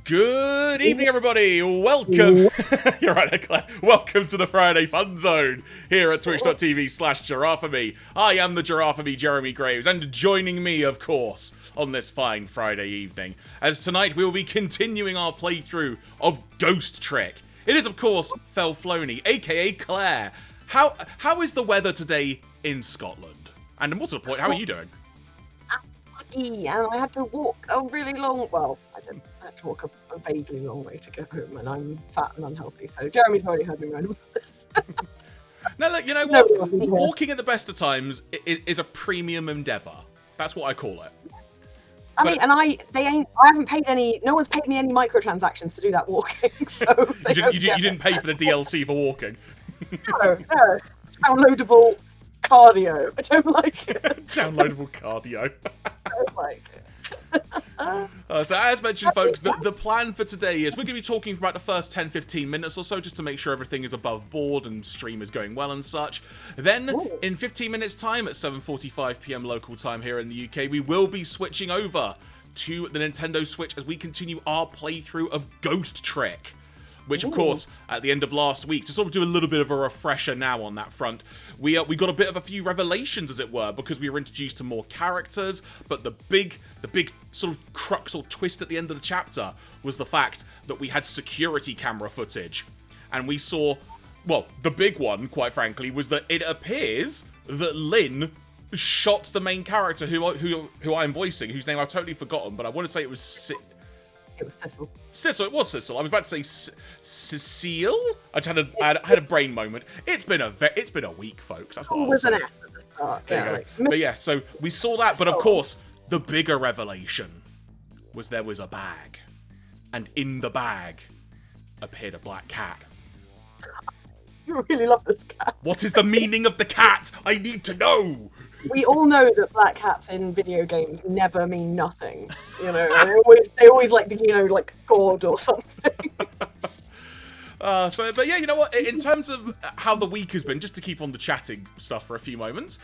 Good evening, everybody. Welcome. You're right, Claire. Welcome to the Friday Fun Zone here at twitch.tv/giraffeme. I am the Giraffeme, Jeremy Graves, and joining me, of course, on this fine Friday evening, as tonight we will be continuing our playthrough of Ghost Trick. It is, of course, Felfloney, aka Claire. How is the weather today in Scotland? And more to the point, how are you doing? And I had to walk a really long, I had to walk a vaguely long way to get home, and I'm fat and unhealthy, so Jeremy's already heard me moan. Now look, you know what? Walking at the best of times is a premium endeavour. That's what I call it. I haven't paid any, no one's paid me any microtransactions to do that walking, so... You didn't pay for the DLC for walking? No. Downloadable cardio. I don't like it. Downloadable cardio. I don't like it. So as mentioned, folks, the plan for today is we're going to be talking for about the first 10-15 minutes or so, just to make sure everything is above board and stream is going well and such. Then, in 15 minutes time, at 7:45 PM local time here in the UK, we will be switching over to the Nintendo Switch as we continue our playthrough of Ghost Trick. Which, of course, at the end of last week, to sort of do a little bit of a refresher now on that front, we got a bit of a few revelations, as it were, because we were introduced to more characters, but the big sort of crux or twist at the end of the chapter was the fact that we had security camera footage. And we saw, well, the big one, quite frankly, was that it appears that Lynn shot the main character who I'm voicing, whose name I've totally forgotten, but I want to say it was... It was Cecil. Cecil, it was Cecil. I was about to say Cecile. I just had a brain moment. It's been a week, folks. That's what I was saying. An F at the start. There you go. But yeah, so we saw that, but of course, the bigger revelation was there was a bag, and in the bag appeared a black cat. You really love this cat. What is the meaning of the cat? I need to know. We all know that black cats in video games never mean nothing. You know, they always like like God or something. But yeah, you know what? In terms of how the week has been, just to keep on the chatting stuff for a few moments,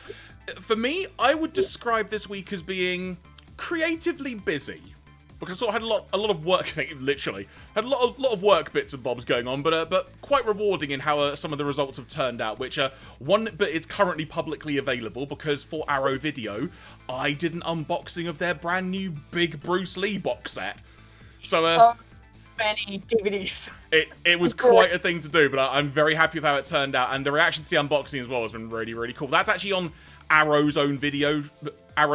for me, I would describe this week as being creatively busy. Because I sort of had a lot of work, I think, literally. Had a lot of work bits and bobs going on, but quite rewarding in how some of the results have turned out, which but it's currently publicly available because for Arrow Video, I did an unboxing of their brand new big Bruce Lee box set. So many DVDs. It was quite a thing to do, but I'm very happy with how it turned out, and the reaction to the unboxing as well has been really, really cool. That's actually on Arrow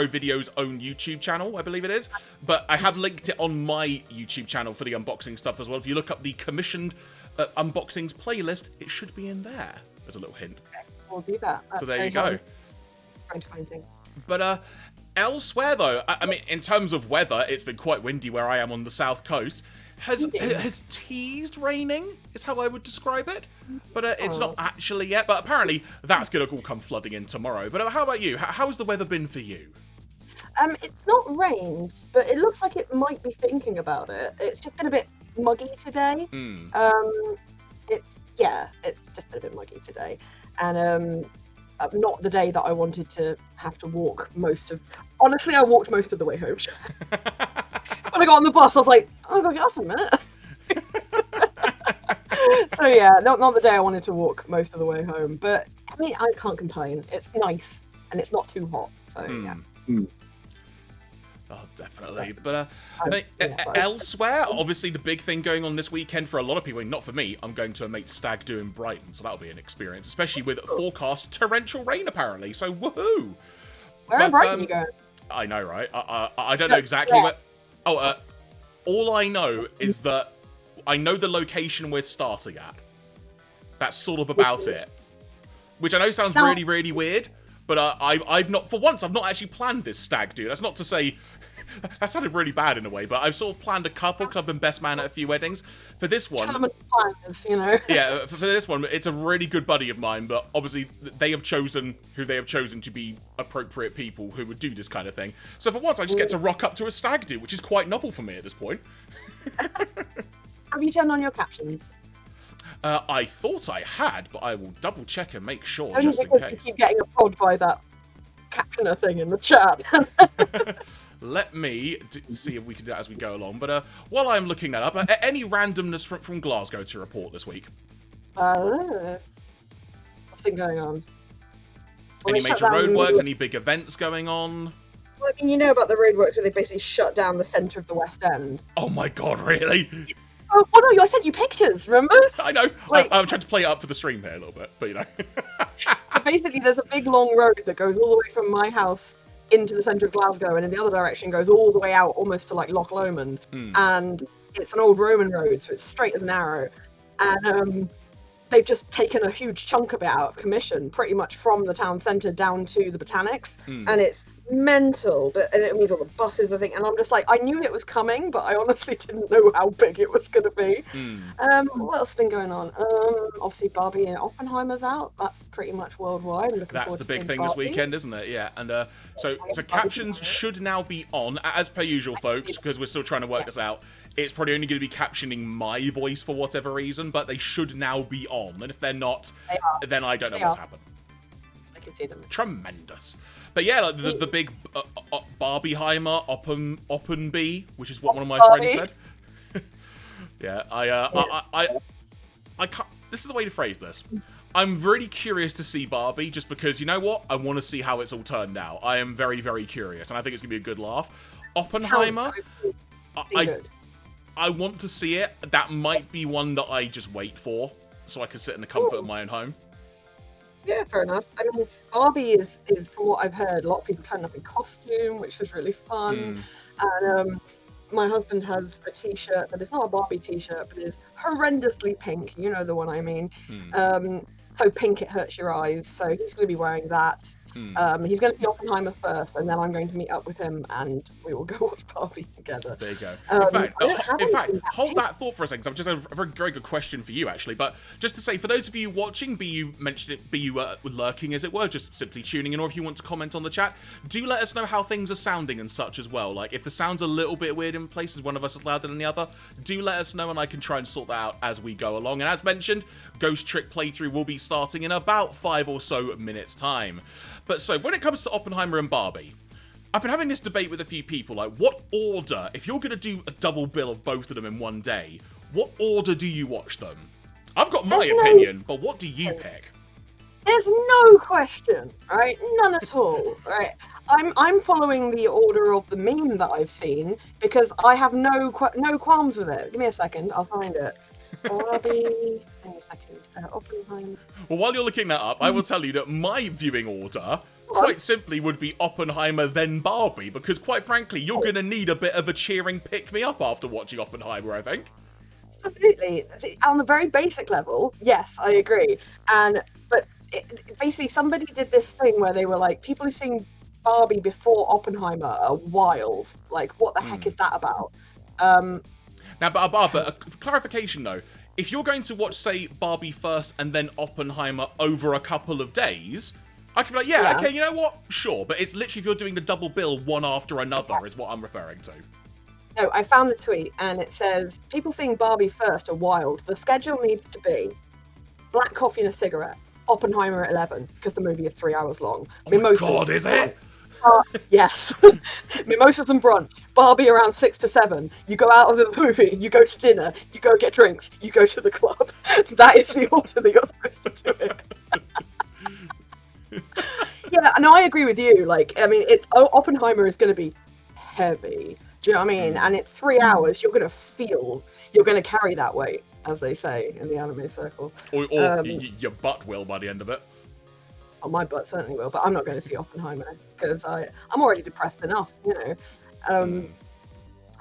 Video's own YouTube channel, I believe it is. But I have linked it on my YouTube channel for the unboxing stuff as well. If you look up the commissioned unboxings playlist, it should be in there. There's a little hint. Okay, we'll do that. So there you go. Trying to find things. But elsewhere, though, I mean, in terms of weather, it's been quite windy where I am on the south coast. Has teased raining, is how I would describe it. But it's not actually yet. But apparently, that's going to all come flooding in tomorrow. But how about you? How's the weather been for you? It's not rained, but it looks like it might be thinking about it. It's just been a bit muggy today. It's just been a bit muggy today. And not the day that I wanted to have to walk most of... Honestly, I walked most of the way home. When I got on the bus, I was like, oh, I've got to get off in a minute. So yeah, not the day I wanted to walk most of the way home. But, I mean, I can't complain. It's nice, and it's not too hot, so yeah. Oh, definitely. But elsewhere, obviously the big thing going on this weekend for a lot of people, not for me, I'm going to a mate's stag do in Brighton, so that'll be an experience, especially with forecast torrential rain, apparently. So, woohoo! Where in Brighton are you going? I know, right? I don't know exactly where... Oh, all I know is that I know the location we're starting at. That's sort of about it. Which I know sounds really, really weird, but I've not actually planned this stag do. That's not to say... That sounded really bad in a way, but I've sort of planned a couple because I've been best man at a few weddings. For this one... Planners, you know? Yeah, for this one, it's a really good buddy of mine, but obviously they have chosen who they have chosen to be appropriate people who would do this kind of thing. So for once, I just get to rock up to a stag do, which is quite novel for me at this point. Have you turned on your captions? I thought I had, but I will double check and make sure, Only just in because case. You keep getting a prod by that captioner thing in the chat. let me see if we can do that as we go along. But while I'm looking that up, any randomness from Glasgow to report this week? What's been going on? Well, Any major roadworks? Any big events going on? Well, I mean, you know about the roadworks where they basically shut down the centre of the West End. Oh my god, really? Oh no, I sent you pictures, remember? I know. Like, I'm trying to play it up for the stream here a little bit, but you know. So basically, there's a big long road that goes all the way from my house into the centre of Glasgow, and in the other direction goes all the way out almost to like Loch Lomond. And it's an old Roman road, so it's straight as an arrow. And they've just taken a huge chunk of it out of commission, pretty much from the town centre down to the Botanics, and it's mental. And it means all the buses, I think. And I'm just like, I knew it was coming, but I honestly didn't know how big it was going to be. What else has been going on? Obviously, Barbie and Oppenheimer's out. That's pretty much worldwide. That's the big thing this weekend, isn't it? Yeah. And so captions should now be on, as per usual, folks, because we're still trying to work this out. It's probably only going to be captioning my voice for whatever reason, but they should now be on. And if they're not, then I don't know what's happened. I can see them. Tremendous. But yeah, like the big Barbieheimer Oppenby, which is what one of my friends said. Yeah, I can't, this is the way to phrase this. I'm really curious to see Barbie, just because, you know what? I want to see how it's all turned out. I am very, very curious, and I think it's going to be a good laugh. Oppenheimer, I want to see it. That might be one that I just wait for, so I can sit in the comfort of my own home. Yeah, fair enough. I mean, Barbie is from what I've heard, a lot of people turn up in costume, which is really fun. And my husband has a t-shirt that is not a Barbie t-shirt, but is horrendously pink. You know the one I mean. So pink it hurts your eyes. So he's going to be wearing that. He's going to see Oppenheimer first, and then I'm going to meet up with him, and we will go watch Barbie together. There you go. In fact, hold that thought for a second. I've just have a very, very good question for you, actually. But just to say, for those of you watching, be you lurking, as it were, just simply tuning in, or if you want to comment on the chat, do let us know how things are sounding and such as well. Like, if the sound's a little bit weird in places, one of us is louder than the other, do let us know, and I can try and sort that out as we go along. And as mentioned, Ghost Trick playthrough will be starting in about 5 or so minutes' time. But so, when it comes to Oppenheimer and Barbie, I've been having this debate with a few people, like, what order, if you're going to do a double bill of both of them in one day, what order do you watch them? I've got my opinion, but what do you pick? There's no question, right? None at all, right? I'm following the order of the meme that I've seen, because I have no qualms with it. Give me a second, I'll find it. Barbie, hang on a second, Oppenheimer. Well, while you're looking that up, I will tell you that my viewing order, quite simply, would be Oppenheimer, then Barbie, because quite frankly, you're going to need a bit of a cheering pick-me-up after watching Oppenheimer, I think. Absolutely. On the very basic level, yes, I agree. But basically, somebody did this thing where they were like, people who've seen Barbie before Oppenheimer are wild. Like, what the heck is that about? Now, but a clarification though, if you're going to watch, say, Barbie first and then Oppenheimer over a couple of days, I could be like, yeah, okay, you know what? Sure, but it's literally if you're doing the double bill one after another is what I'm referring to. No, I found the tweet and it says, people seeing Barbie first are wild. The schedule needs to be black coffee and a cigarette, Oppenheimer at 11, because the movie is 3 hours long. Oh my God, is it? Yes. Mimosas and brunch. Barbie around 6 to 7. You go out of the movie, you go to dinner, you go get drinks, you go to the club. That is the order that you're supposed to do it. Yeah, no, I agree with you. Like, I mean, Oppenheimer is going to be heavy. Do you know what I mean? And it's 3 hours. You're going to carry that weight, as they say in the anime circle. Or your butt will by the end of it. Oh, my butt certainly will, but I'm not going to see Oppenheimer because I'm already depressed enough, you know.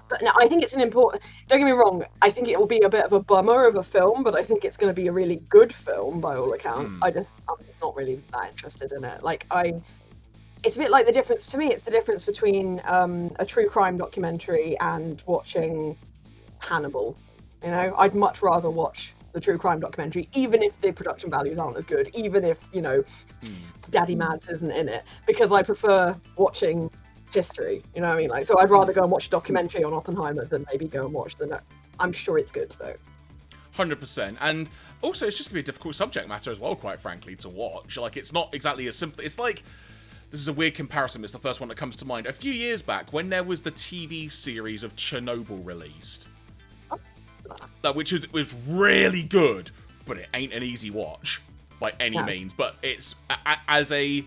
But no, I think it's an important. Don't get me wrong. I think it will be a bit of a bummer of a film, but I think it's going to be a really good film by all accounts. I'm not really that interested in it. Like it's a bit like the difference to me. It's the difference between a true crime documentary and watching Hannibal. You know, I'd much rather watch the true crime documentary, even if the production values aren't as good, even if, you know, Daddy Mads isn't in it, because I prefer watching history, you know what I mean? Like, so I'd rather go and watch a documentary on Oppenheimer than maybe go and watch I'm sure it's good though. 100%. And also, it's just gonna be a difficult subject matter as well, quite frankly, to watch. Like, it's not exactly as simple. It's like this is a weird comparison, it's the first one that comes to mind. A few years back, when there was the TV series of Chernobyl released, which was really good, but it ain't an easy watch by any means. But it's as a,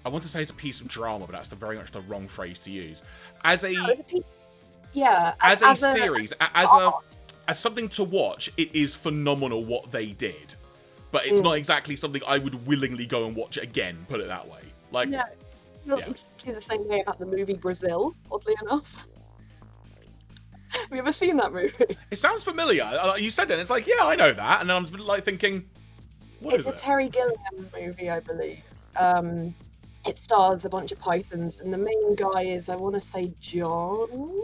I want to say it's a piece of drama, but that's very much the wrong phrase to use. As a series, as something to watch, it is phenomenal what they did. But it's not exactly something I would willingly go and watch again, put it that way. Like, yeah. Exactly the same way about the movie Brazil, oddly enough. Have you ever seen that movie? It sounds familiar. You said it, and it's like, yeah, I know that. And then I'm like thinking, it's a Terry Gilliam movie, I believe. It stars a bunch of pythons, and the main guy is, I want to say, John.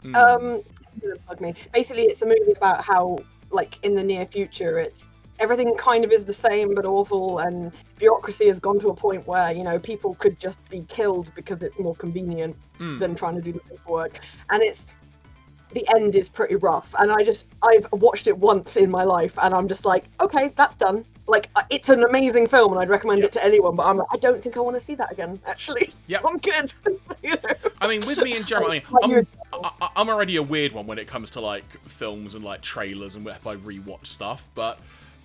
Bug me. Basically, it's a movie about how, like, in the near future, everything kind of is the same but awful, and bureaucracy has gone to a point where, you know, people could just be killed because it's more convenient than trying to do the paperwork. And the end is pretty rough. And I've watched it once in my life, and I'm just like, okay, that's done. Like, it's an amazing film, and I'd recommend it to anyone, but I'm like, I don't think I want to see that again, actually. Yeah. I'm good. You know? I mean, with me and Jeremy, I'm already a weird one when it comes to, like, films and, like, trailers and if I rewatch stuff, but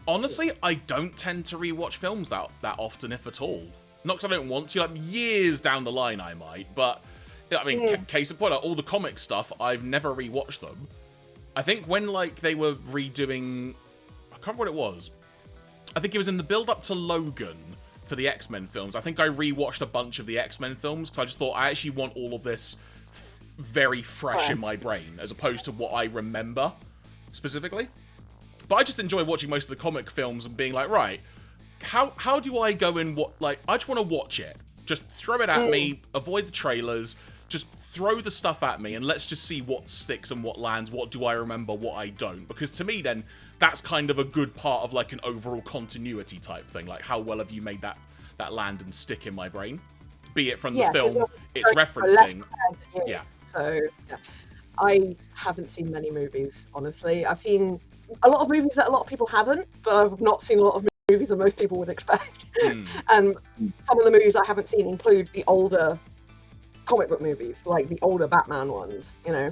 honestly, I don't tend to rewatch films that often, if at all. Not because I don't want to, like, years down the line I might, but, I mean, case in point, like, all the comic stuff, I've never rewatched them. I think when, like, they were redoing, I can't remember what it was. I think it was in the build-up to Logan for the X-Men films. I think I rewatched a bunch of the X-Men films because I just thought I actually want all of this very fresh in my brain, as opposed to what I remember specifically. But I just enjoy watching most of the comic films and being like, right, how do I go and like, I just want to watch it. Just throw it at me, avoid the trailers, just throw the stuff at me, and let's just see what sticks and what lands, what do I remember, what I don't. Because to me then, that's kind of a good part of like an overall continuity type thing. Like, how well have you made that land and stick in my brain? Be it from the film it's referencing. Yeah. So, yeah. I haven't seen many movies, honestly. I've seen a lot of movies that a lot of people haven't, but I've not seen a lot of movies that most people would expect. And some of the movies I haven't seen include the older comic book movies, like the older Batman ones, you know.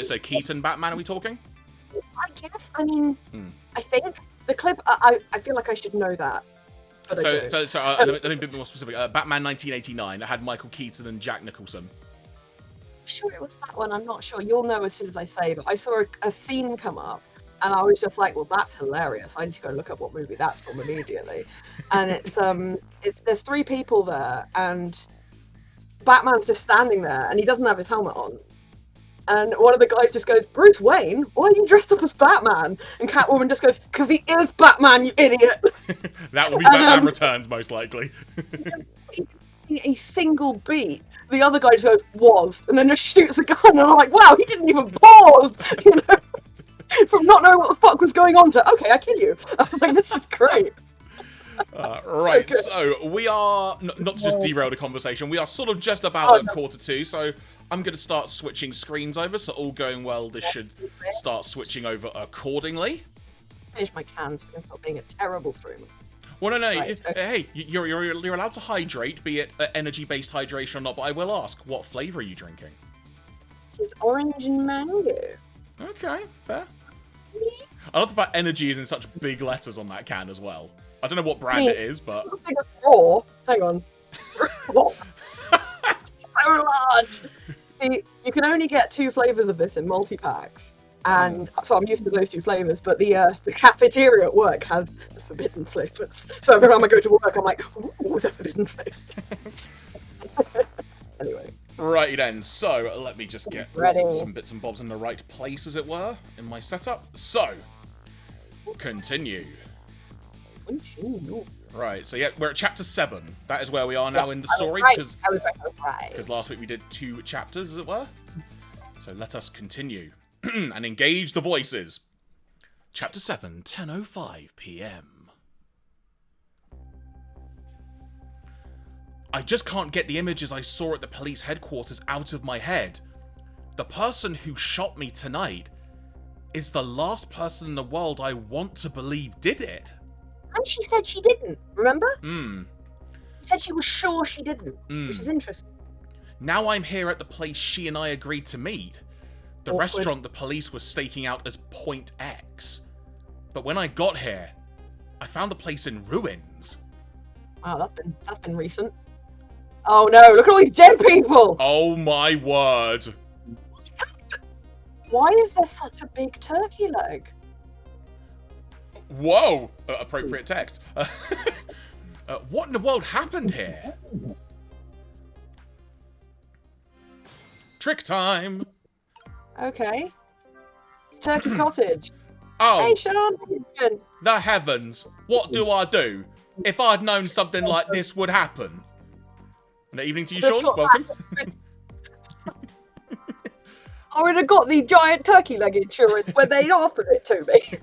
So Keaton Batman, are we talking? I guess. I mean, I think the clip. I feel like I should know that. But let me be more specific. Batman 1989. That had Michael Keaton and Jack Nicholson. Sure, it was that one. I'm not sure. You'll know as soon as I say. But I saw a scene come up, and I was just like, "Well, that's hilarious. I need to go look up what movie that's from immediately." And it's there's three people there, and Batman's just standing there, and he doesn't have his helmet on. And one of the guys just goes, "Bruce Wayne, why are you dressed up as Batman?" And Catwoman just goes, "Because he is Batman, you idiot." That will be Batman Returns, most likely. A single beat. The other guy just goes, "Was," and then just shoots a gun, and I'm like, wow, he didn't even pause, you know? From not knowing what the fuck was going on to, okay, I kill you. I was like, this is great. Right, okay. So we are, not to just derail the conversation, we are sort of just about at 1:45, so I'm going to start switching screens over, so all going well, this should start switching over accordingly. Finish my cans so I can stop being a terrible streamer. Well, no. Right, okay. Hey, you're allowed to hydrate, be it energy-based hydration or not, but I will ask, what flavour are you drinking? This is orange and mango. Okay, fair. I love the fact energy is in such big letters on that can as well. I don't know what brand it is, but... Hang on. So large. See, you can only get 2 flavours of this in multi-packs. And so I'm used to those 2 flavours, but the cafeteria at work has the forbidden flavours. So every time I go to work, I'm like, ooh, the forbidden flavour. Anyway. Righty then, so let me just get some bits and bobs in the right place, as it were, in my setup. So, continue. Right, so yeah, we're at chapter 7. That is where we are now in the story, because last week we did 2 chapters, as it were. So let us continue. And engage the voices. Chapter 7, 10:05 p.m. I just can't get the images I saw at the police headquarters out of my head. The person who shot me tonight is the last person in the world I want to believe did it. And she said she didn't, remember? Hmm. She said she was sure she didn't, which is interesting. Now I'm here at the place she and I agreed to meet. The Awkward. restaurant the police were staking out as Point X. But when I got here, I found the place in ruins. Wow, that's been recent. Oh no, look at all these dead people! Oh my word. Why is there such a big turkey leg? Whoa! Appropriate text. What in the world happened here? Trick time! Okay. It's Turkey Cottage. Oh, Hey, Sean, how you doing? the heavens. What do I do? If I'd known something like this would happen. Good evening to you, Sean. Welcome. I would have got the giant turkey leg insurance when they offered it to me.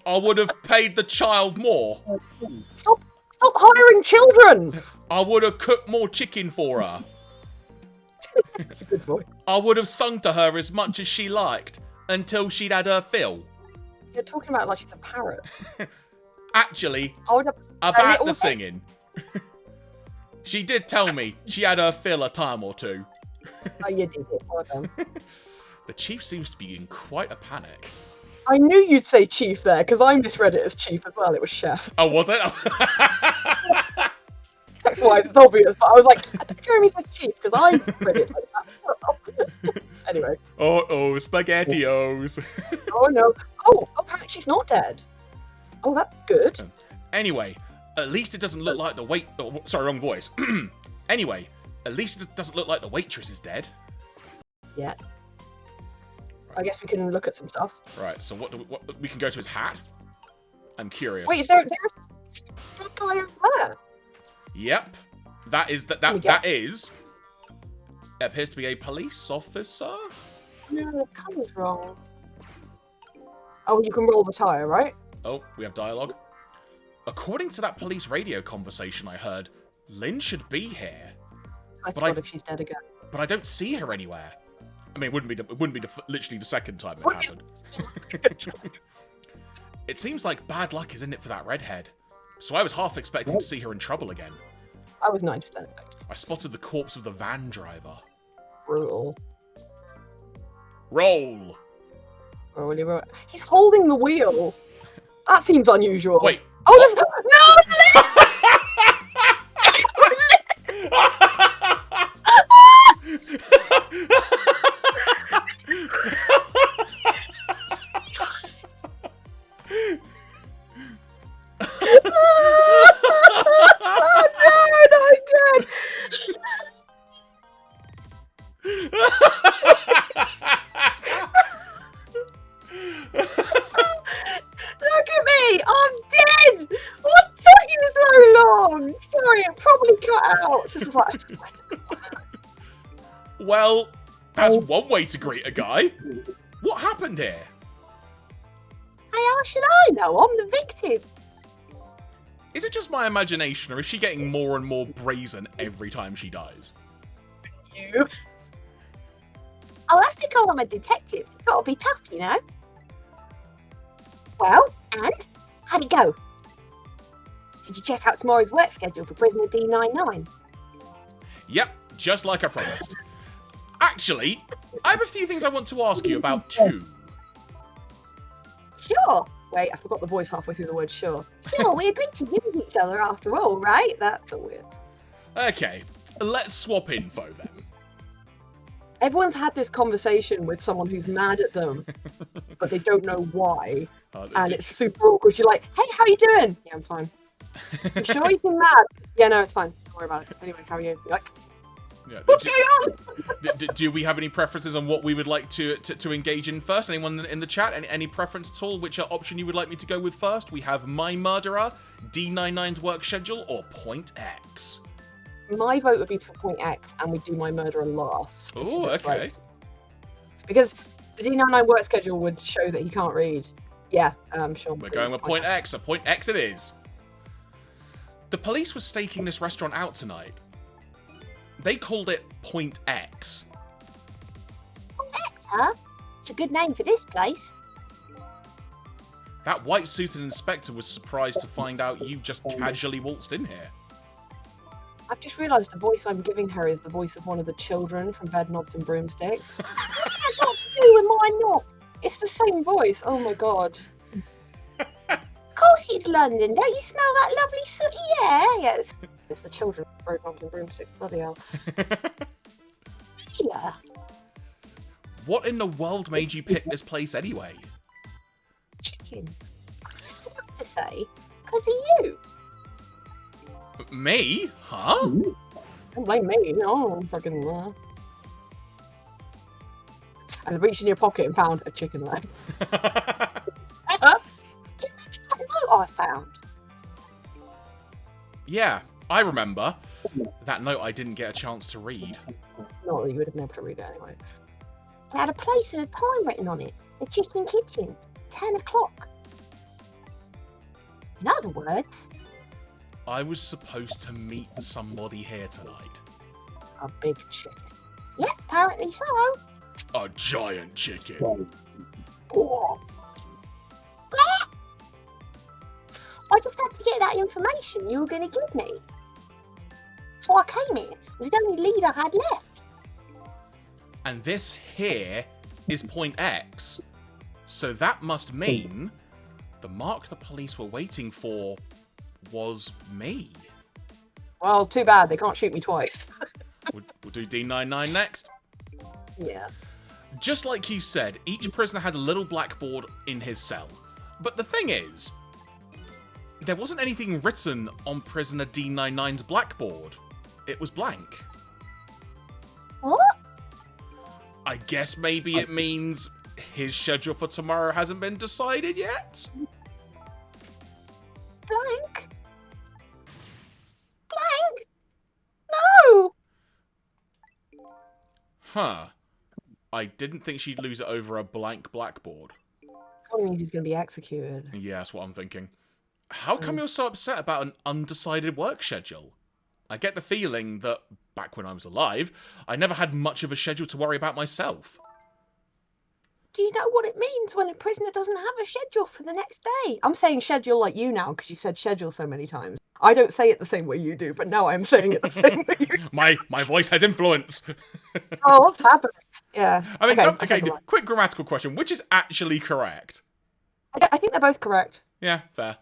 I would have paid the child more. Stop hiring children! I would have cooked more chicken for her. That's a good boy. I would have sung to her as much as she liked, until she'd had her fill. You're talking about it like she's a parrot. Actually, I would have about the little singing. She did tell me she had her fill a time or two. Oh, you did it. Well done. The chief seems to be in quite a panic. I knew you'd say chief there, because I misread it as chief as well. It was chef. Oh, was it? Text-wise, it's obvious, but I was like, I think Jeremy said chief, because I read it like that. Anyway. Uh-oh, SpaghettiOs. Oh, no. Oh, apparently she's not dead. Oh, that's good. Anyway, at least it doesn't look like the wait... Oh, sorry, wrong voice. Anyway, at least it doesn't look like the waitress is dead. Yeah. I guess we can look at some stuff. Right, so what we can go to his hat? I'm curious. Wait, is there's that guy over there? Yep. That is... That is... It appears to be a police officer? No, the colour's wrong. Oh, you can roll the tyre, right? Oh, we have dialogue. According to that police radio conversation I heard, Lynn should be here. I thought if she's dead again. But I don't see her anywhere. I mean, it wouldn't be literally the second time it happened. It seems like bad luck is in it for that redhead. So I was half expecting to see her in trouble again. I was 90% expecting. I spotted the corpse of the van driver. Brutal. Roll! Roll. He's holding the wheel. That seems unusual. Wait. Oh, no! Look at me! I'm dead! What took you so long? Sorry, it probably cut out. This is like... Well, that's one way to greet a guy. What happened here? Hey, how should I know? I'm the victim. Is it just my imagination, or is she getting more and more brazen every time she dies? You? Oh, that's because I'm a detective. You've got to be tough, you know. Well, and? How'd it go? Did you check out tomorrow's work schedule for prisoner D99? Yep, just like I promised. Actually, I have a few things I want to ask you about too. Sure. Wait, I forgot the voice halfway through the word sure. Sure, we agreed to use each other after all, right? That's all weird. Okay, let's swap info then. Everyone's had this conversation with someone who's mad at them, but they don't know why. And it's super awkward. You're like, hey, how you doing? Yeah, I'm fine. You sure you've been mad? Yeah, no, it's fine. Don't worry about it. Anyway, how are you? You're like, Yeah, what's going on? do we have any preferences on what we would like to engage in first? Anyone in the chat? Any preference at all? Which option you would like me to go with first? We have My Murderer, D99's work schedule, or Point X. My vote would be for Point X, and we do My Murderer last. Oh, okay. Because the D99 work schedule would show that he can't read. Yeah, sure. We're going with Point X. A Point X it is. The police were staking this restaurant out tonight. They called it Point X. Point X, huh? It's a good name for this place. That white-suited inspector was surprised to find out you just casually waltzed in here. I've just realised the voice I'm giving her is the voice of one of the children from Bed Knobs and Broomsticks. What's that got to do with my knob? It's the same voice. Oh my god. Of course it's London. Don't you smell that lovely sooty air? Yeah, it's the children from Bed Knobs and Broomsticks. Bloody hell. Sheila. What in the world made you pick this place anyway? Chicken. I have to say, because of you. Me? Huh? Don't blame me. No, I'm fucking. And I reached in your pocket and found a chicken leg. Do you remember that note I found? Yeah, I remember. That note I didn't get a chance to read. No, you would have been able to read it anyway. It had a place and a time written on it. The chicken kitchen. 10 o'clock. In other words, I was supposed to meet somebody here tonight. a big chicken. Yeah, apparently so. A giant chicken. Oh. Ah! I just had to get that information you were going to give me. So I came in. It was the only lead I had left. And this here is point X. So that must mean the mark the police were waiting for was me. Well, too bad. They can't shoot me twice. We'll do D99 next. Yeah. Just like you said, each prisoner had a little blackboard in his cell. But the thing is, there wasn't anything written on prisoner D99's blackboard. It was blank. What? I guess maybe it means his schedule for tomorrow hasn't been decided yet? Blank? Blank? No! Huh. I didn't think she'd lose it over a blank blackboard. Probably means he's going to be executed. Yeah, that's what I'm thinking. How come you're so upset about an undecided work schedule? I get the feeling that, back when I was alive, I never had much of a schedule to worry about myself. Do you know what it means when a prisoner doesn't have a schedule for the next day? I'm saying schedule like you now because you said schedule so many times. I don't say it the same way you do, but now I'm saying it the same way you do. My voice has influence. Oh, what's happening? Yeah. I mean, okay, quick grammatical question. Which is actually correct? I think they're both correct. Yeah, fair.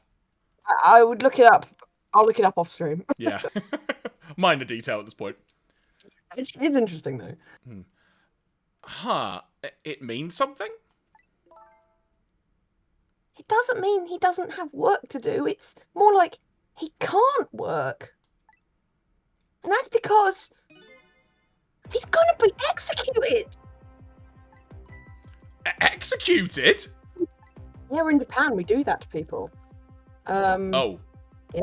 I would look it up. I'll look it up off stream. Yeah. Minor detail at this point. It's interesting, though. Huh. It means something? It doesn't mean he doesn't have work to do. It's more like he can't work. And that's because he's going to be executed. Executed? Yeah, we're in Japan. We do that to people. Oh. Yeah.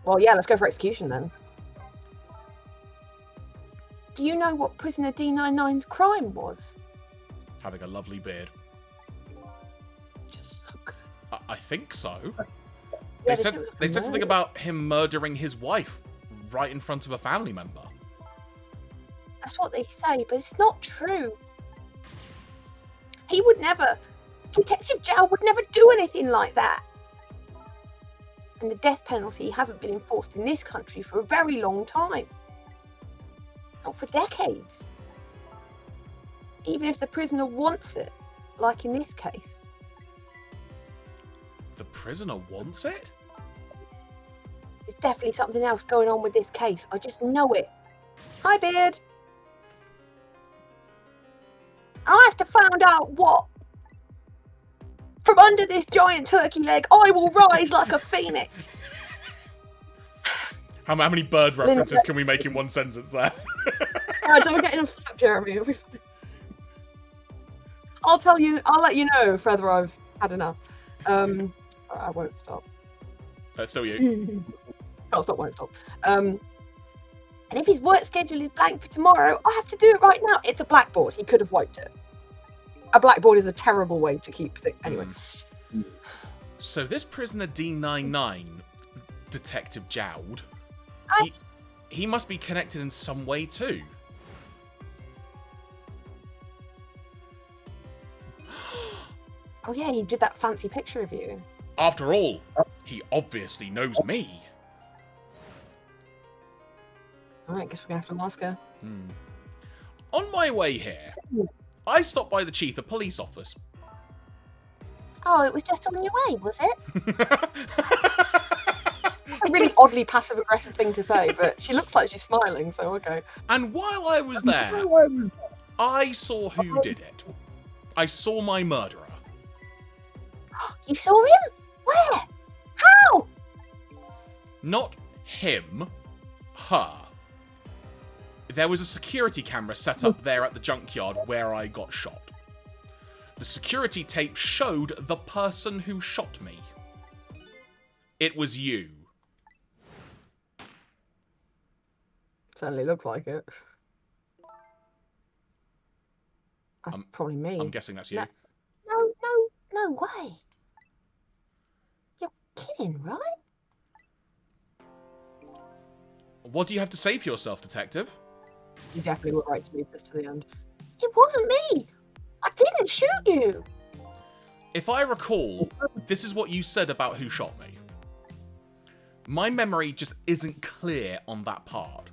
Well, yeah, let's go for execution then. Do you know what prisoner D99's crime was? Having a lovely beard. Just so good. I think so. Yeah, They said something about him murdering his wife right in front of a family member. That's what they say, but it's not true. He would never. Detective Zhao would never do anything like that. And the death penalty hasn't been enforced in this country for a very long time. Not for decades. Even if the prisoner wants it, like in this case. The prisoner wants it? There's definitely something else going on with this case. I just know it. Hi, Beard. I have to find out what. From under this giant turkey leg, I will rise like a phoenix. How many bird references can we make in one sentence there? Alright, don't get enough flap, Jeremy. I'll tell you. I'll let you know if whether I've had enough. I won't stop. That's still you. Can't stop, won't stop. And if his work schedule is blank for tomorrow, I have to do it right now. It's a blackboard. He could have wiped it. A blackboard is a terrible way to keep things. Anyway. So this prisoner D99, Detective Jowd, he must be connected in some way too. Oh yeah, he did that fancy picture of you. After all, he obviously knows me. Alright, guess we're gonna have to ask her. On my way here, I stopped by the Chief of Police office. Oh, it was just on your way, was it? That's a really oddly passive-aggressive thing to say, but she looks like she's smiling, so okay. And while I was there, I saw who did it. I saw my murderer. You saw him? Where? How? Not him, her. There was a security camera set up there at the junkyard where I got shot. The security tape showed the person who shot me. It was you. Certainly looks like it. Probably me. I'm guessing that's you. No way. You're kidding, right? What do you have to say for yourself, Detective? You definitely were right to leave this to the end. It wasn't me! I didn't shoot you! If I recall, this is what you said about who shot me. My memory just isn't clear on that part.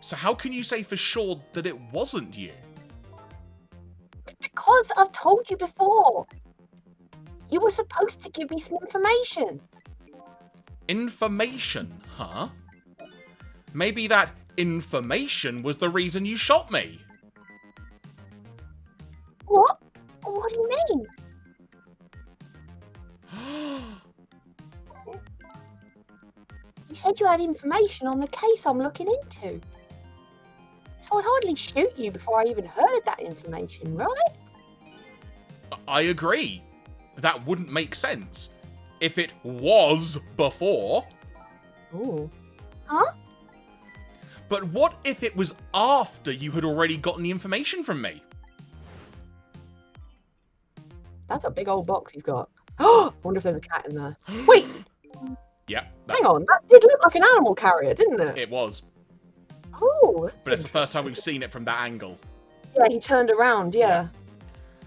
So how can you say for sure that it wasn't you? Because I've told you before. You were supposed to give me some information. Information, huh? Maybe that information was the reason you shot me. What? What do you mean? You said you had information on the case I'm looking into. So I'd hardly shoot you before I even heard that information, right? I agree. That wouldn't make sense. If it was before. Ooh. Huh? But what if it was after you had already gotten the information from me? That's a big old box he's got. Oh, I wonder if there's a cat in there. Wait! Yeah. Hang on, that did look like an animal carrier, didn't it? It was. Oh. But it's the first time we've seen it from that angle. Yeah, he turned around, yeah.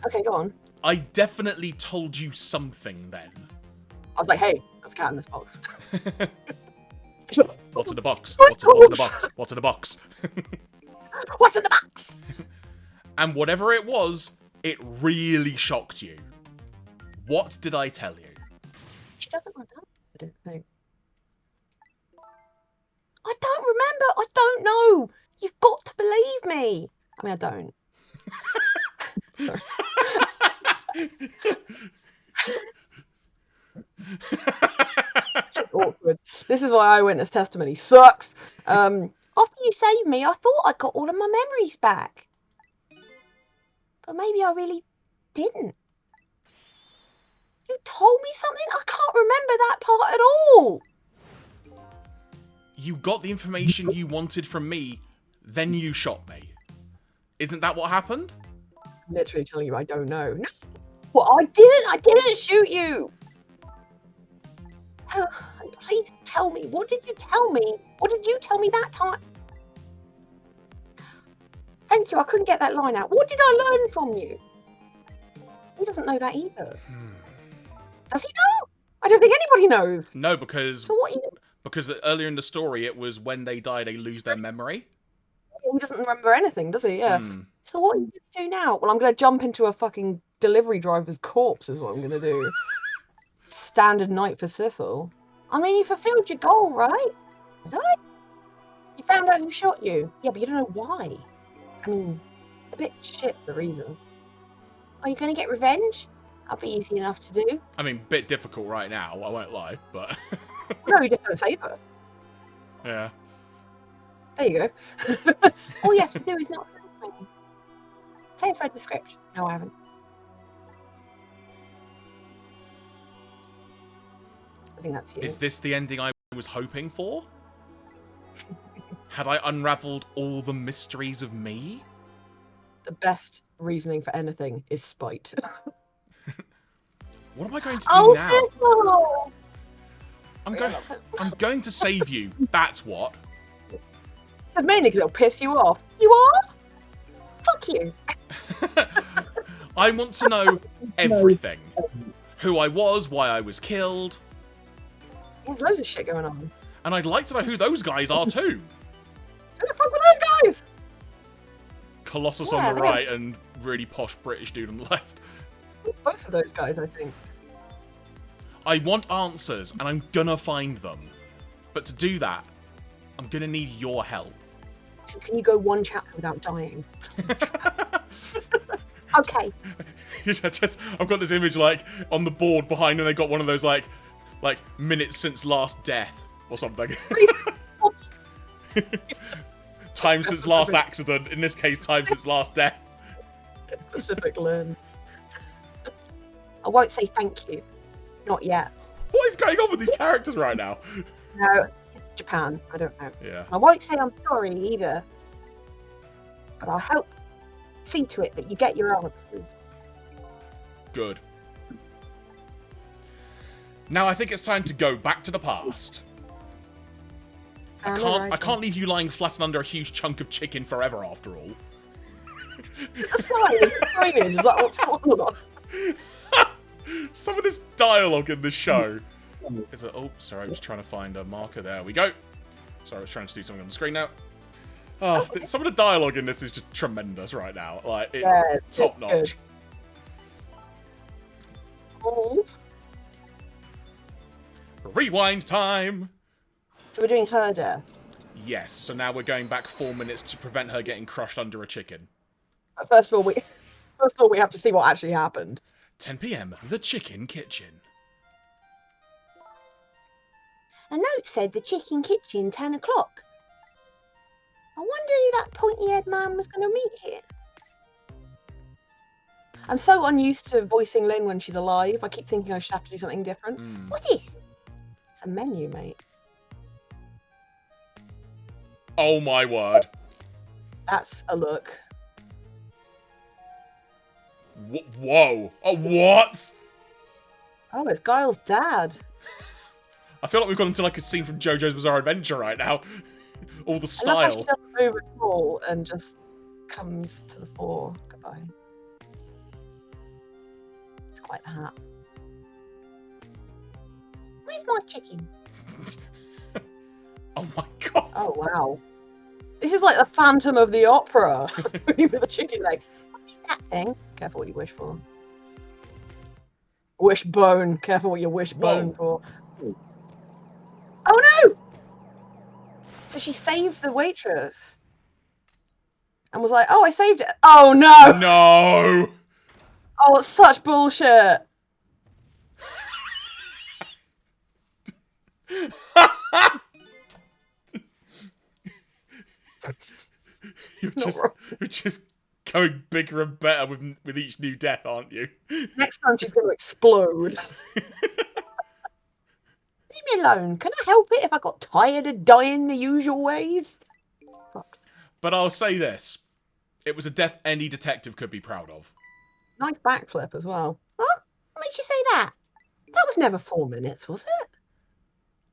Okay, go on. I definitely told you something then. I was like, hey, there's a cat in this box. What's in the box? What's in the box? What's in the box? What's in the box? And whatever it was, it really shocked you. What did I tell you? She doesn't want that, I don't think. I don't remember. I don't know. You've got to believe me. I mean, I don't. Awkward. This is why eyewitness testimony sucks. After you saved me, I thought I got all of my memories back. But maybe I really didn't. You told me something? I can't remember that part at all. You got the information you wanted from me, then you shot me. Isn't that what happened? I'm literally telling you I don't know. No. Well, I didn't shoot you. Please tell me. What did you tell me? What did you tell me that time? Thank you. I couldn't get that line out. What did I learn from you? He doesn't know that either. Does he know? I don't think anybody knows. No, because So what? because earlier in the story it was when they die they lose their memory. He doesn't remember anything, does he? Yeah. So what are you going to do now? Well, I'm going to jump into a fucking delivery driver's corpse is what I'm going to do. Standard night for Sissel. I mean, you fulfilled your goal, right? Right? You found out who shot you. Yeah, but you don't know why. I mean, it's a bit shit, the reason. Are you going to get revenge? That'll be easy enough to do. I mean, bit difficult right now, I won't lie, but... No, you just don't save her. Yeah. There you go. All you have to do is not... Hey, I've read the script. No, I haven't. I think that's you. Is this the ending I was hoping for? Had I unraveled all the mysteries of me? The best reasoning for anything is spite. What am I going to do now? Sissel! I'm going to save you. That's what. That's mainly because it'll piss you off. You are? Fuck you. I want to know everything. Who I was, why I was killed. There's loads of shit going on. And I'd like to know who those guys are too. Who the fuck were those guys? Colossus on the right and really posh British dude on the left. Both of those guys, I think. I want answers, and I'm gonna find them. But to do that, I'm gonna need your help. So can you go one chapter without dying? Okay. I've got this image like on the board behind, and they got one of those like minutes since last death or something. Time since last accident. In this case, time since last death. Specific learn. I won't say thank you. Not yet. What is going on with these characters right now? No, Japan. I don't know. Yeah. I won't say I'm sorry either. But I'll help see to it that you get your answers. Good. Now I think it's time to go back to the past. I can't leave you lying flat and under a huge chunk of chicken forever after all. A sign is that what's going on? Some of this dialogue in the show is a... Oh, sorry, I'm just trying to find a marker. There we go. Sorry, I was trying to do something on the screen now. Oh, some of the dialogue in this is just tremendous right now. Like, it's top notch. Oh. Rewind time! So we're doing her death. Yes, so now we're going back 4 minutes to prevent her getting crushed under a chicken. But first of all, we have to see what actually happened. 10 PM, the chicken kitchen. A note said the chicken kitchen, 10 o'clock. I wonder who that pointy-haired man was going to meet here. I'm so unused to voicing Lynn when she's alive. I keep thinking I should have to do something different. What's this? It's a menu, mate. Oh my word. That's a look. Whoa. Oh, what? Oh, it's Giles' dad. I feel like we've gone into like a scene from JoJo's Bizarre Adventure right now. All the I love how style. she doesn't move at all and just comes to the fore. Goodbye. It's quite the hat. Where's my chicken? Oh my god. Oh, wow. This is like the Phantom of the Opera with the chicken leg. What's that thing? Careful what you wish for. Wishbone. Careful what you wish bone for. Oh no! So she saved the waitress. And was like, oh, I saved it. Oh no! No! Oh, it's such bullshit. You're just going bigger and better with each new death, aren't you? Next time she's going to explode. Leave me alone. Can I help it if I got tired of dying the usual ways? Fuck. But I'll say this. It was a death any detective could be proud of. Nice backflip as well. What? What makes you say that? That was never 4 minutes, was it?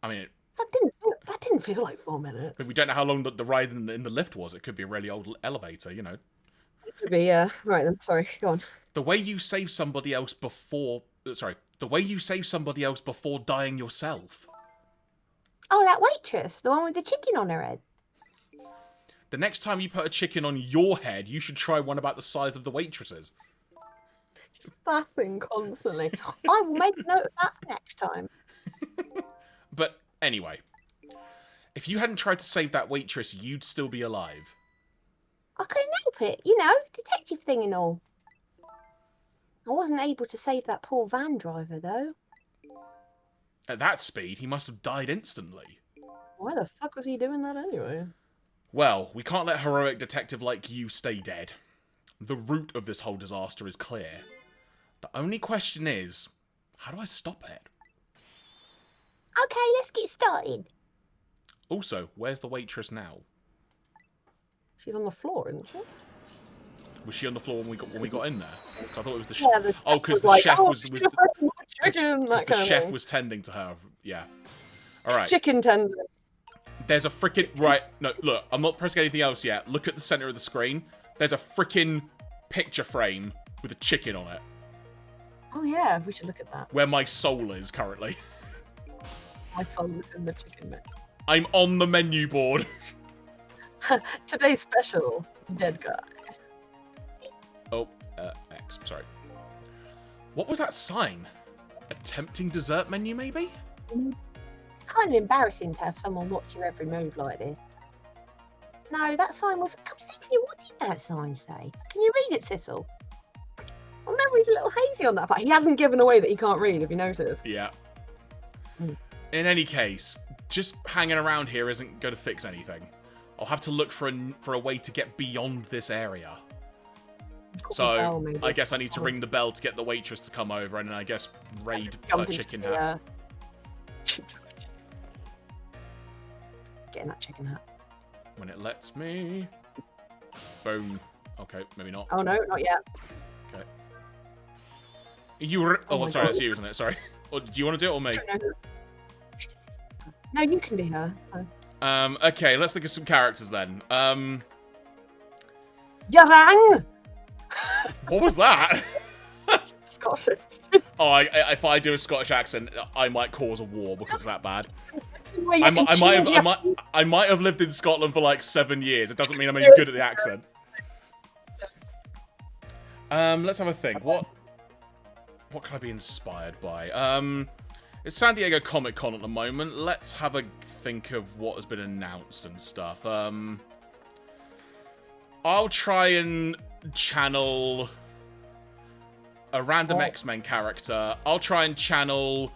I mean, That didn't feel like 4 minutes. we don't know how long the ride in the lift was. It could be a really old elevator, you know. It could be, yeah. Right then, sorry, go on. The way you save somebody else before... The way you save somebody else before dying yourself. Oh, that waitress. The one with the chicken on her head. The next time you put a chicken on your head, you should try one about the size of the waitress's. Laughing constantly. I will make a note of that next time. But anyway, if you hadn't tried to save that waitress, you'd still be alive. I couldn't help it. You know, detective thing and all. I wasn't able to save that poor van driver, though. At that speed, he must have died instantly. Why the fuck was he doing that anyway? Well, we can't let a heroic detective like you stay dead. The root of this whole disaster is clear. The only question is, how do I stop it? Okay, let's get started. Also, where's the waitress now? She's on the floor, isn't she? Was she on the floor when we got in there? 'Cause I thought it was the Yeah, the oh, because was the like, chef "Oh, was she's a chicken, that the kind of chef thing. was tending to her. Yeah. All right. Chicken tender. There's a freaking right. No, look. I'm not pressing anything else yet. Look at the center of the screen. There's a freaking picture frame with a chicken on it. Oh yeah, we should look at that. Where my soul is currently. My son was in the chicken menu. I'm on the menu board. Today's special, dead guy. Oh, X, sorry. What was that sign? A tempting dessert menu, maybe? It's kind of embarrassing to have someone watch your every move like this. No, that sign was. Come see me. What did that sign say? Can you read it, Cecil? Well, memory's a little hazy on that part. He hasn't given away that he can't read, have you noticed? Yeah. Mm. In any case, just hanging around here isn't going to fix anything. I'll have to look for a way to get beyond this area. So, I guess I need to ring the bell to get the waitress to come over, and then I guess raid her chicken hat. Getting that chicken hat. When it lets me. Boom. Okay, maybe not. Oh no, not yet. Okay. I'm sorry, that's you, isn't it? Sorry. Or, do you want to do it, or me? No, you can be her. So. Okay, let's think of some characters then. Yarang! What was that? Scottish. Oh, if I do a Scottish accent, I might cause a war because it's that bad. I might have lived in Scotland for like 7 years. It doesn't mean I'm any good at the accent. Let's have a think. What can I be inspired by? It's San Diego Comic Con at the moment. Let's have a think of what has been announced and stuff. I'll try and channel a random X-Men character. I'll try and channel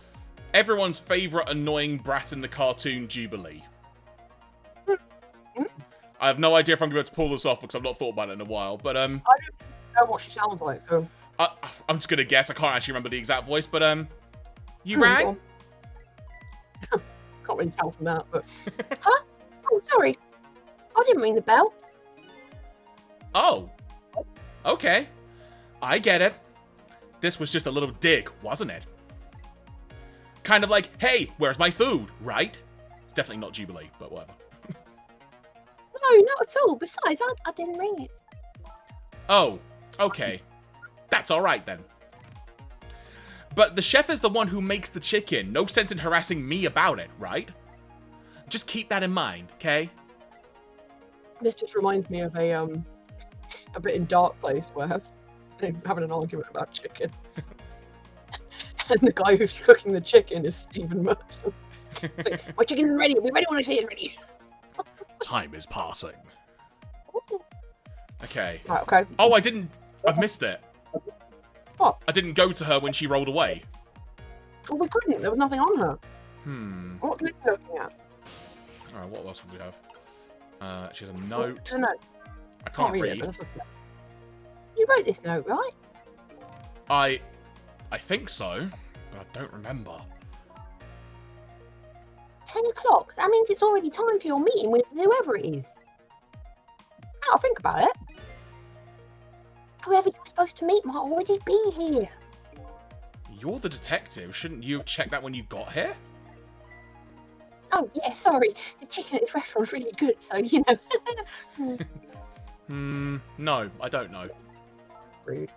everyone's favourite annoying brat in the cartoon, Jubilee. I have no idea if I'm going to pull this off because I've not thought about it in a while, but I don't know what she sounds like, so... I'm just going to guess. I can't actually remember the exact voice, but, you rang? Can't really tell from that, but... Huh? Oh, sorry. I didn't ring the bell. Oh. Okay. I get it. This was just a little dig, wasn't it? Kind of like, hey, where's my food, right? It's definitely not Jubilee, but whatever. No, not at all. Besides, I didn't ring it. Oh, okay. That's alright then. But the chef is the one who makes the chicken. No sense in harassing me about it, right? Just keep that in mind, okay? This just reminds me of a bit in Dark Place where they're having an argument about chicken. And the guy who's cooking the chicken is Stephen Merchant. It's like, my chicken is ready. We're ready when I say it's ready. Time is passing. Okay. Right, okay. Oh, I've missed it. What? I didn't go to her when she rolled away. Well, we couldn't. There was nothing on her. What are you looking at? Alright, what else would we have? She has a note. A note. I can't read. It, but let's look at it. You wrote this note, right? I think so, but I don't remember. 10 o'clock. That means it's already time for your meeting with whoever it is. I'll think about it. Whoever you're supposed to meet might already be here. You're the detective. Shouldn't you have checked that when you got here? Oh, yeah, sorry. The chicken at this restaurant's really good, so, you know. No, I don't know. Rude.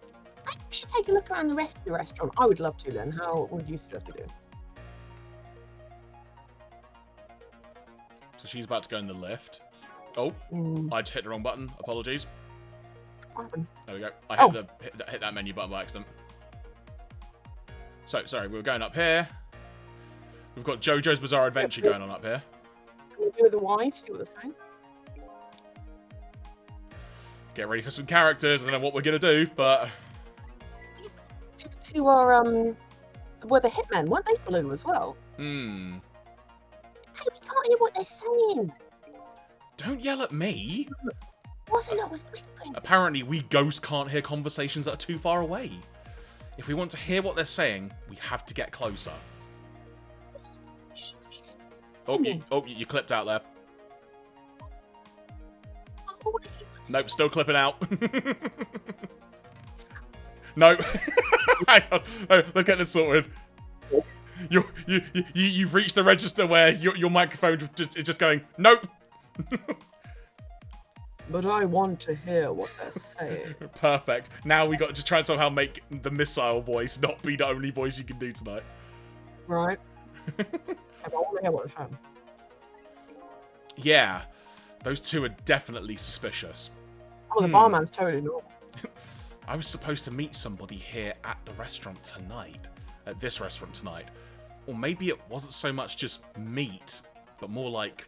I think we should take a look around the rest of the restaurant. I would love to, then. How would you suggest to do? So she's about to go in the lift. Oh, I just hit the wrong button. Apologies. What happened? There we go. I hit that menu button by accident. So, sorry, we were going up here. We've got JoJo's Bizarre Adventure going on up here. Can we do the wide? See what they're saying? Get ready for some characters. I don't know what we're going to do, but... Two are, were the hitmen, weren't they blue as well? Hey, we can't hear what they're saying. Don't yell at me. Wasn't I was whispering? Apparently, we ghosts can't hear conversations that are too far away. If we want to hear what they're saying, we have to get closer. Oh, you clipped out there. Nope, still clipping out. No. Hang on. Oh, let's get this sorted. You've reached the register where your microphone is just going, nope. but I want to hear what they're saying. Perfect. Now we got to try and somehow make the missile voice not be the only voice you can do tonight. Right? I want to hear what they're saying. Yeah, those two are definitely suspicious. Oh, the barman's totally normal. I was supposed to meet somebody here at the restaurant tonight. At this restaurant tonight. Or maybe it wasn't so much just meat, but more like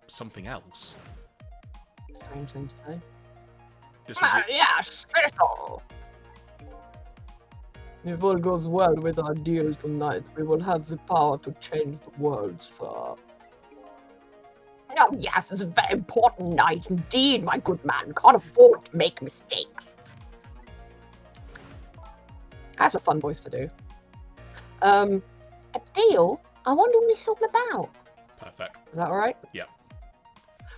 something else. Strange thing to say. This was Yes, Fizzle! If all goes well with our deal tonight, we will have the power to change the world, sir. Oh, yes, it's a very important night indeed, my good man. Can't afford to make mistakes. That's a fun voice to do. A deal? I wonder what it's all about. perfect. Is that alright? Yep.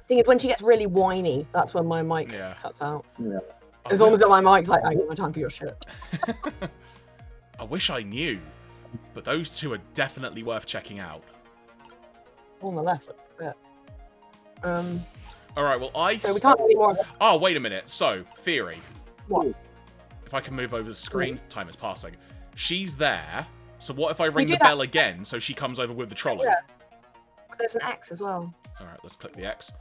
Thing is, when she gets really whiny, that's when my mic cuts out. Yeah. As long as my mic's like, I ain't got no time for your shit. I wish I knew, but those two are definitely worth checking out. On the left, a bit. All right, well, So we can't do any more of it. Oh, wait a minute. So, theory. What? If I can move over the screen, time is passing. She's there. So what if I ring do the that. bell again so she comes over with the trolley? Yeah. There's an X as well. All right, let's click the X.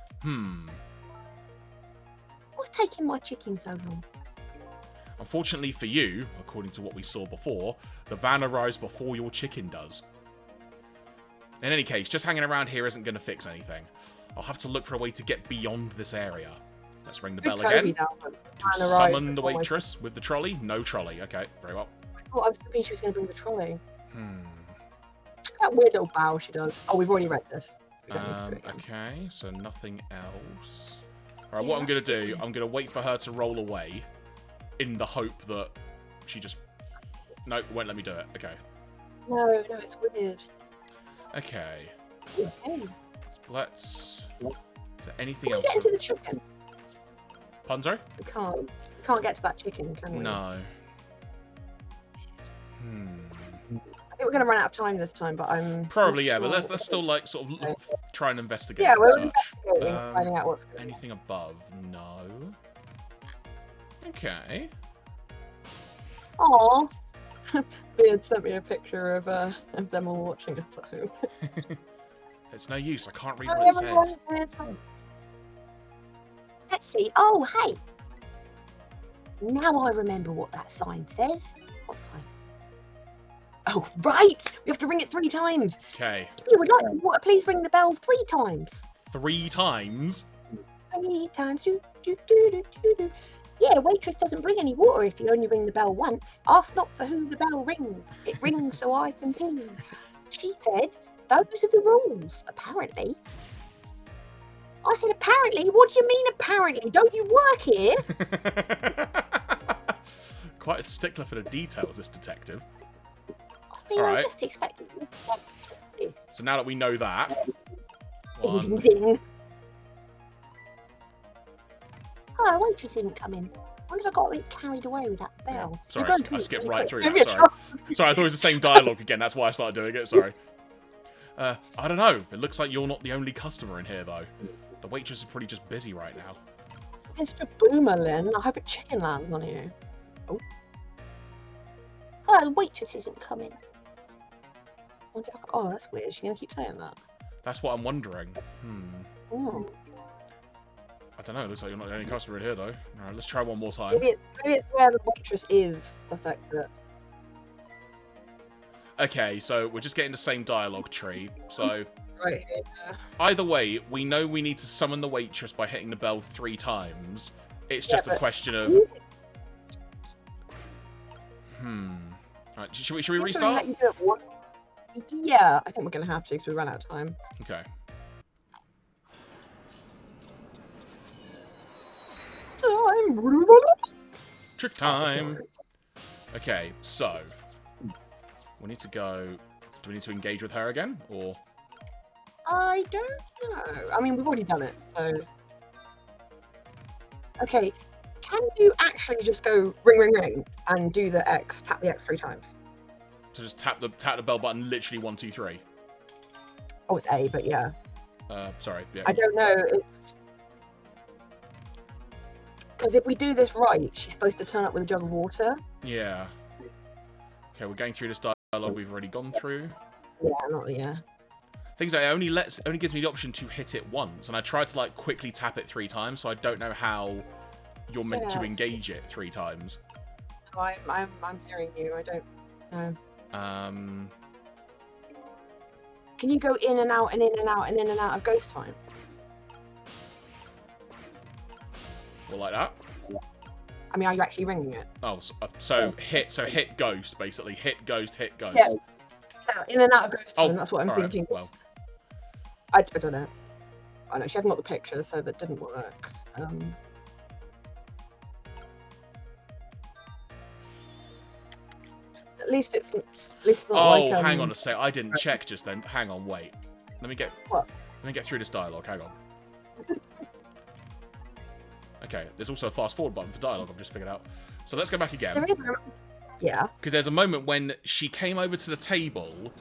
What's taking my chicken so long? Unfortunately for you, according to what we saw before, the van arrives before your chicken does. In any case, just hanging around here isn't going to fix anything. I'll have to look for a way to get beyond this area. Let's ring the bell again. To summon the waitress with the trolley. No trolley. Okay, very well. I was hoping she was going to bring the trolley. That weird little bow she does. Oh, we've already read this. We don't need to do it again. Okay, so nothing else. Alright, what I'm going to do, I'm going to wait for her to roll away in the hope that she just... No, won't let me do it. Okay. No, it's weird. Okay. Okay. Let's... Is there anything Can we else? get into the chicken? Pardon, sorry? We can't. We can't get to that chicken, can we? No. I think we're going to run out of time this time, but I'm... Probably, yeah, not but sure. let's still, like, sort of look, try and investigate Yeah, and we're such. investigating, finding out what's going on. Anything above? No. Okay. Aww. Beard sent me a picture of them all watching us at home. It's no use, I can't read Hi, what it everyone. says. Let's see. Oh, hey. Now I remember what that sign says. What sign? Oh, right. We have to ring it 3 times. Okay. If you would like water, please ring the bell 3 times. 3 times? 3 times. Do, do, do, do, do, do. Yeah, waitress doesn't bring any water if you only ring the bell once. Ask not for whom the bell rings. It rings so I can pee. She said, those are the rules, apparently. I said, apparently? What do you mean, apparently? Don't you work here? Quite a stickler for the details, this detective. I mean, All I right. just expected you. So now that we know that... Ding, 1... ding. Oh, waitress didn't come in. I wonder if I got a bit carried away with that bell. Sorry, You I don't skipped do it. right through Give that, me a sorry. Sorry, I thought it was the same dialogue again, that's why I started doing it, sorry. I don't know, it looks like you're not the only customer in here, though. The waitress is pretty just busy right now. It's such a boomer, Lynn. I hope a chicken lands on you. Oh, the waitress isn't coming. Oh, that's weird. She's going to keep saying that. That's what I'm wondering. Oh. I don't know, it looks like you're not the only customer in here, though. Alright, let's try one more time. Maybe it's where the waitress is affects it. Okay, so we're just getting the same dialogue tree, so... Right here. Either way, we know we need to summon the waitress by hitting the bell 3 times. It's just a question of... Alright, should we restart? Yeah, I think we're going to have to because we ran out of time. Okay. Trick time! Okay, so... We need to go... Do we need to engage with her again, or...? I don't know. I mean, we've already done it, so... Okay, can you actually just go ring, ring, ring, and do the X, tap the X 3 times? So just tap the bell button literally 1, 2, 3. Oh, it's A, but yeah. Sorry, yeah. I don't know, it's... Because if we do this right, she's supposed to turn up with a jug of water. Yeah. Okay, we're going through this dialogue we've already gone through. Yeah. Things that it only gives me the option to hit it once, and I tried to like quickly tap it 3 times, so I don't know how you're meant to engage it 3 times. No, I'm hearing you. I don't know. Can you go in and out and in and out and in and out of ghost time? Or like that? I mean, are you actually ringing it? Oh, so hit ghost basically. Hit ghost, hit ghost. Yeah. In and out of ghost time. That's what I'm thinking. Well. I don't know. I know she hasn't got the picture, so that didn't work. At least it's not like. Oh, hang on a sec. I didn't check just then. Hang on, wait. Let me get through this dialogue. Hang on. Okay, there's also a fast forward button for dialogue. I've just figured out. So let's go back again. Yeah. Because there's a moment when she came over to the table,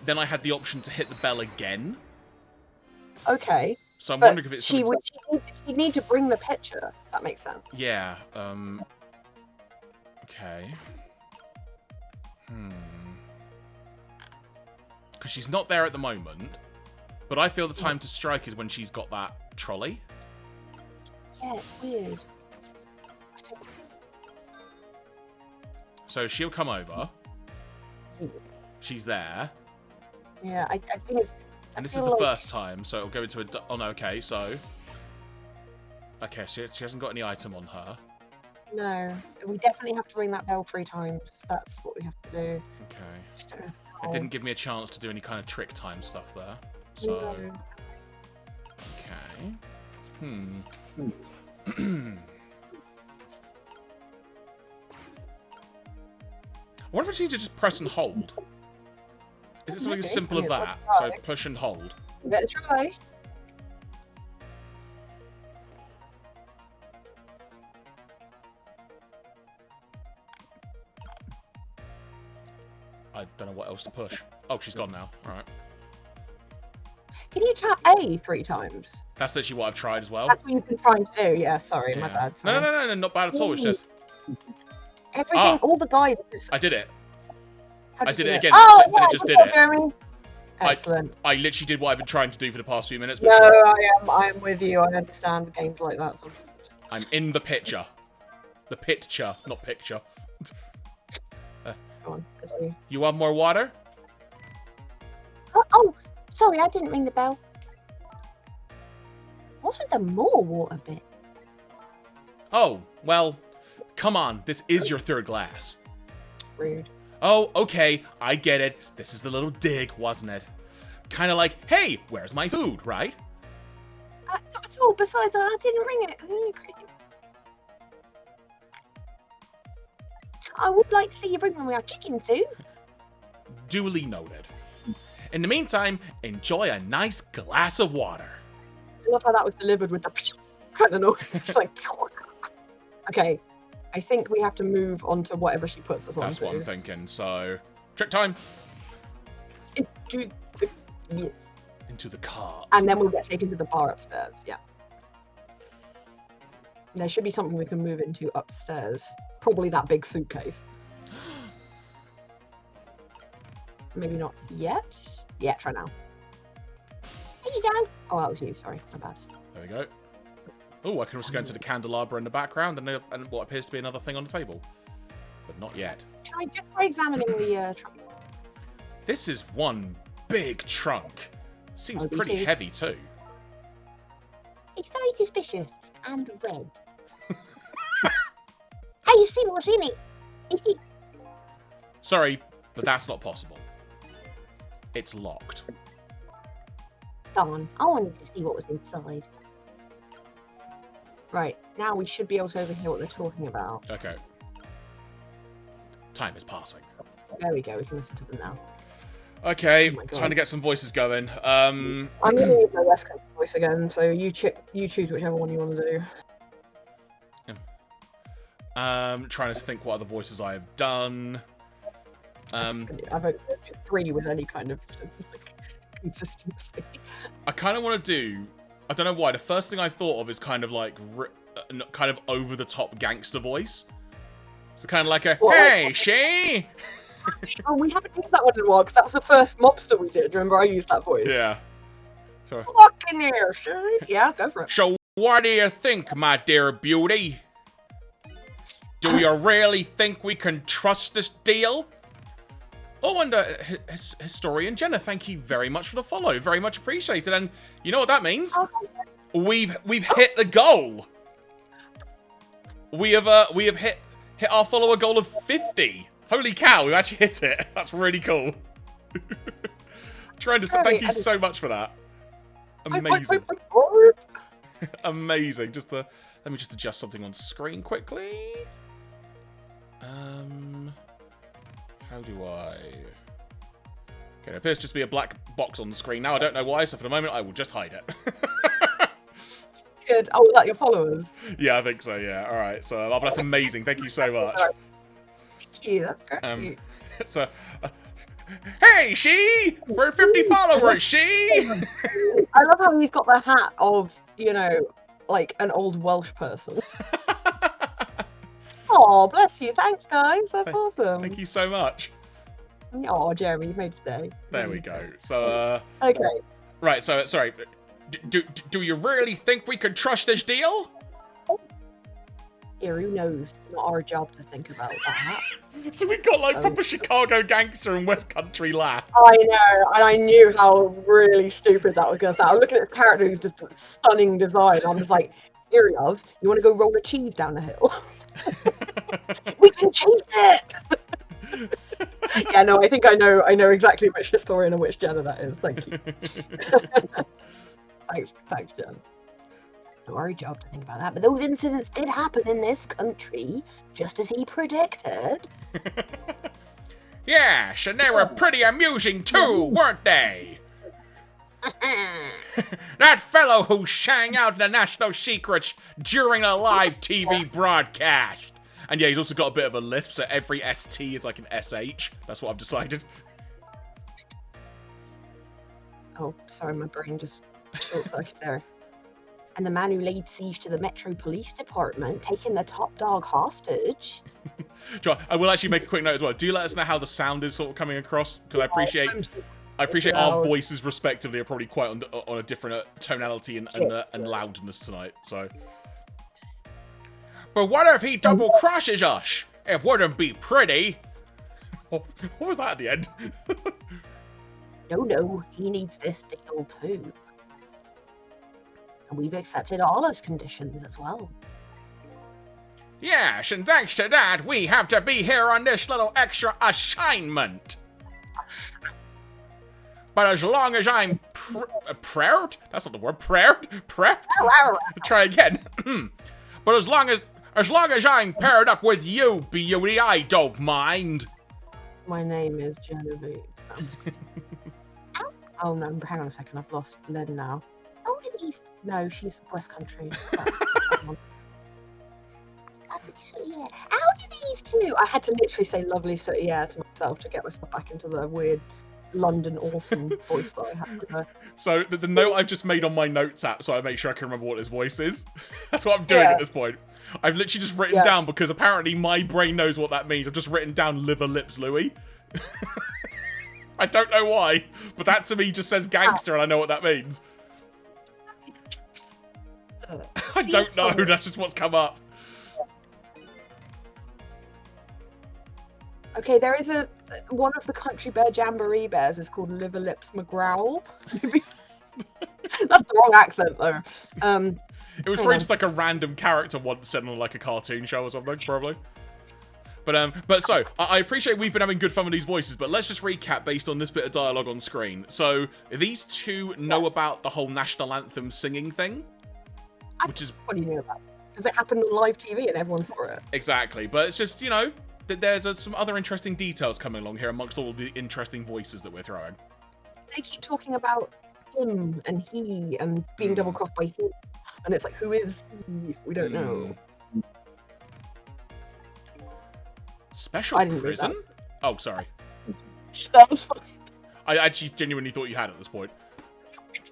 then I had the option to hit the bell again. Okay. So I'm wondering if it's she'd need to bring the picture. That makes sense. Yeah. Okay. Because she's not there at the moment, but I feel the time to strike is when she's got that trolley. Yeah, it's weird. So she'll come over. She's there. Yeah, I think it's... And this is the first time, so it'll go into a... Oh, no, okay, so... Okay, she hasn't got any item on her. No, we definitely have to ring that bell 3 times. That's what we have to do. Okay. It didn't give me a chance to do any kind of trick time stuff there. So... No. Okay. What if I need to just press and hold? Is it something as simple as that? So push and hold. You better try. I don't know what else to push. Oh, she's gone now. Alright. Can you tap A 3 times? That's literally what I've tried as well. That's what you've been trying to do. Yeah, sorry, my bad. Sorry. No, not bad at all. It's just... Everything, all the guides. I did it. I did it again, oh, and it just did it. Jeremy. Excellent. I literally did what I've been trying to do for the past few minutes. But no, I am with you. I understand games like that sometimes. I'm in the picture. The picture, not picture. Go on, let's see. You want more water? Oh, sorry, I didn't ring the bell. What's with the more water bit? Oh, well, come on. This is your 3rd glass. Rude. Oh, okay, I get it. This is the little dig, wasn't it? Kind of like, hey, where's my food, right? Not at all. Besides, I didn't ring it. I would like to see you bring me our chicken soup. Duly noted. In the meantime, enjoy a nice glass of water. I love how that was delivered with the kind of noise. It's like, okay, I think we have to move on to whatever she puts us on. That's what I'm thinking. So, trick time. Into the cart. And then we'll get taken to the bar upstairs. Yeah. There should be something we can move into upstairs. Probably that big suitcase. Maybe not yet. Yeah, try now. Here you go. Oh, that was you. Sorry, my bad. There we go. Oh, I can also go into the candelabra in the background and what appears to be another thing on the table. But not yet. Try examining the trunk. This is one big trunk. Seems pretty heavy too. It's very suspicious and red. Hey, you see what's in it? Sorry, but that's not possible. It's locked. Darn, I wanted to see what was inside. Right, now we should be able to overhear what they're talking about. Okay. Time is passing. There we go, we can listen to them now. Okay, time to get some voices going. I'm going to use my West Coast voice again, so you choose whichever one you want to do. Trying to think what other voices I have done. I've only 3 with any kind of consistency. I kind of want to do... I don't know why. The first thing I thought of is kind of like kind of over-the-top gangster voice. So kind of like a, What, hey, she! Oh, we haven't used that one in a while because that was the first mobster we did. Remember, I used that voice. Yeah. So, Fucking here, see? Yeah, go for it. so what do you think, my dear beauty? Do you really think we can trust this deal? Oh, and historian Jenna, thank you very much for the follow. Very much appreciated. And you know what that means? We've hit the goal. We have hit our follower goal of 50. Holy cow, we actually hit it. That's really cool. Tremendous. Thank you so much for that. Amazing. Amazing. Let me just adjust something on screen quickly. How do I... Okay, it appears just to be a black box on the screen now. I don't know why, so for the moment I will just hide it. Good. Oh, is that your followers? Yeah, I think so, yeah. Alright, so that's amazing. Thank you so much. Thank you. That's great. So, hey, she! We're 50 followers, she! I love how he's got the hat of, you know, like an old Welsh person. Oh, bless you. Thanks, guys. That's awesome. Thank you so much. Oh, Jeremy, you made today. There we go. So, Okay. Right, so, sorry. Do you really think we could trust this deal? Here, who knows? It's not our job to think about that. So we got like proper Chicago gangster and West Country lads. I know, and I knew how really stupid that was going to sound. I was looking at this character who's just a stunning design. I'm just like, here, love, you want to go roll a cheese down the hill? We can chase it! Yeah, no, I think I know exactly which historian and which Jenna that is. Thank you. Thanks, Jen. Not our job to think about that, but those incidents did happen in this country, just as he predicted. Yes, and they were pretty amusing too, weren't they? That fellow who sang out the national secrets during a live TV broadcast. And yeah, he's also got a bit of a lisp, so every ST is like an SH. That's what I've decided. Oh, sorry, my brain just short-circuited there. And the man who laid siege to the Metro Police Department, taking the top dog hostage. I will actually make a quick note as well. Do let us know how the sound is sort of coming across, because I appreciate our voices respectively are probably quite on a different tonality and loudness tonight. So, but what if he double crosses us? It wouldn't be pretty. What was that at the end? No, he needs this deal too. And we've accepted all his conditions as well. Yes, and thanks to that, we have to be here on this little extra assignment. But as long as I'm prepped? That's not the word. Prepped? Try again. But as long as I'm paired up with you, beauty, I don't mind. My name is Genevieve. Oh no, hang on a second, I've lost Lynn now. Oh, these... No, she's West Country. Yeah. How do these two? I had to literally say lovely sooty air to myself to get myself back into the weird London orphan voice that I had. So the note I've just made on my notes app, so I make sure I can remember what his voice is. That's what I'm doing at this point. I've literally just written down, because apparently my brain knows what that means. I've just written down liver lips Louis. I don't know why, but that to me just says gangster, and I know what that means. I don't know. That's just what's come up. Okay, there is one of the Country Bear Jamboree bears is called Liver Lips McGrowl. That's the wrong accent though. It was probably just like a random character once said on like a cartoon show or something, probably. But so I appreciate we've been having good fun with these voices, but let's just recap based on this bit of dialogue on screen. So these two know about the whole national anthem singing thing, which is what do you know about? Because it happened on live TV and everyone saw it. Exactly, but it's just, you know, there's some other interesting details coming along here amongst all the interesting voices that we're throwing. They keep talking about him and he and being double-crossed by him, and it's like, who is he? We don't know. Special prison? Oh, sorry. That was fine. I actually genuinely thought you had at this point.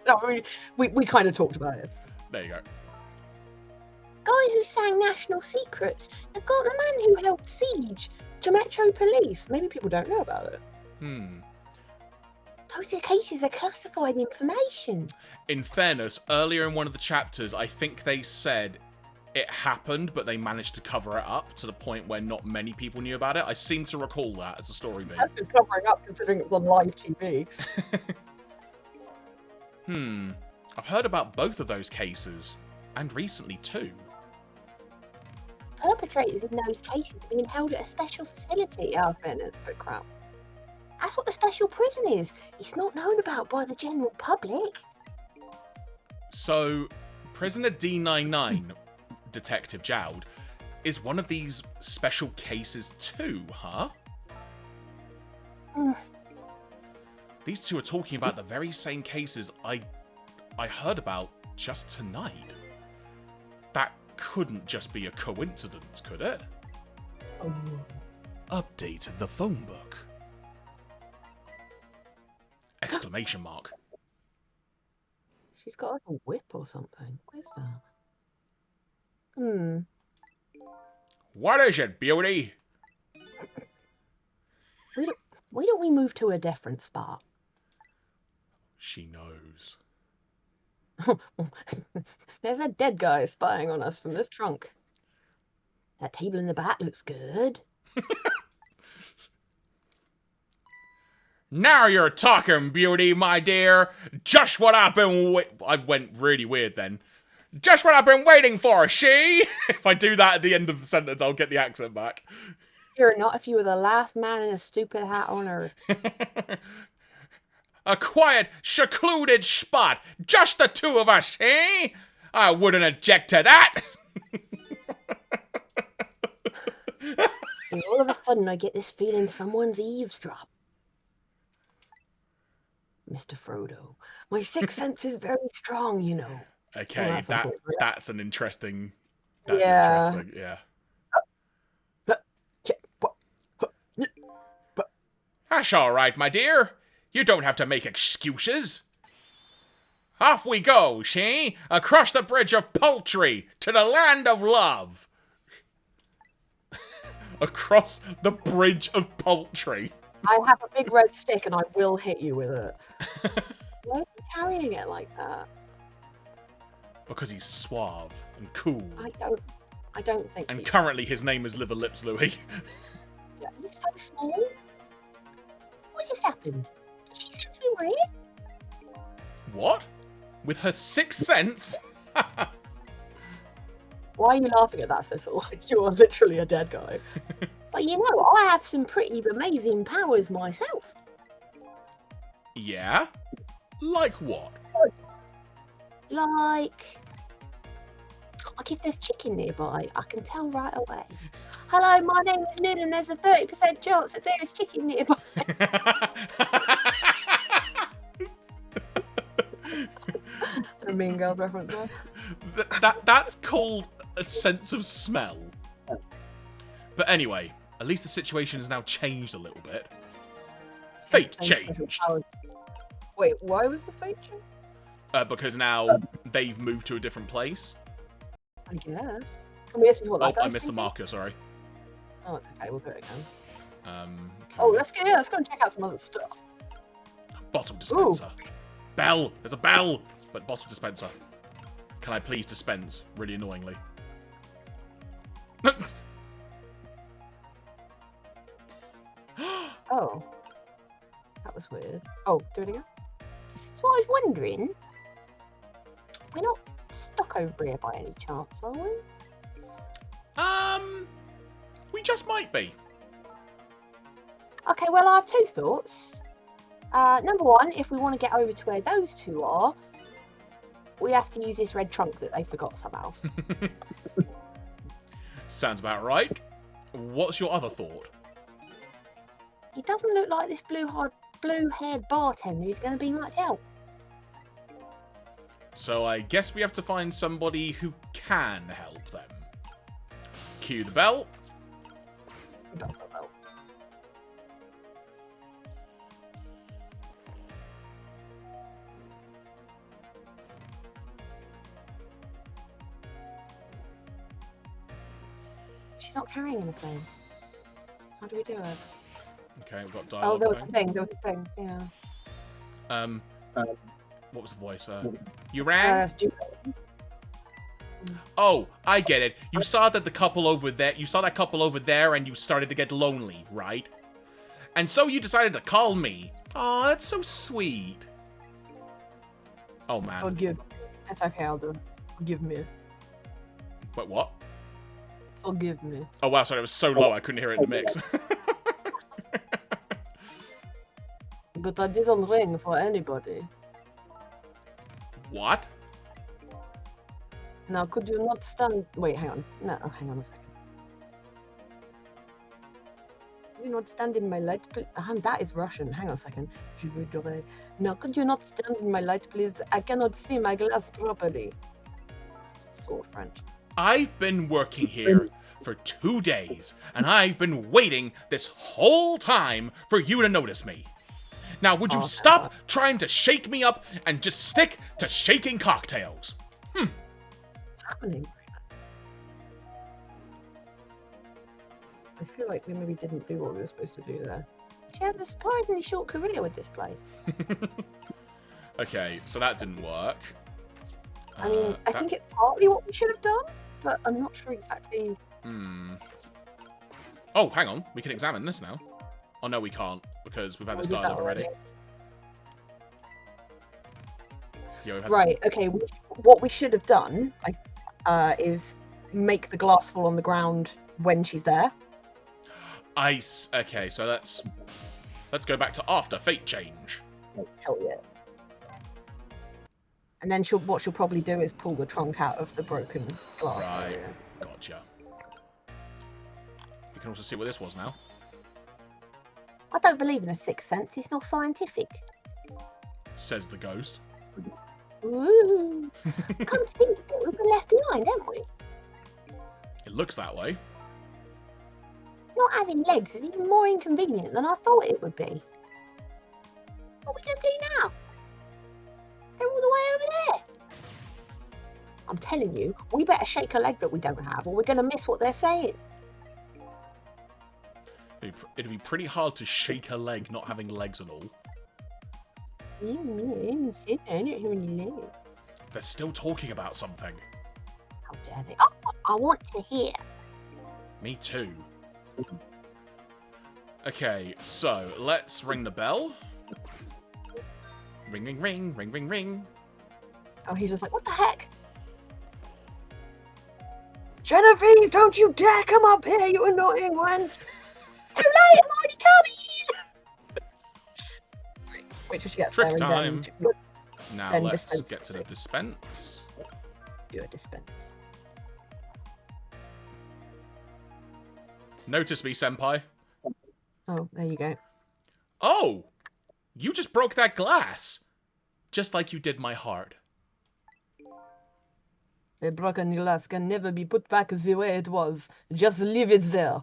No, I mean, we kind of talked about it. There you go. guy who sang National Secrets. They've got the man who held siege to Metro Police. Maybe people don't know about it. Those are cases of classified information. In fairness, earlier in one of the chapters, I think they said it happened, but they managed to cover it up to the point where not many people knew about it. I seem to recall that as a story beat. I've been covering up considering it was on live TV. I've heard about both of those cases, and recently too. Perpetrators in those cases are being held at a special facility. Yeah, fairness, but crap. That's what the special prison is. It's not known about by the general public. So, Prisoner D99, Detective Jowd, is one of these special cases too, huh? These two are talking about the very same cases I heard about just tonight. That couldn't just be a coincidence, could it? Update the phone book. Exclamation mark. She's got like a whip or something. What is that? What is it, beauty? Why don't we move to a different spot? She knows. There's a dead guy spying on us from this trunk. That table in the back looks good. Now you're talking, beauty, my dear. Just what I've been I went really weird then. Just what I've been waiting for, she? If I do that at the end of the sentence, I'll get the accent back. You're not if you were the last man in a stupid hat on earth. A quiet, secluded spot. Just the two of us, eh? I wouldn't object to that. And all of a sudden, I get this feeling someone's eavesdrop. Mr. Frodo, my sixth sense is very strong, you know. Okay, that's an interesting. That's interesting. Yeah. That's all right, my dear. You don't have to make excuses. Off we go, she, across the bridge of poultry to the land of love. Across the bridge of poultry. I have a big red stick and I will hit you with it. Why are you carrying it like that? Because he's suave and cool. I don't think. And currently his name is Liver Lips Louie. Yeah, he's so small. What just happened? Did she sense we were here? What? With her sixth sense? Why are you laughing at that, Cecil? Like you are literally a dead guy. But you know, I have some pretty amazing powers myself. Yeah? Like what? Like if there's chicken nearby, I can tell right away. Hello, my name is Lynn and there's a 30% chance that there is chicken nearby. A Mean Girls reference there. That's called a sense of smell. But anyway, at least the situation has now changed a little bit. Fate changed. Wait, why was the fate changed? Because now they've moved to a different place. I guess. Can we listen to what that Oh, I guy's missed the thinking? marker, sorry. Oh, it's okay, we'll do it again. Okay. Oh, let's go and check out some other stuff. Bottle dispenser. Bell! There's a bell! But bottle dispenser. Can I please dispense? Really annoyingly. Oh. That was weird. Oh, do it again? So I was wondering, we're not stuck over here by any chance, are we? We just might be. Okay, well, I have two thoughts. Number one, if we want to get over to where those two are, we have to use this red trunk that they forgot somehow. Sounds about right. What's your other thought? It doesn't look like this blue-haired bartender is going to be much help. So I guess we have to find somebody who can help them. Cue the bell. she's not carrying anything. How do we do it? Okay, we've got Oh, dialogue there was thing. a thing. There was a thing. Yeah. What was the voice? You ran? Jude. Oh, I get it. You saw that couple over there, and you started to get lonely, right? And so you decided to call me. Oh, that's so sweet. Oh, man. Forgive. It's okay, I'll do it. Forgive me. Wait, what? Forgive me. Oh, wow, sorry, it was so low I couldn't hear it in the mix. But I didn't ring for anybody. What? Now, could you not stand... Wait, hang on. No, oh, hang on a second. Could you not stand in my light, please? That is Russian. Hang on a second. Je veux durer. Now, could you not stand in my light, please? I cannot see my glass properly. So French. I've been working here for 2 days, and I've been waiting this whole time for you to notice me. Now, would you stop trying to shake me up and just stick to shaking cocktails? What's happening? I feel like we maybe didn't do what we were supposed to do there. She has a surprisingly short career with this place. Okay, so that didn't work. I mean, I think it's partly what we should have done, but I'm not sure exactly. Oh, hang on. We can examine this now. Oh, no, we can't, because we've had this dialogue already. Yeah, we've had Right, okay. What we should have done is make the glass fall on the ground when she's there. Ice. Okay, so let's go back to after fate change. Hell yeah. And then what she'll probably do is pull the trunk out of the broken glass. Right. Area. Gotcha. We can also see what this was now. I don't believe in a sixth sense. It's not scientific. Says the ghost. Ooh. Come to think of it, we've been left behind, haven't we? It looks that way. Not having legs is even more inconvenient than I thought it would be. What are we going to do now? They're all the way over there. I'm telling you, we better shake a leg that we don't have, or we're going to miss what they're saying. It'd be pretty hard to shake a leg not having legs at all. I don't have any legs. They're still talking about something. How dare they? Oh, I want to hear. Me too. Okay, so let's ring the bell. Ring, ring, ring, ring, ring, ring. Oh, he's just like, what the heck? Genevieve, don't you dare come up here, you annoying one! Too late, I'm already coming! Wait till she gets Trick there time. and then Now Then let's dispense. get to the dispense. do a dispense. Notice me, senpai. Oh, there you go. Oh! You just broke that glass! Just like you did my heart. A broken glass can never be put back the way it was. Just leave it there.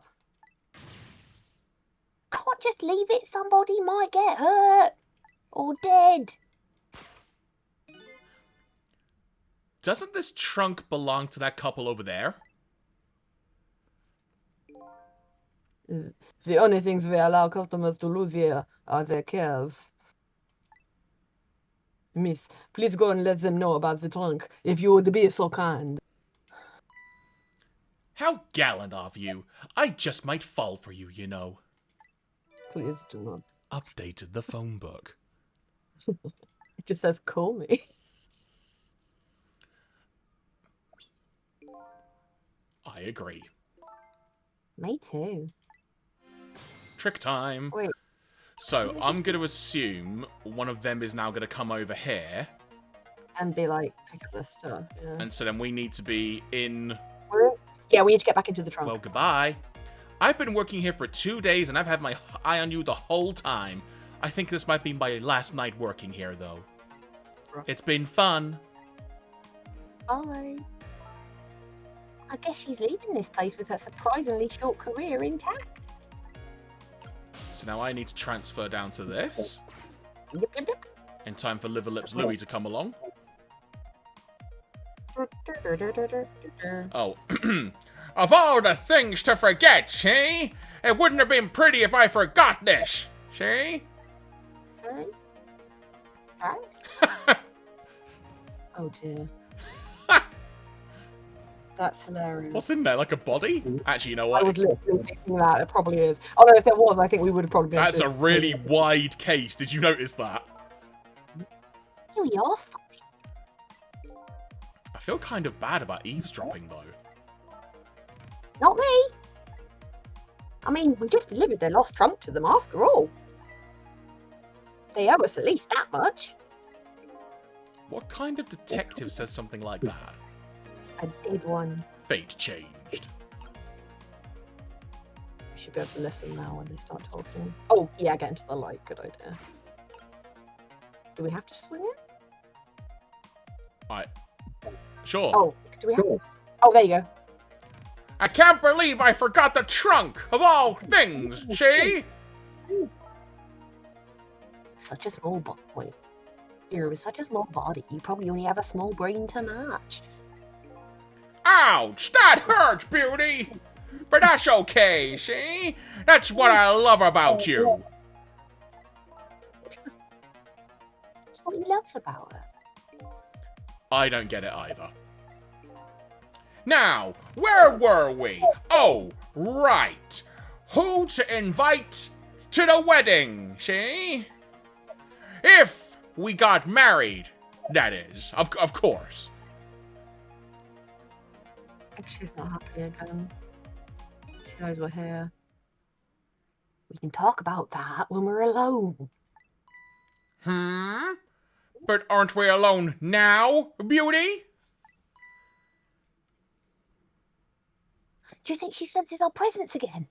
Can't just leave it, somebody might get hurt. Or dead. Doesn't this trunk belong to that couple over there? The only things we allow customers to lose here are their cares. Miss, please go and let them know about the trunk, if you would be so kind. How gallant of you. I just might fall for you, you know. Please do not. Updated the phone book. It just says, call me. I agree. Me too. Trick time. Wait. So, I'm going to assume one of them is now going to come over here. And be like, pick up this stuff. Yeah. And so then we need to be in... Yeah, we need to get back into the trunk. Well, goodbye. I've been working here for 2 days and I've had my eye on you the whole time. I think this might be my last night working here, though. It's been fun. Bye. I guess she's leaving this place with her surprisingly short career intact. So now I need to transfer down to this. Yep, yep, yep. In time for Liver Lips Louie to come along. Oh. Of all the things to forget, see? It wouldn't have been pretty if I forgot this, see? Okay. Oh dear. That's hilarious. What's in there, like a body? Actually, you know what? I was literally thinking that. It probably is. Although if there was, I think we would have probably been. That's a really wide case. Did you notice that? Here we are. I feel kind of bad about eavesdropping, though. Not me. I mean, we just delivered their lost trunk to them after all. They owe us at least that much. What kind of detective says something like that? A dead one. Fate changed. We should be able to listen now when they start talking. Oh, yeah, get into the light. Good idea. Do we have to swing it? Alright. Sure. Oh, do we have to? Oh, there you go. I can't believe I forgot the trunk of all things, see? Such a small boy. You're with such a small body, you probably only have a small brain to match. Ouch! That hurts, Beauty! But that's okay, see? That's what I love about you. That's what he loves about her. I don't get it either. Now, where were we? Oh, right. Who to invite to the wedding, see? If we got married, that is, of course. She's not happy again. She knows we're here. We can talk about that when we're alone. But aren't we alone now, Beauty? Do you think she senses our presence again?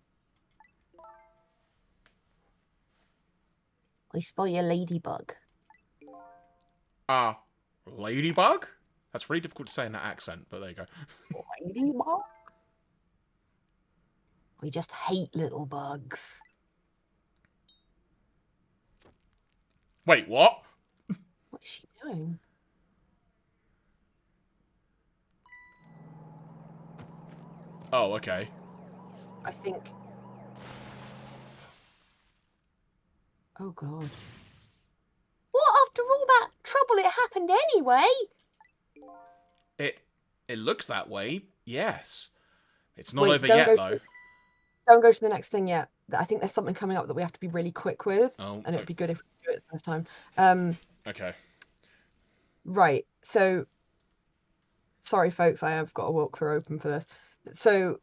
I spy a ladybug. Ladybug? That's really difficult to say in that accent, but there you go. Ladybug? We just hate little bugs. Wait, what? What is she doing? Oh, okay. I think. Oh god. What, after all that trouble, it happened anyway? It looks that way, yes. It's not Wait, over don't yet, go though. Don't go to the next thing yet. I think there's something coming up that we have to be really quick with, Oh, and it'd be good if we do it the first time. Okay. Right. So, sorry, folks. I have got a walkthrough open for this. So,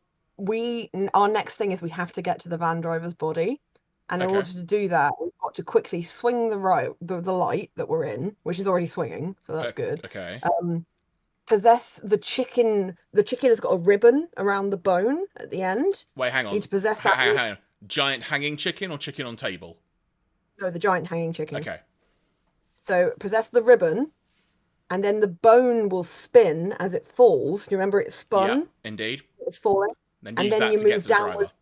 our next thing is we have to get to the van driver's body, and in Okay. order to do that, we've got to quickly swing the light that we're in, which is already swinging, so that's good. Okay. Possess the chicken. The chicken has got a ribbon around the bone at the end. Wait, hang on. You need to possess that. Hang on. Giant hanging chicken or chicken on table? No, the giant hanging chicken. Okay. So possess the ribbon, and then the bone will spin as it falls. You remember it spun? Yeah, indeed. It's falling. Then And use then that you to get move to the downwards. driver.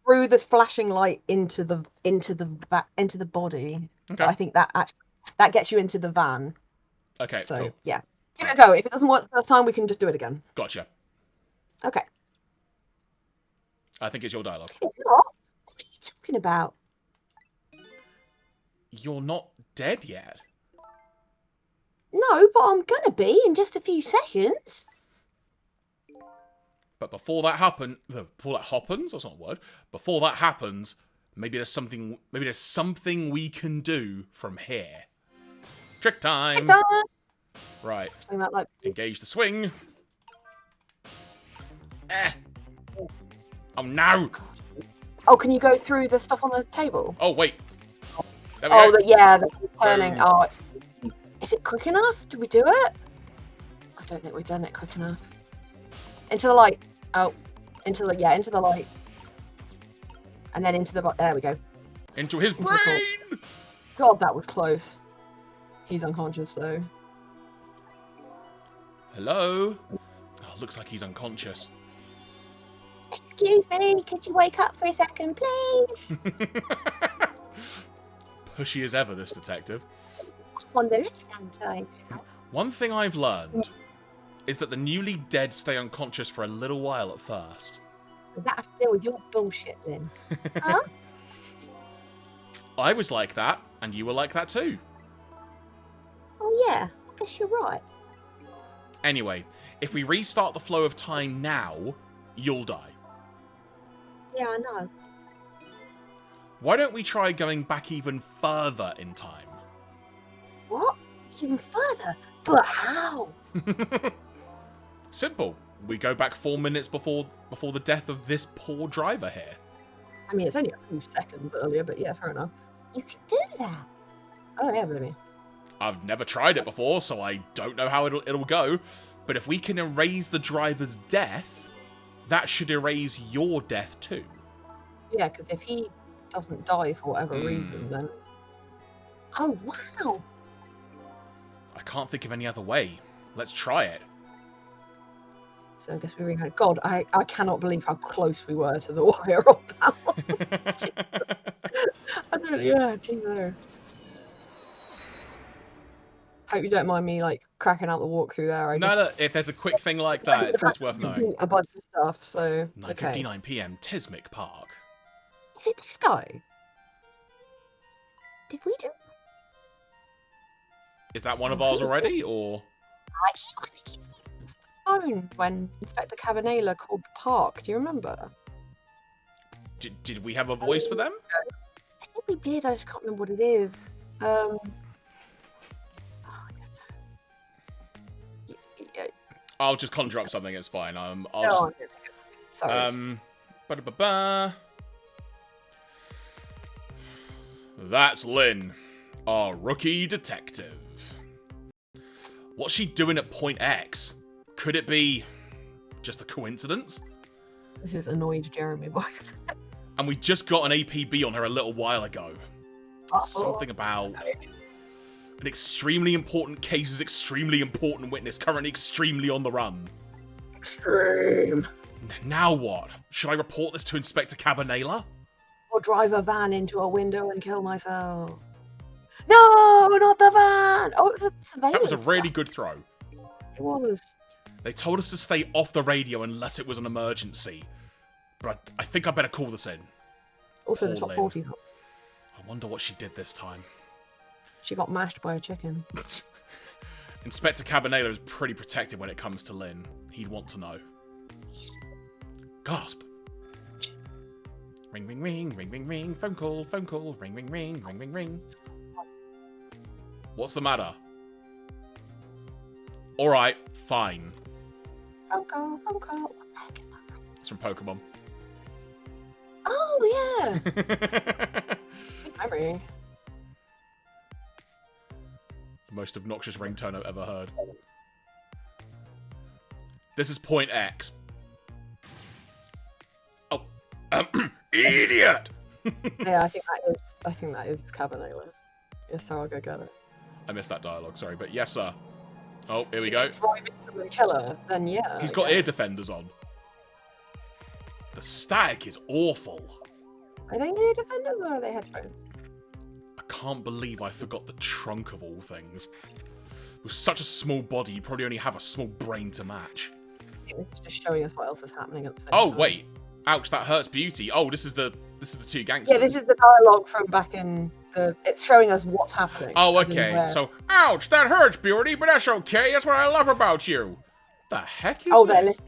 Through the flashing light into the body. Okay. I think that gets you into the van. Okay, So cool. yeah, give it a go. If it doesn't work the first time, we can just do it again. Gotcha. Okay. I think it's your dialogue. It's not. What are you talking about? You're not dead yet. No, but I'm gonna be in just a few seconds. But before that happens, that's not a word. Before that happens, maybe there's something we can do from here. Trick time. Right. Swing that light. Engage the swing. Oh no. Oh, can you go through the stuff on the table? Oh wait. There we go. Yeah, that's turning. Boom. Oh, is it quick enough? Did we do it? I don't think we've done it quick enough. Into the light. Oh, into the light. And then into the there we go. Into his Into the brain. God, that was close. He's unconscious though. Hello. Oh, looks like he's unconscious. Excuse me, could you wake up for a second, please? Pushy as ever, this detective. On the left-hand side. One thing I've learned is that the newly dead stay unconscious for a little while at first. Does that have to deal with your bullshit then? Huh? I was like that, and you were like that too. Oh yeah, I guess you're right. Anyway, if we restart the flow of time now, you'll die. Yeah, I know. Why don't we try going back even further in time? What? Even further? But how? Simple. We go back 4 minutes before the death of this poor driver here. I mean, it's only a few seconds earlier, but yeah, fair enough. You can do that. Oh yeah, baby. I've never tried it before, so I don't know how it'll go. But if we can erase the driver's death, that should erase your death too. Yeah, because if he doesn't die for whatever reason, then Oh wow. I can't think of any other way. Let's try it. so I guess we ring. God, I cannot believe how close we were to the wire on that one. I don't. Yeah, Jesus. Hope you don't mind me like cracking out the walkthrough there. I No, just, look, if there's a quick thing like that, it's worth knowing. a bunch of stuff. So 9:59 p.m. Tismic Park. Is it this guy? Did we do? Is that one of ours already, or? I think it's phone when Inspector Cabanela called the park. Do you remember? Did we have a voice for them? I think we did. I just can't remember what it is. Oh, I don't know. Yeah, I'll just conjure up something. It's fine. I'll no, just. I'm gonna- Sorry. Ba-da-ba-ba. That's Lynn, our rookie detective. What's she doing at Point X? Could it be just a coincidence? This is annoyed Jeremy, boy. And we just got an APB on her a little while ago. Something about an extremely important case is extremely important witness, currently extremely on the run. Extreme. Now what? Should I report this to Inspector Cabanela? Or drive a van into a window and kill myself. No, not the van! Oh, it was a surveillance. That was a really good throw. It was. They told us to stay off the radio unless it was an emergency. But I think I better call this in. Also, the Poor top Lynn. 40s. I wonder what she did this time. She got mashed by a chicken. Inspector Cabanela is pretty protective when it comes to Lynn. He'd want to know. Gasp. Ring, ring, ring, ring, ring, ring, phone call, ring, ring, ring, ring, ring, ring. What's the matter? Alright, fine. phone call, phone call. What the heck is that? It's from Pokemon. Oh yeah. Good memory. The most obnoxious ringtone I've ever heard. This is Point X. Oh, idiot! Yeah, I think that is Cabanela. Yes, so I'll go get it. I missed that dialogue, sorry, but yes, sir. Oh, here we go. Driving from the killer, then yeah. He's got yeah. ear defenders on. The static is awful. Are they ear defenders or are they headphones? I can't believe I forgot the trunk of all things. With such a small body, you probably only have a small brain to match. It's just showing us what else is happening at the same Oh, time. wait. Ouch, that hurts beauty. Oh, this is the two gangsters. Yeah, this is the dialogue from back in the. It's showing us what's happening. Oh, as in okay. where- So, ouch, that hurts, beauty, but that's okay. That's what I love about you. The heck is Oh, this?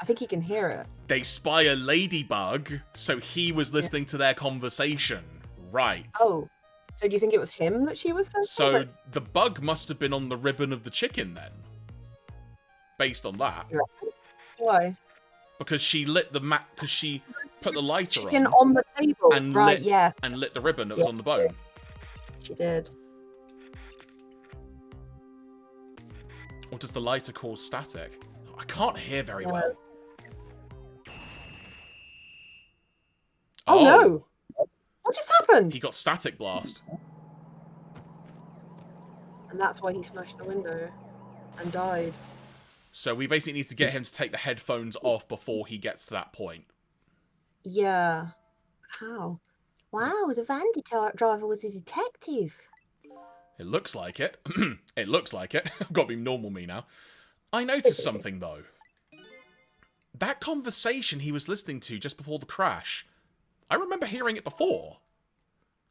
I think he can hear it. They spy a ladybug, so he was listening to their conversation. Right. Oh, so do you think it was him that she was sensing? So the bug must have been on the ribbon of the chicken then. Based on that. Why? Because she lit the because she put the lighter Chicken on on the table. and Right, lit yeah, and lit the ribbon that was Yeah. on the bone. she did. Or does the lighter cause static? I can't hear very well. Oh, no! What just happened? He got static blast. And that's why he smashed the window and died. So we basically need to get him to take the headphones off before he gets to that point. Yeah. How? Wow, the van driver was a detective. It looks like it. It looks like it. I've got to be normal me now. I noticed something, though. That conversation he was listening to just before the crash, I remember hearing it before.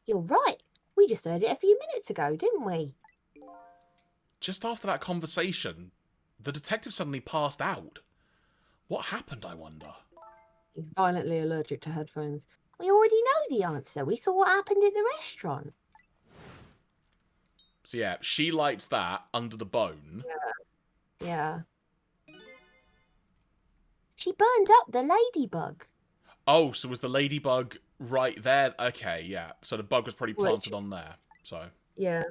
You're right. We just heard it a few minutes ago, didn't we? Just after that conversation, the detective suddenly passed out. What happened, I wonder? He's violently allergic to headphones. We already know the answer. We saw what happened in the restaurant. So yeah, she lights that under the bone. Yeah. She burned up the ladybug. Oh, so was the ladybug right there? Okay, yeah. So the bug was probably planted on there. So Yeah.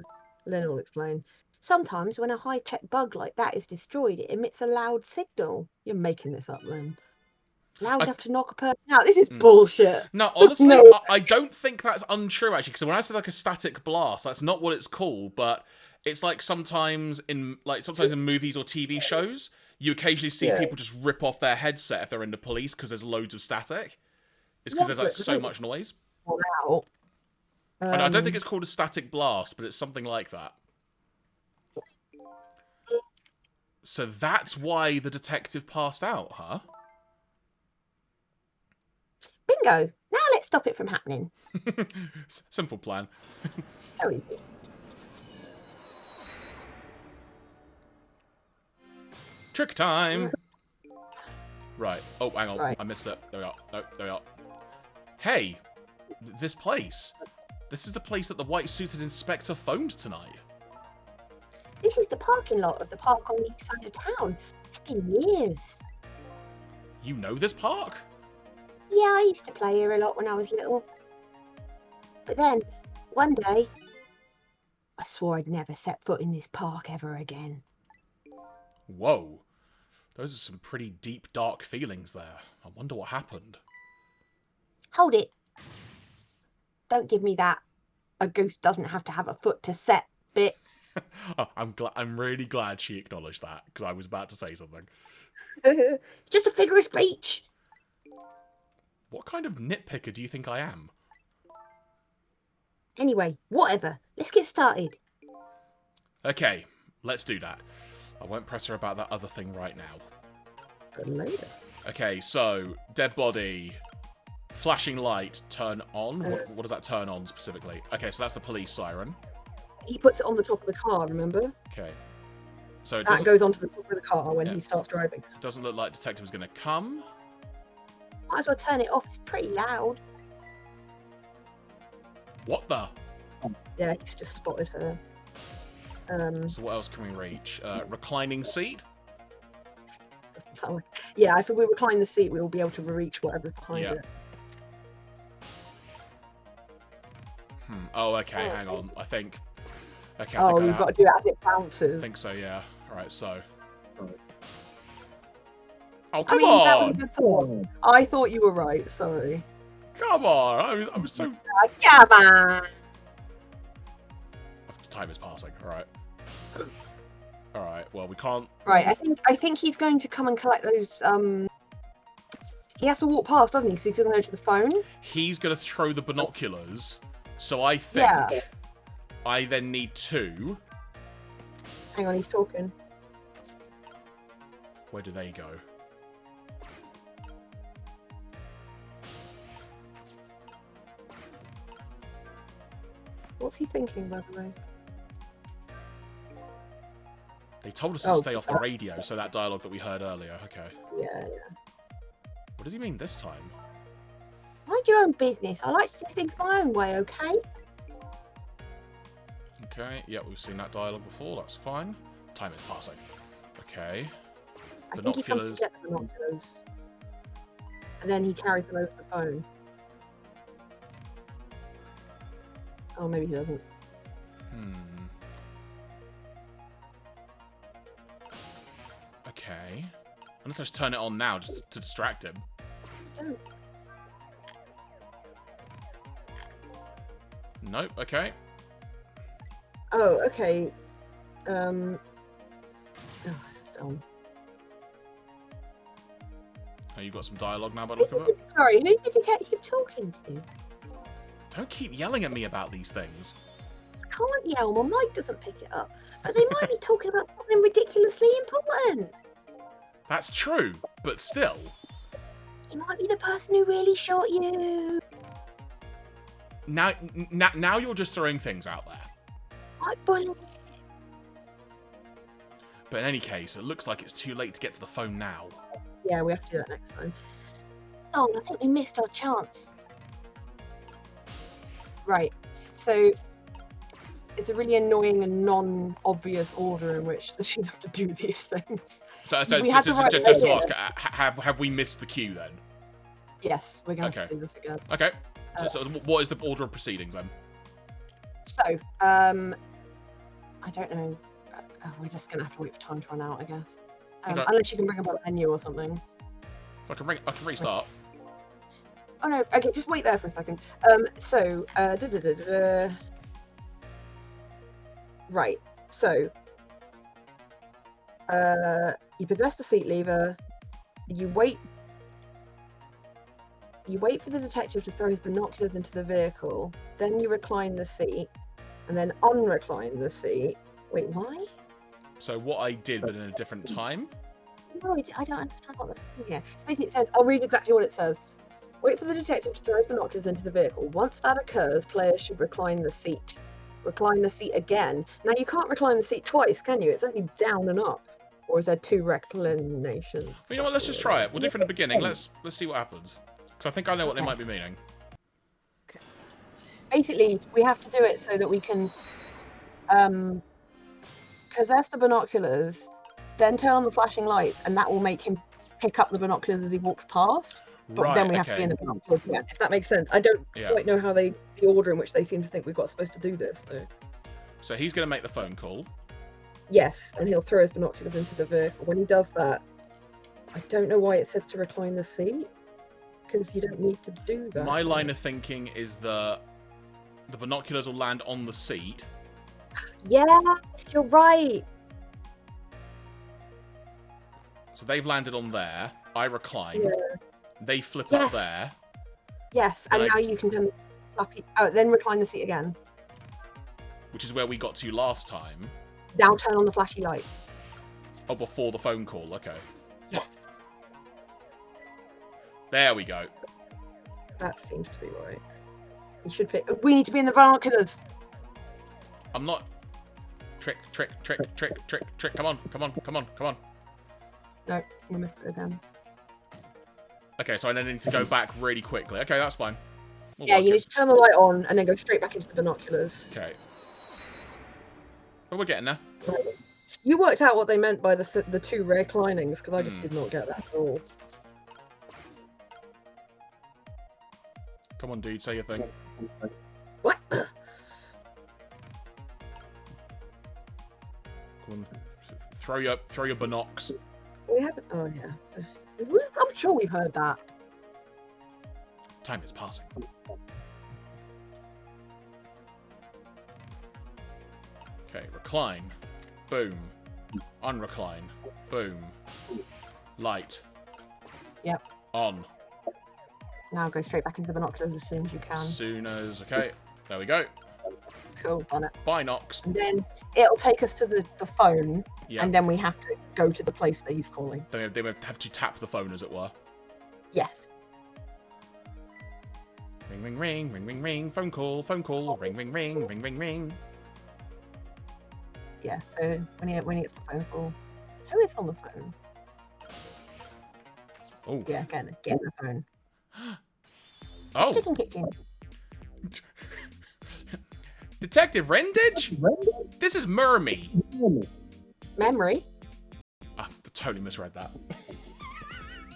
Lynn will explain. Sometimes when a high-tech bug like that is destroyed, it emits a loud signal. You're making this up, Lynn. Loud enough to knock a person out. This is bullshit. no, honestly, No. I don't think that's untrue actually. Because when I said like a static blast, that's not what it's called. But it's like sometimes in movies or TV shows, you occasionally see people just rip off their headset if they're in the police because there's loads of static. It's because there's like so much noise. Wow. And I don't think it's called a static blast, but it's something like that. So that's why the detective passed out, huh? Bingo. Now let's stop it from happening. Simple plan. So easy. Trick time! Right. Oh, hang on. Right. I missed it. There we are. No, there we are. Hey! This place. This is the place that the white-suited inspector phoned tonight. This is the parking lot of the park on the east side of town. It's been years. You know this park? Yeah, I used to play here a lot when I was little. But then, one day, I swore I'd never set foot in this park ever again. Whoa. Those are some pretty deep, dark feelings there. I wonder what happened. Hold it. Don't give me that. A goose doesn't have to have a foot to set bit. Oh, I'm really glad she acknowledged that, because I was about to say something. It's just a figure of speech. What kind of nitpicker do you think I am? Anyway, whatever. Let's get started. Okay, let's do that. I won't press her about that other thing right now. But later. Okay, so, dead body, flashing light, turn on. What does that turn on specifically? Okay, so that's the police siren. He puts it on the top of the car, remember? Okay. So it That doesn't, goes onto the top of the car when he starts driving. it doesn't look like detective is going to come. Might as well turn it off. It's pretty loud. What the? Yeah, he's just spotted her. So what else can we reach? Reclining seat? Yeah, if we recline the seat, we will be able to reach whatever's behind it. Oh, okay, hang on. I think... Okay, Oh, you've got to do it as it bounces. I think so, yeah. Alright, so... Right. Oh, I come mean, that was a on! good thought. I thought you were right, sorry. Come on! I was so... Come on. Time is passing, alright. Alright, well, we can't... Right, I think he's going to come and collect those, He has to walk past, doesn't he? Because he's going to go to the phone. He's going to throw the binoculars, so I think I then need two. Hang on, he's talking. Where do they go? What's he thinking, by the way? They told us to stay off the radio, so that dialogue that we heard earlier. Okay. Yeah. What does he mean this time? Mind your own business. I like to do things my own way, okay? Okay, yeah, we've seen that dialogue before. That's fine. Time is passing. Okay. I think he comes Binoculars. to get the binoculars. And then he carries them over the phone. Oh, maybe he doesn't. Okay. Unless I just turn it on now, just to distract him. Don't. Nope, okay. Oh, okay. Oh, it's dumb. Oh, you've got some dialogue now by the look of it? Sorry, who's the detective talking to? Don't keep yelling at me about these things. I can't yell. My mic doesn't pick it up. But they might be talking about something ridiculously important. That's true, but still. He might be the person who really shot you. Now you're just throwing things out there. Like bullet. But in any case, it looks like it's too late to get to the phone now. Yeah, we have to do that next time. Oh, I think we missed our chance. Right. So it's a really annoying and non-obvious order in which the she'd have to do these things. So We had to write just to later. ask, have we missed the cue then? Yes, we're going to have Okay. to do this again. Okay. So what is the order of proceedings then? So, I don't know. We're just going to have to wait for time to run out, I guess. Okay. Unless you can bring up a menu or something. I can restart. Oh no, okay, just wait there for a second. Right, so you possess the seat lever, you wait for the detective to throw his binoculars into the vehicle, then you recline the seat, and then unrecline the seat. Wait, why? So what I did, but in a different time? No, I don't understand what that's saying here. So basically it says, I'll read exactly what it says. Wait for the detective to throw his binoculars into the vehicle. Once that occurs, players should recline the seat. Recline the seat again. Now you can't recline the seat twice, can you? It's only down and up. Or is there two reclinations? Well, you know what? Let's just try it. We'll do it from the beginning. Let's see what happens. Because I think I know what they might be meaning. Basically, we have to do it so that we can possess the binoculars, then turn on the flashing lights, and that will make him pick up the binoculars as he walks past. But Right. then we have to be in the binoculars again, if that makes sense. I don't quite know how the order in which they seem to think we've got supposed to do this. So he's going to make the phone call. Yes, and he'll throw his binoculars into the vehicle. When he does that, I don't know why it says to recline the seat, because you don't need to do that. My line of thinking is that the binoculars will land on the seat. Yes, you're right. So they've landed on there. I recline. Yeah. They flip Yes. up there. Yes, and Then now you can turn the flappy. Oh, then recline the seat again. Which is where we got to last time. Now turn on the flashy light. Oh, before the phone call. Okay. Yes, There we go. that seems to be right. You should pick. We need to be in the binoculars. I'm not... Trick. Come on. No, we missed it again. Okay, so I then need to go back really quickly. Okay, that's fine. We'll Yeah, work you it. need to turn the light on and then go straight back into the binoculars. Okay. But we're getting there. You worked out what they meant by the two reclinings, because I just did not get that at all. Come on, dude, say your thing. What? Come on. Throw your binocs. We haven't. Oh yeah. I'm sure we've heard that. Time is passing. Okay, recline. Boom. Unrecline. Boom. Light. Yep. On. Now go straight back into the binoculars as soon as you can. As soon as... Okay, there we go. Cool, done it. Binocs. And then it'll take us to the phone, Yeah. and then we have to go to the place that he's calling. They have to tap the phone, as it were. Yes. Ring, ring, ring, ring, ring, ring. Phone call, ring, ring, ring, ring, ring, ring. Yeah. So when he gets the phone call, who is on the phone? Oh. Yeah, get the phone. Oh. Chicken kitchen. Detective Rendage? This is Mermy. Memory. I totally misread that.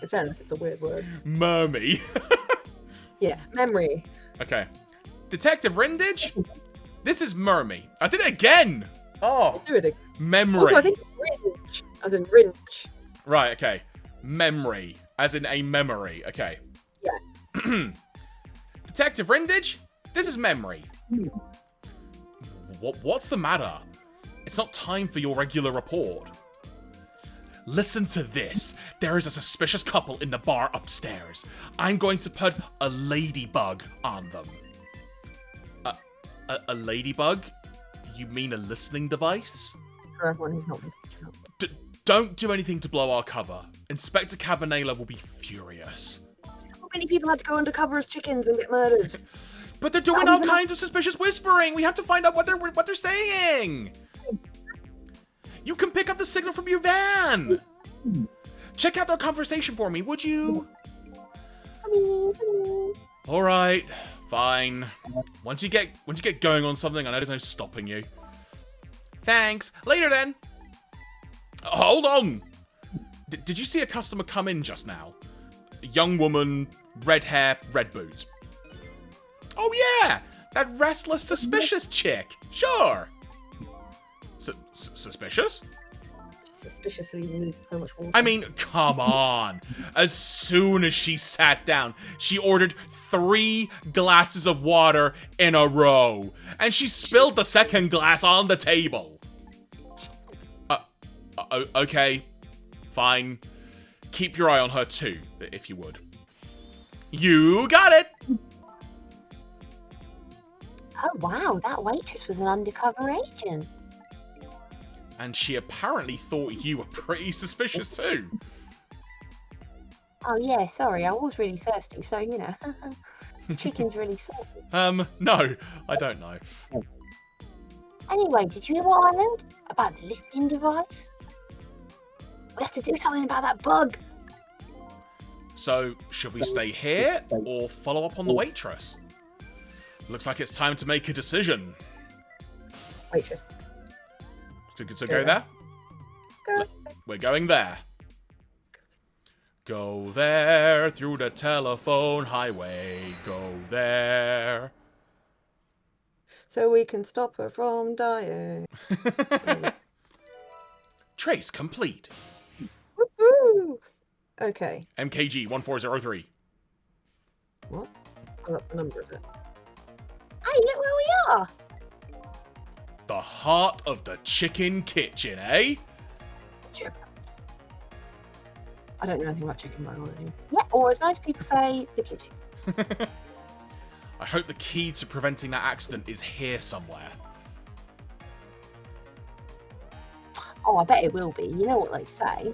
In fairness, it's a weird word. Mermy. Yeah, memory. Okay. Detective Rendage? This is Mermy. I did it again! Oh. Do it again. Memory. Also, I think ringe, as in ringe. Right, okay. Memory. As in a memory. Okay. Yeah. Detective Rendage? This is Memory. What's the matter? It's not time for your regular report. Listen to this. There is a suspicious couple in the bar upstairs. I'm going to put a ladybug on them. A ladybug? You mean a listening device? For everyone who's not. Don't do anything to blow our cover. Inspector Cabanela will be furious. So many people had to go undercover as chickens and get murdered. But they're doing all kinds of suspicious whispering. We have to find out what they're saying. You can pick up the signal from your van. Check out their conversation for me, would you? All right, fine. Once you get going on something, I know there's no stopping you. Thanks. Later then. Hold on. Did you see a customer come in just now? A young woman, red hair, red boots. Oh yeah, that restless, suspicious chick. Sure. Suspicious? Suspiciously need so much water. I mean, come on. As soon as she sat down, she ordered 3 glasses of water in a row. And she spilled the second glass on the table. Okay. Fine. Keep your eye on her too, if you would. You got it! Oh wow, that waitress was an undercover agent. And she apparently thought you were pretty suspicious too. Oh yeah, sorry, I was really thirsty, so you know. The chicken's really salty. No, I don't know. Anyway, did you hear what I learned about the lifting device? We have to do something about that bug. So, should we stay here or follow up on the waitress? Looks like it's time to make a decision. Waitress. So go there? We're going there. Go there through the telephone highway. Go there. So we can stop her from dying. Trace complete. Woohoo! Okay. MKG 1403. What? Oh, that's the number of it. Hey, look where we are. The heart of the chicken kitchen, eh? I don't know anything about chicken biology. Yeah, or as most people say, the kitchen. I hope the key to preventing that accident is here somewhere. Oh, I bet it will be. You know what they say.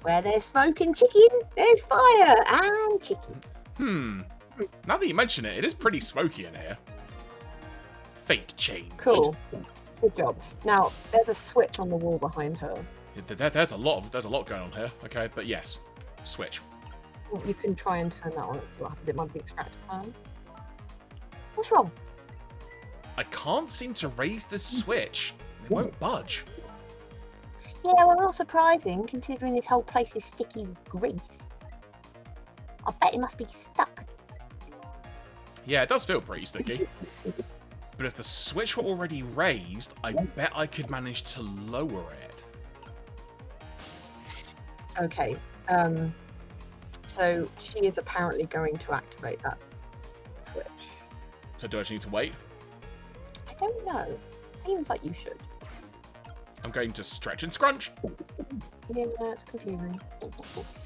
Where there's smoke and chicken, there's fire and chicken. Now that you mention it, it is pretty smoky in here. Fate changed. Cool. Good job. Now, there's a switch on the wall behind her. There's a lot going on here. Okay, but yes, switch. You can try and turn that on and see what happens. It might be extractor fan. What's wrong? I can't seem to raise this switch. It won't budge. Yeah, well, not surprising, considering this whole place is sticky with grease. I bet it must be stuck. Yeah, it does feel pretty sticky. But if the switch were already raised, I bet I could manage to lower it. Okay. So she is apparently going to activate that switch. So do I just need to wait? I don't know. Seems like you should. I'm going to stretch and scrunch. Yeah, it's confusing.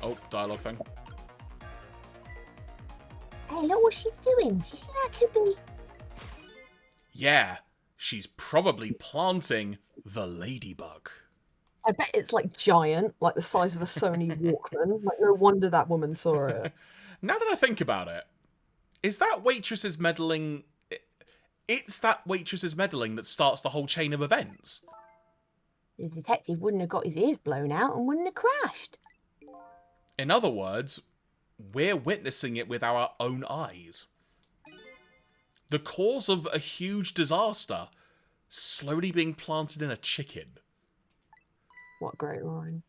Oh, dialogue thing. Hey, look what she's doing. Do you think that could be... Yeah, she's probably planting the ladybug. I bet it's like giant, like the size of a Sony Walkman. Like, no wonder that woman saw it. Now that I think about it, is that waitress's meddling... It's that waitress's meddling that starts the whole chain of events. The detective wouldn't have got his ears blown out and wouldn't have crashed. In other words, we're witnessing it with our own eyes. The cause of a huge disaster slowly being planted in a chicken. What a great line.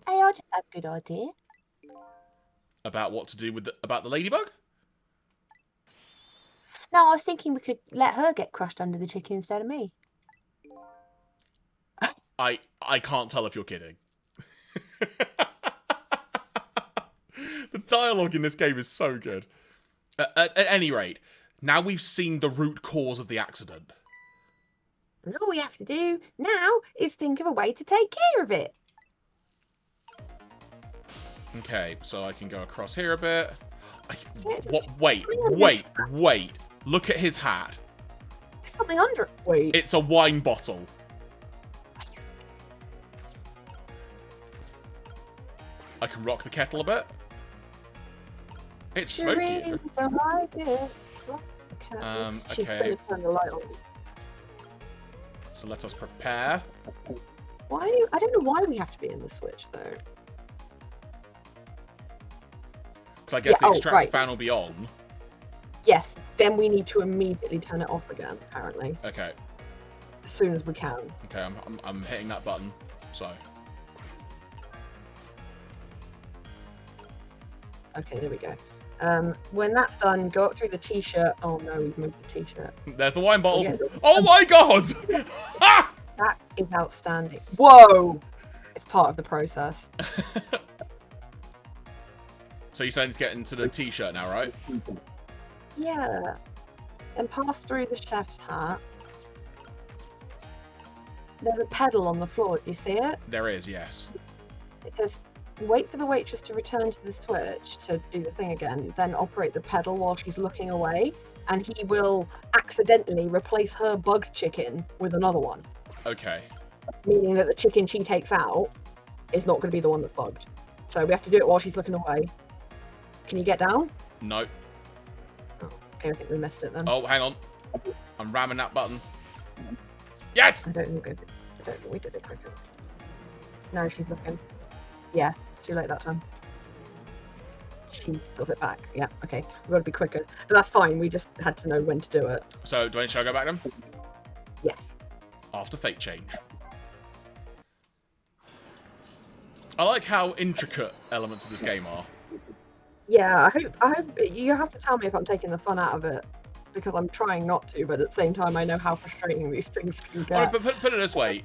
Hey, I just had a good idea. About what to do with about the ladybug? No, I was thinking we could let her get crushed under the chicken instead of me. I can't tell if you're kidding. The dialogue in this game is so good. At any rate, now we've seen the root cause of the accident. And all we have to do now is think of a way to take care of it. Okay, so I can go across here a bit. Yeah, Wait. Look at his hat. There's something under it. Wait. It's a wine bottle. I can rock the kettle a bit. It's smoky. She's Okay. gonna turn the light on. So let us prepare. I don't know why we have to be in the switch though. Because I guess the extractor right. fan will be on. Yes, then we need to immediately turn it off again, apparently. Okay. As soon as we can. Okay, I'm hitting that button. So. Okay, there we go. When that's done, go up through the t-shirt. Oh no, we've moved the t-shirt. There's the wine bottle. Yeah. Oh my god! That is outstanding. Whoa! It's part of the process. So you're saying to get into the t-shirt now, right? Yeah. And pass through the chef's hat. There's a pedal on the floor. Do you see it? There is, yes. It says, wait for the waitress to return to the switch to do the thing again, then operate the pedal while she's looking away, and he will accidentally replace her bugged chicken with another one. Okay. Meaning that the chicken she takes out is not going to be the one that's bugged. So we have to do it while she's looking away. Can you get down? No. Oh, okay, I think we missed it then. Oh, hang on. I'm ramming that button. Yes! I don't think we did it quicker. No, she's looking. Yeah, too late that time. She does it back. Yeah, okay. We've got to be quicker. But that's fine, we just had to know when to do it. So, should I go back then? Yes. After fate change. I like how intricate elements of this game are. Yeah, I hope you have to tell me if I'm taking the fun out of it, because I'm trying not to, but at the same time I know how frustrating these things can get. Alright, but put it this way.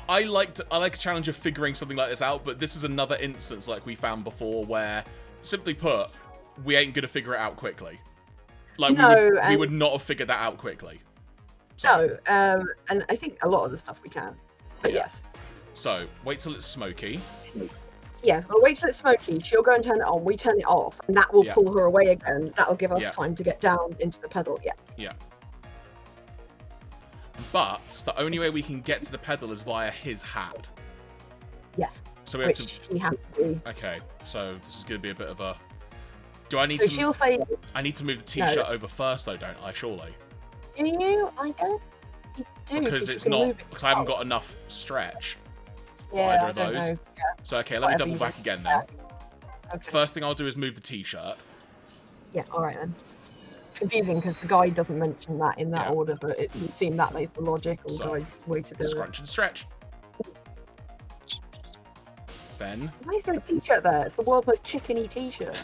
I like a challenge of figuring something like this out, but this is another instance like we found before where, simply put, we ain't gonna figure it out quickly. Like, we would not have figured that out quickly. So, no, and I think a lot of the stuff we can, but yeah. yes. So, wait till it's smoky. Yeah, we'll wait till it's smoky, she'll go and turn it on, we turn it off, and that will pull her away again. That'll give us time to get down into the pedal, Yeah. But the only way we can get to the pedal is via his hat. Yes. So we have which he has to do. Okay, so this is going to be a bit of a... Do I need So to... she'll say... I need to move the t-shirt over first though, don't I, surely? Do you? I don't... You do. Because it's not... Because I haven't got enough stretch for yeah, either of I don't those. know. Yeah. So, okay, let me double back again then. Okay. First thing I'll do is move the t-shirt. Yeah, alright then. It's confusing because the guide doesn't mention that in that order, but it would seem that makes the logical way to do it. Scrunch and stretch. Then... Why is there a t-shirt there? It's the world's most chickeny t-shirt.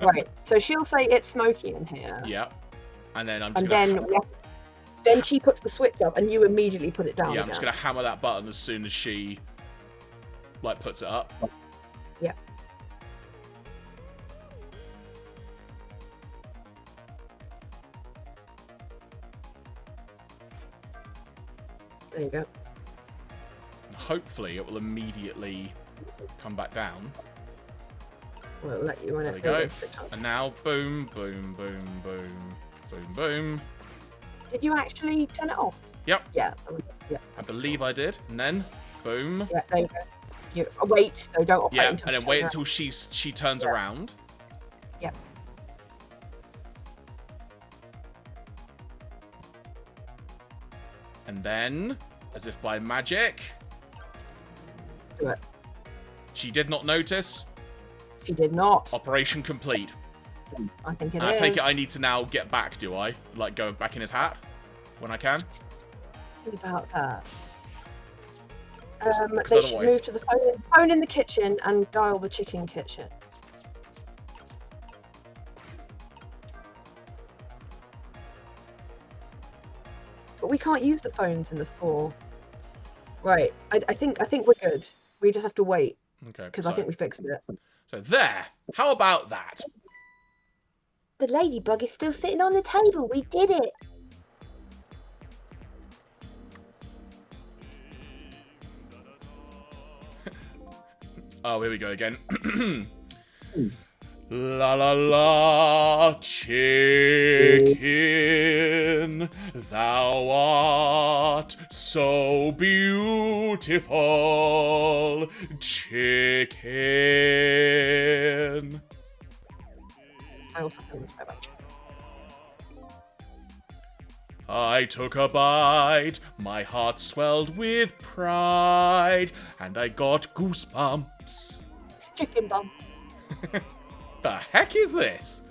Right, so she'll say it's smoky in here. Yeah. And then I'm just then she puts the switch up and you immediately put it down again. I'm just going to hammer that button as soon as she, like, puts it up. Yeah. There you go. Hopefully it will immediately come back down. We'll let you in it. There we go. And now, boom, boom, boom, boom, boom, boom. Did you actually turn it off? Yep. Yeah. I believe I did. And then, boom. Yeah, there you go. Wait, though, don't operate until and then wait until she turns around. Yeah. And then, as if by magic... Do it. She did not notice. She did not. Operation complete. I think it is. I take it I need to now get back, do I? Like, go back in his hat? When I can? See about that. They should move to the phone in the kitchen and dial the chicken kitchen. But we can't use the phones in the floor. Right, I think we're good. We just have to wait. Okay. Because I think we fixed it. So there. How about that? The ladybug is still sitting on the table. We did it. Oh, here we go again. La la la, chicken, thou art so beautiful, chicken. I also think it's very much. I took a bite, my heart swelled with pride, and I got goosebumps. Chicken bum. The heck is this?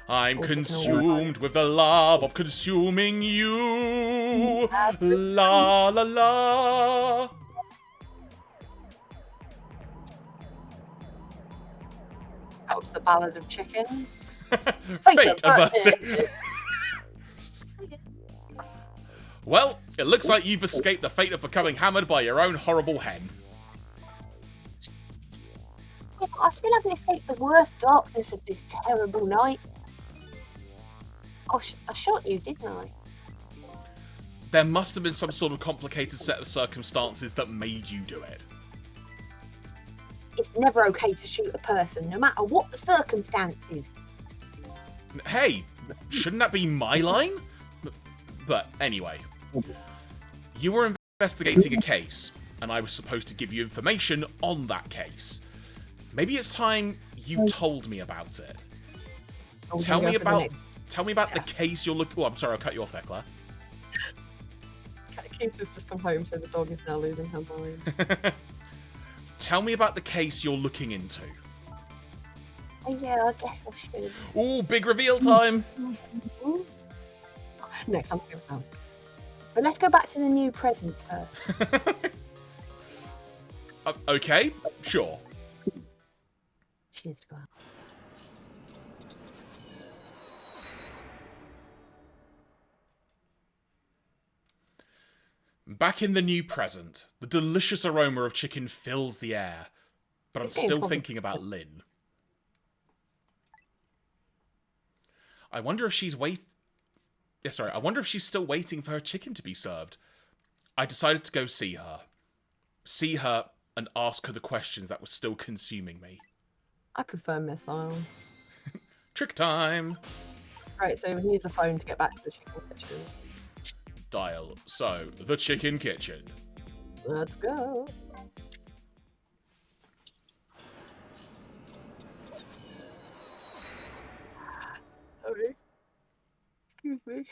I'm consumed with the love of consuming you. La la la. That was the Ballad of Chicken. Fate averted. Well, it looks like you've escaped the fate of becoming hammered by your own horrible hen. Yeah, but I still haven't escaped the worst darkness of this terrible night. I shot you, didn't I? There must have been some sort of complicated set of circumstances that made you do it. It's never okay to shoot a person, no matter what the circumstances. Hey, shouldn't that be my line? But anyway, you were investigating a case, and I was supposed to give you information on that case. Maybe it's time you told me about it. Tell me about the case you're looking. Oh, I'm sorry, I'll cut you off there, Claire. Keith has just come home, so the dog is now losing her mind. Tell me about the case you're looking into. Oh, yeah, I guess I should. Ooh, big reveal time! Next, I'm going to But let's go back to the new present first. Okay, sure. Cheers to her. Back in the new present, the delicious aroma of chicken fills the air, but I'm still thinking about Lynn. I wonder if she's I wonder if she's still waiting for her chicken to be served. I decided to go see her. See her and ask her the questions that were still consuming me. I prefer missiles. Trick time! Right, so we use the phone to get back to the chicken kitchen. Dial. So, the chicken kitchen. Let's go. Sorry. Excuse me.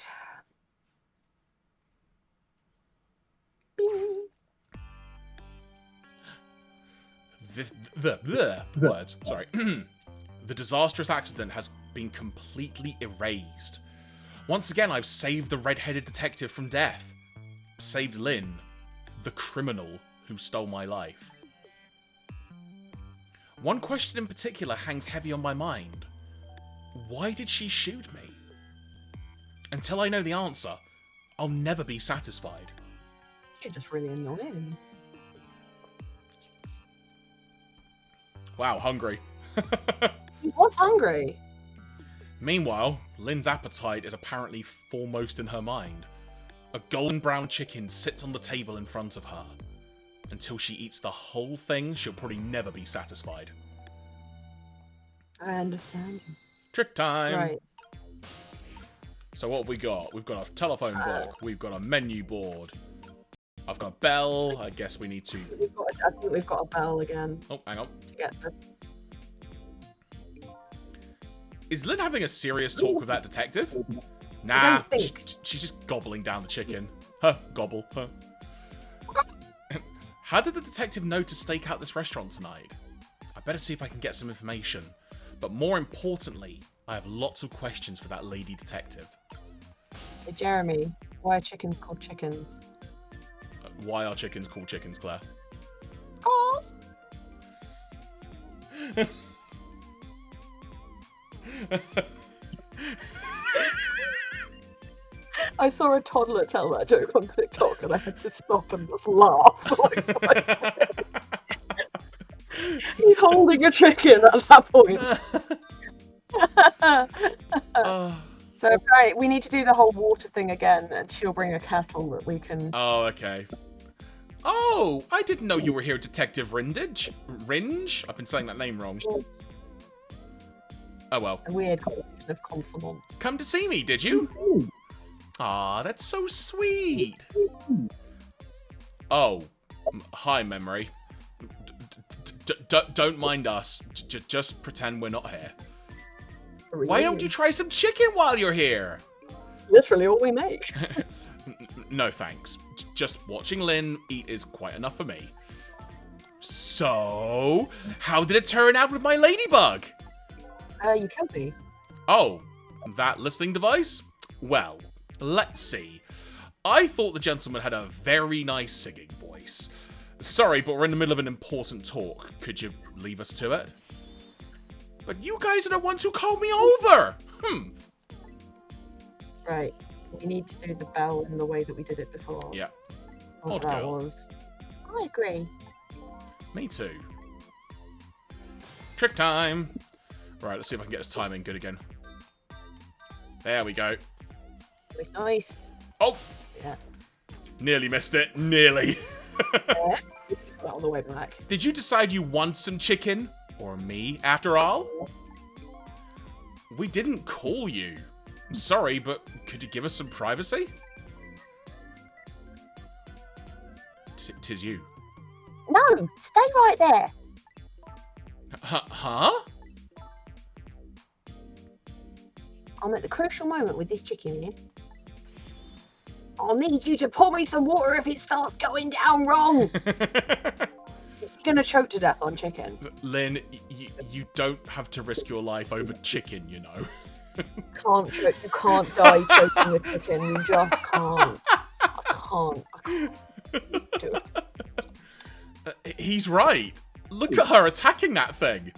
Bing. The words, sorry. The disastrous accident has been completely erased. Once again, I've saved the red-headed detective from death. Saved Lynn, the criminal who stole my life. One question in particular hangs heavy on my mind. Why did she shoot me? Until I know the answer, I'll never be satisfied. You're just really annoying. Wow, hungry. He was hungry. Meanwhile, Lynn's appetite is apparently foremost in her mind. A golden brown chicken sits on the table in front of her. Until she eats the whole thing, she'll probably never be satisfied. I understand. Trick time! Right. So what have we got? We've got a telephone book. We've got a menu board. I've got a bell. I guess we need to... I think we've got a bell again. Oh, hang on. To get the... Is Lynn having a serious talk with that detective? Nah, don't think. She's just gobbling down the chicken. Huh, gobble, huh. How did the detective know to stake out this restaurant tonight? I better see if I can get some information. But more importantly, I have lots of questions for that lady detective. Hey, Jeremy, why are chickens called chickens? Why are chickens called chickens, Claire? Cause. I saw a toddler tell that joke on TikTok and I had to stop and just laugh. He's holding a chicken at that point. So, right, we need to do the whole water thing again, and she'll bring a kettle that we can... Oh, okay. Oh, I didn't know you were here, Detective Rindage. Ringe? I've been saying that name wrong. Oh, well. A weird combination of consonants. Come to see me, did you? Aw, that's so sweet. Oh, hi, Memory. Don't mind us. Just pretend we're not here. Why don't you try some chicken while you're here? Literally all we make. No, thanks. Just watching Lynn eat is quite enough for me. So, how did it turn out with my ladybug? You killed me. Oh, that listening device? Well, let's see. I thought the gentleman had a very nice singing voice. Sorry, but we're in the middle of an important talk. Could you leave us to it? But you guys are the ones who called me over! Right. We need to do the bell in the way that we did it before. Yeah. What Odd that girl. was. I agree. Me too. Trick time! Right, let's see if I can get this timing good again. There we go. Nice. Oh! Yeah. Nearly missed it. Nearly. Yeah. All the way back. Did you decide you want some chicken? Or me, after all? We didn't call you. I'm sorry, but could you give us some privacy? Tis you. No, stay right there. Huh? I'm at the crucial moment with this chicken here. I'll need you to pour me some water if it starts going down wrong. You're gonna choke to death on chicken. Lynn, you don't have to risk your life over chicken, you know. Can't choke. You can't die choking a chicken. You just can't. I can't do it. He's right. Look at her attacking that thing.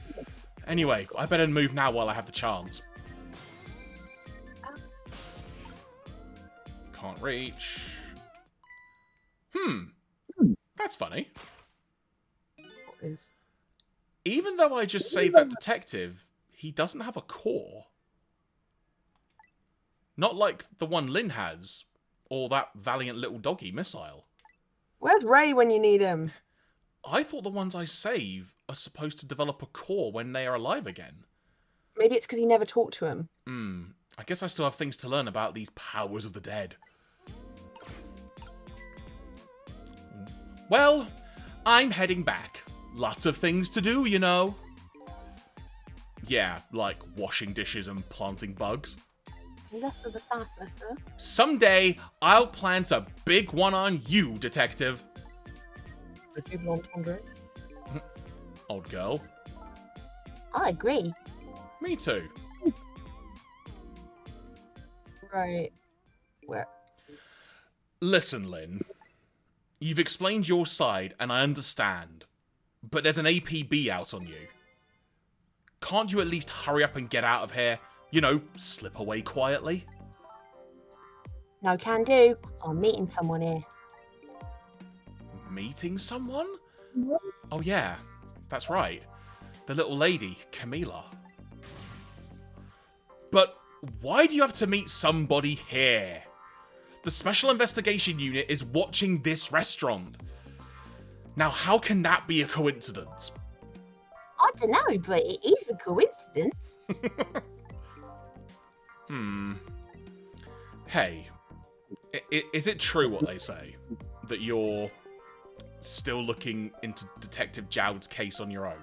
Anyway, I better move now while I have the chance. Can't reach. That's funny. What is? Even though I just saved that detective, he doesn't have a core. Not like the one Lynn has, or that valiant little doggy missile. Where's Ray when you need him? I thought the ones I save are supposed to develop a core when they are alive again. Maybe it's because you never talked to him. I guess I still have things to learn about these powers of the dead. Well, I'm heading back. Lots of things to do, you know. Yeah, like washing dishes and planting bugs. Less of the fast, mister. Someday, I'll plant a big one on you, detective. Would you want Andre? Old girl. I agree. Me too. Right. Where? Listen, Lynn. You've explained your side, and I understand. But there's an APB out on you. Can't you at least hurry up and get out of here? You know, slip away quietly? No can do. I'm meeting someone here. Meeting someone? Oh yeah, that's right. The little lady, Camila. But why do you have to meet somebody here? The Special Investigation Unit is watching this restaurant. Now, how can that be a coincidence? I don't know, but it is a coincidence. Hey, is it true what they say? That you're still looking into Detective Jowd's case on your own?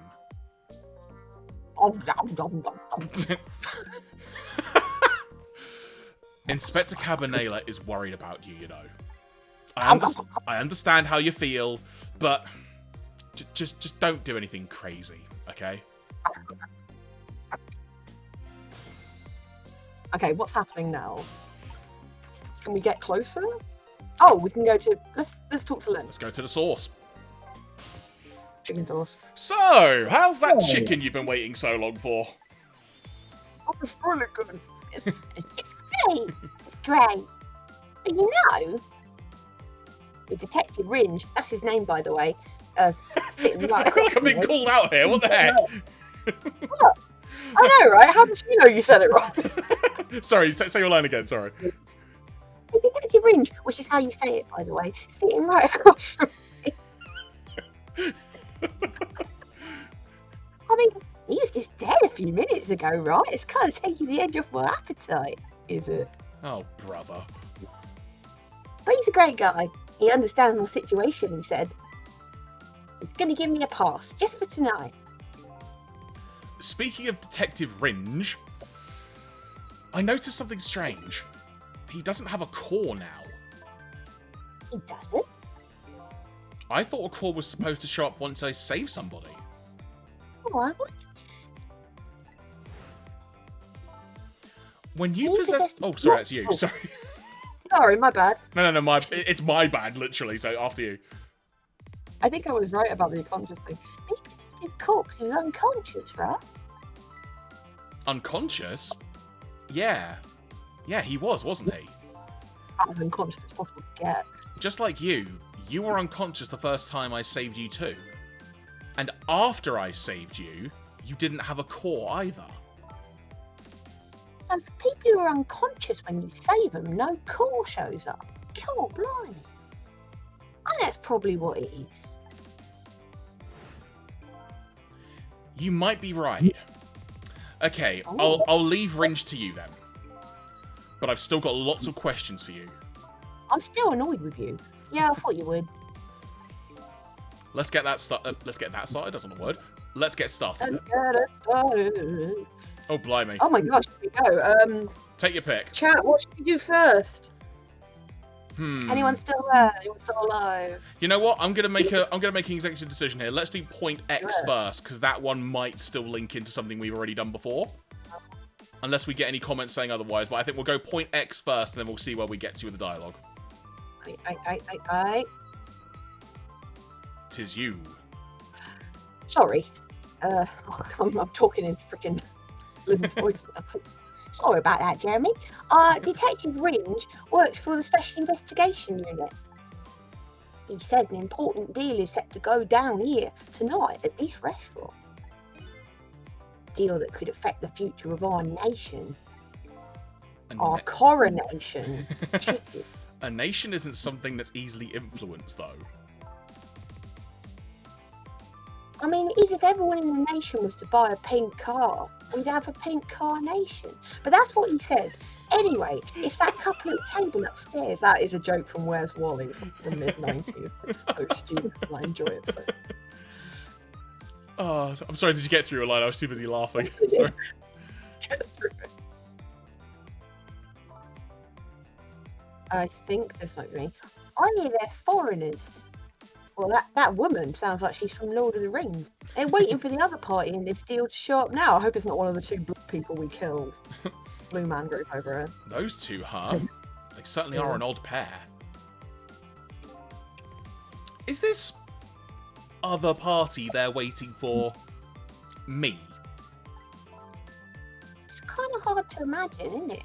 Inspector Cabanela is worried about you, you know. I understand how you feel, but just don't do anything crazy, okay? Okay, what's happening now? Can we get closer? Oh, we can go to. Let's talk to Lynn. Let's go to the source. Chicken sauce. So, how's that chicken you've been waiting so long for? Oh, it's really good. It's great. It's great. But you know, the Detective Ringe, that's his name, by the way, sitting right I feel like I'm being called out here. What the heck? What? I know, right? How did you know you said it wrong? Sorry, say your line again. Sorry. The Detective Ringe, which is how you say it, by the way, sitting right across from me. I mean, he was just dead a few minutes ago, right? It's kind of taking the edge off my appetite, is it? Oh, brother. But he's a great guy. He understands my situation, he said. He's going to give me a pass, just for tonight. Speaking of Detective Ringe, I noticed something strange. He doesn't have a core now. He doesn't? I thought a core was supposed to show up once I save somebody. What? When you He possess... possessed- Oh, sorry, that's you. Oh. Sorry. Sorry, my bad. No, it's my bad, literally, so after you. I think I was right about the unconscious thing. He possessed his corpse. He was unconscious, right? Unconscious? Yeah. Yeah, he was, wasn't he? As unconscious as possible to get. Just like you were unconscious the first time I saved you too. And after I saved you, you didn't have a core either. And for people who are unconscious when you save them, no core shows up. God, blimey. And that's probably what it is. You might be right. Okay, I'll leave Ringe to you then. But I've still got lots of questions for you. I'm still annoyed with you. Yeah, I thought you would. Let's get that started. That's not a word. Let's get started. Let's get it started. Oh, blimey. Oh my gosh, here we go. Take your pick. Chat, what should we do first? Hmm. Anyone still there? Anyone still alive? You know what? I'm gonna make an executive decision here. Let's do point X Yeah. first, because that one might still link into something we've already done before. Unless we get any comments saying otherwise, but I think we'll go point X first, and then we'll see where we get to with the dialogue. I. 'Tis you. Sorry. I'm talking in freaking Lynn's voice now. Sorry about that, Jeremy. Detective Ringe works for the Special Investigation Unit. He said an important deal is set to go down here tonight at this restaurant. Deal that could affect the future of our nation. Our coronation. Chicken. A nation isn't something that's easily influenced, though. I mean, it is if everyone in the nation was to buy a pink car, we'd have a pink car nation. But that's what he said. Anyway, it's that couple at the table upstairs. That is a joke from Where's Wally from the mid-90s. It's so stupid, and I enjoy it so. Oh, I'm sorry, did you get through your line? I was too busy laughing. Sorry. Get through it. I think this might be me. I hear they're foreigners. Well, that woman sounds like she's from Lord of the Rings. They're waiting for the other party in this deal to show up now. I hope it's not one of the two blue people we killed. Blue man group over here. Those two, huh? They certainly are an odd pair. Is this other party there waiting for me? It's kind of hard to imagine, isn't it?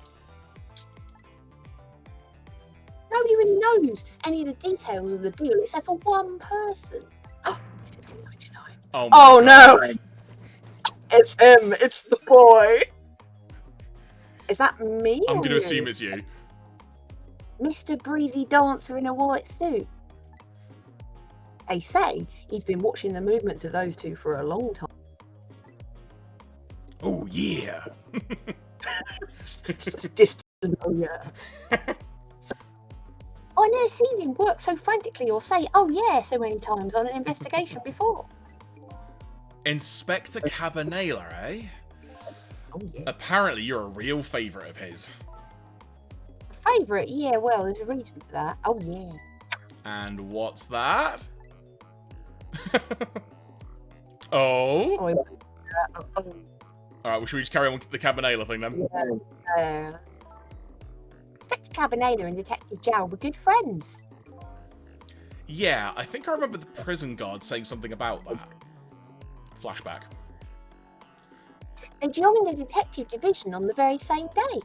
Nobody really knows any of the details of the deal except for one person. Oh, it's a 299. Oh, Oh my no! God. It's him! It's the boy! Is that me? I'm or going to you? assume it's you. Mr. Breezy Dancer in a white suit. They say he's been watching the movements of those two for a long time. Oh, yeah. So distant, oh yeah. I never seen him work so frantically or say, oh yeah, so many times on an investigation before. Inspector Cabanela, eh? Oh yeah. Apparently you're a real favourite of his. Favourite? Yeah, well, there's a reason for that. Oh yeah. And what's that? Oh? Oh, yeah. Alright, well, should we just carry on with the Cabanela thing then? Yeah. Detective Cabanela and Detective Jowl were good friends. Yeah, I think I remember the prison guard saying something about that. Flashback. They joined the detective division on the very same day.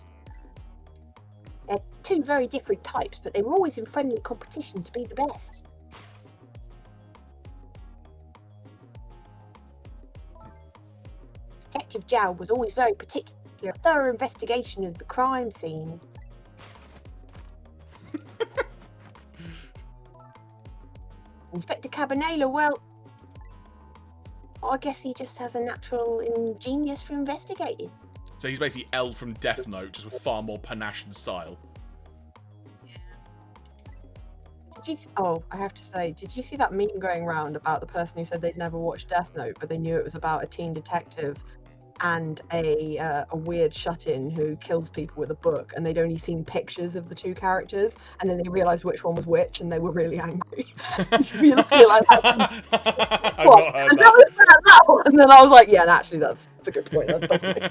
They're two very different types, but they were always in friendly competition to be the best. Detective Jowl was always very particular, a thorough investigation of the crime scene. Inspector Cabanela, well, I guess he just has a natural genius for investigating. So he's basically L from Death Note, just with far more panache and style. Oh, I have to say, did you see that meme going around about the person who said they'd never watched Death Note, but they knew it was about a teen detective and a weird shut-in who kills people with a book, and they'd only seen pictures of the two characters, and then they realised which one was which, and they were really angry. I've not heard that. And then I was like, yeah, actually, that's a good point. That's definitely...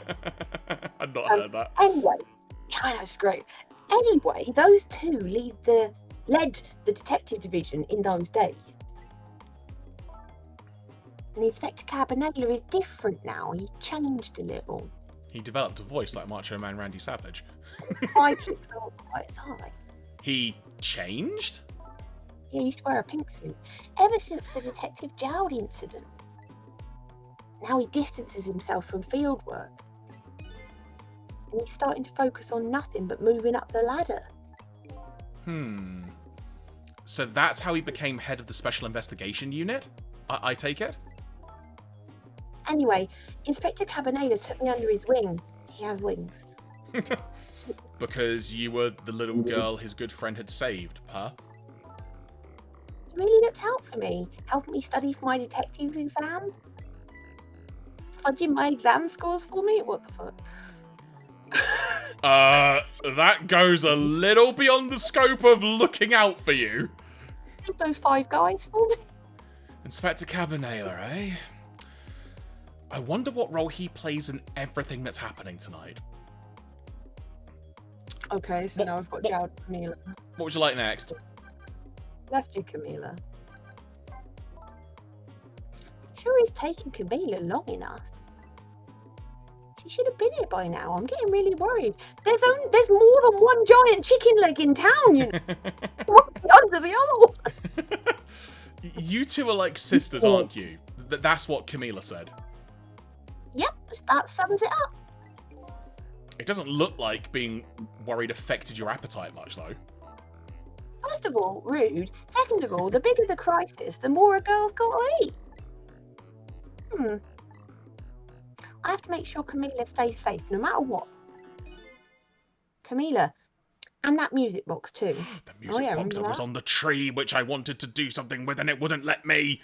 I've not heard that. Anyway, I know, it's great. Anyway, those two led the detective division in those days. And Inspector Cabanela is different now. He changed a little. He developed a voice like Macho Man Randy Savage. I keep not quite as high. He changed? He used to wear a pink suit. Ever since the Detective Jowd incident. Now he distances himself from field work. And he's starting to focus on nothing but moving up the ladder. So that's how he became head of the Special Investigation Unit? I take it? Anyway, Inspector Cabanela took me under his wing. He has wings. Because you were the little girl his good friend had saved, huh? He really looked out for me, helping me study for my detective's exam. Fudging my exam scores for me? What the fuck? That goes a little beyond the scope of looking out for you. Did those 5 guys for me? Inspector Cabanela, eh? I wonder what role he plays in everything that's happening tonight. Okay, so now I've got Jowd and Camila. What would you like next? Let's do Camila. Sure is taking Camila long enough. She should have been here by now. I'm getting really worried. There's more than one giant chicken leg in town, you know. One under the other. You two are like sisters, aren't you? That's what Camila said. Yep, that sums it up. It doesn't look like being worried affected your appetite much, though. First of all, rude. Second of all, the bigger the crisis, the more a girl's got to eat. I have to make sure Camila stays safe, no matter what. Camila. And that music box, too. The music box that was on the tree, which I wanted to do something with, and it wouldn't let me.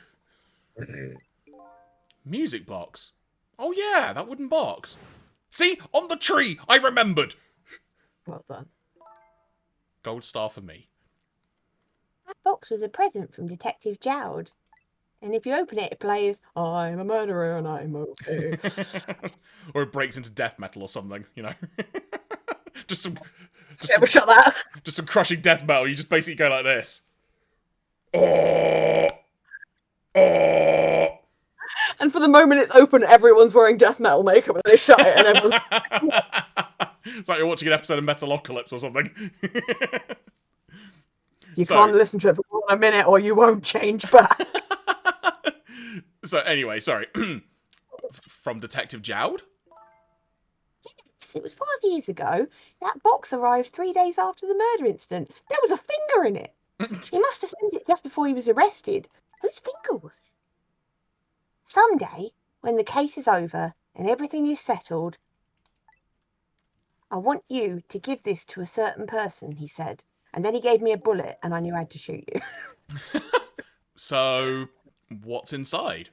Music box? Oh yeah, that wooden box. See? On the tree! I remembered! Well done. Gold star for me. That box was a present from Detective Jowd. And if you open it, it plays, I'm a murderer and I'm okay. Or it breaks into death metal or something, you know? just some crushing death metal. You just basically go like this. Oh! Oh! And for the moment it's open, everyone's wearing death metal makeup and they shut it and everyone's... It's like you're watching an episode of Metalocalypse or something. You can't listen to it for more than a minute or you won't change back. So anyway, sorry. From Detective Jowd? Yes, it was 5 years ago. That box arrived 3 days after the murder incident. There was a finger in it. He must have sent it just before he was arrested. Whose finger was it? Someday, when the case is over and everything is settled, I want you to give this to a certain person, he said. And then he gave me a bullet and I knew I had to shoot you. So, what's inside?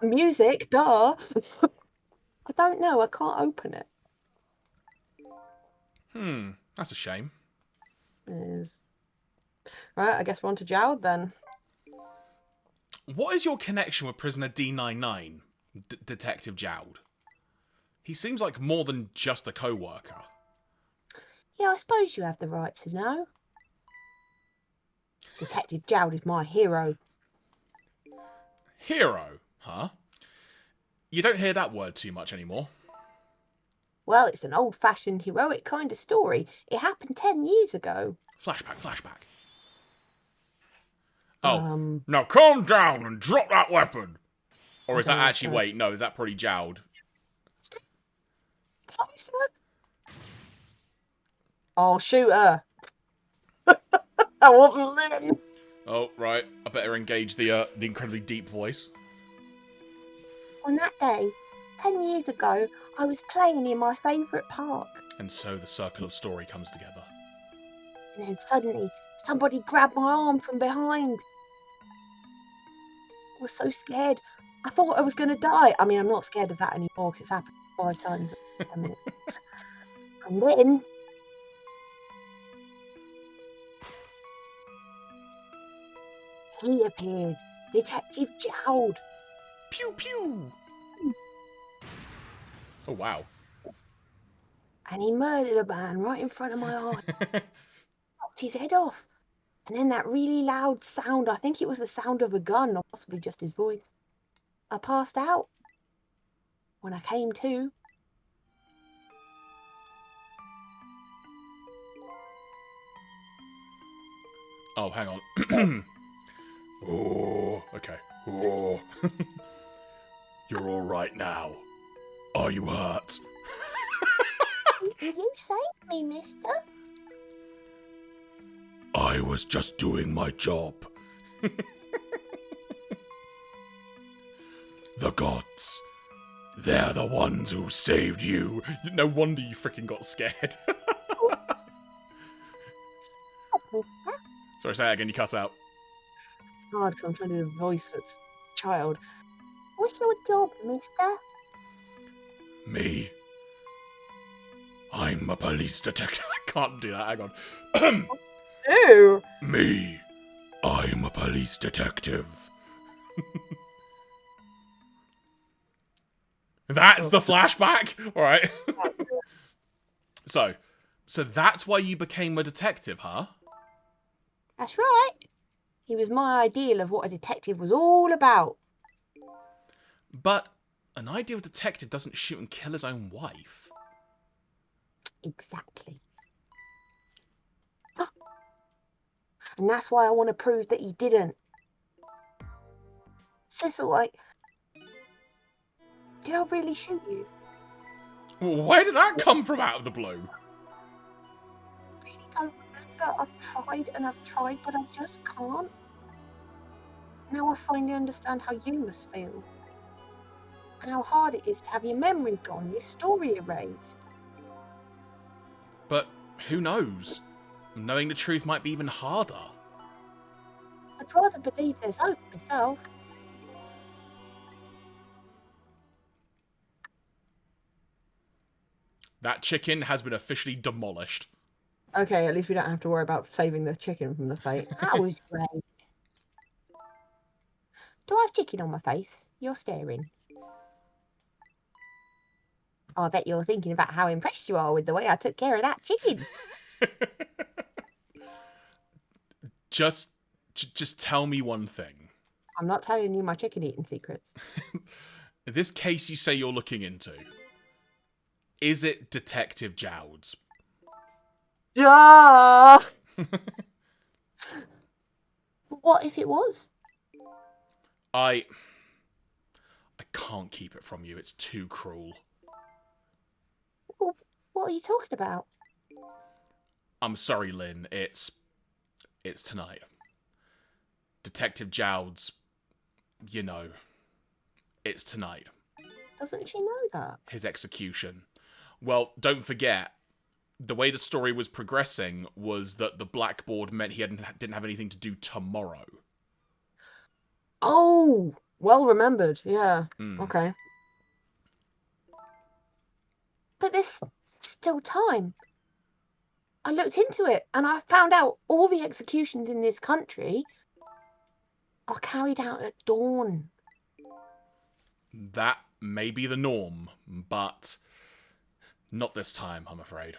Music, duh. I don't know, I can't open it. That's a shame. Right, I guess we're on to Jowd then. What is your connection with prisoner D99, Detective Jowd? He seems like more than just a co-worker. Yeah, I suppose you have the right to know. Detective Jowd is my hero. Hero, huh? You don't hear that word too much anymore. Well, it's an old-fashioned, heroic kind of story. It happened 10 years ago. Flashback. Oh, now calm down and drop that weapon. Or is that actually, wait, no, is that probably Jowd? Closer? I'll shoot her. I wasn't living. Oh, right. I better engage the incredibly deep voice. On that day, 10 years ago, I was playing in my favourite park. And so the circle of story comes together. And then suddenly, somebody grabbed my arm from behind. I was so scared. I thought I was going to die. I mean, I'm not scared of that anymore because it's happened 5 times in 10 minutes. And then... he appeared. Detective Jowd. Pew pew! Oh, wow. And he murdered a man right in front of my eyes. Chopped his head off. And then that really loud sound, I think it was the sound of a gun, or possibly just his voice. I passed out. When I came to, Oh, hang on. Oh, okay. Oh. You're all right now. Are you hurt? you saved me, mister. I was just doing my job. The gods. They're the ones who saved you. No wonder you freaking got scared. Sorry, say that again, you cut out. It's hard because I'm trying to do the voice that's child. What's your job, mister? Me? I'm a police detective. I can't do that, hang on. Ew! Me? I'm a police detective. That's the flashback? Alright. So that's why you became a detective, huh? That's right. He was my ideal of what a detective was all about. But an ideal detective doesn't shoot and kill his own wife. Exactly. And that's why I want to prove that he didn't. Cecil, did I really shoot you? Where did that come from out of the blue? I don't remember. I've tried and I've tried, but I just can't. Now I finally understand how you must feel. And how hard it is to have your memory gone, your story erased. But who knows? Knowing the truth might be even harder. I'd rather believe there's hope myself. That chicken has been officially demolished. Okay, at least we don't have to worry about saving the chicken from the fate. That was great. Do I have chicken on my face? You're staring. I bet you're thinking about how impressed you are with the way I took care of that chicken. Just tell me one thing. I'm not telling you my chicken eating secrets. This case you say you're looking into, is it Detective Jowd's? Yeah. What if it was? I can't keep it from you. It's too cruel. Well, what are you talking about? I'm sorry, Lynn. It's tonight. Detective Jowd's, you know, it's tonight. Doesn't she know that? His execution. Well, don't forget, the way the story was progressing was that the blackboard meant he didn't have anything to do tomorrow. Oh, well remembered. Yeah. Okay. But there's still time. I looked into it and I found out all the executions in this country are carried out at dawn. That may be the norm, but not this time, I'm afraid.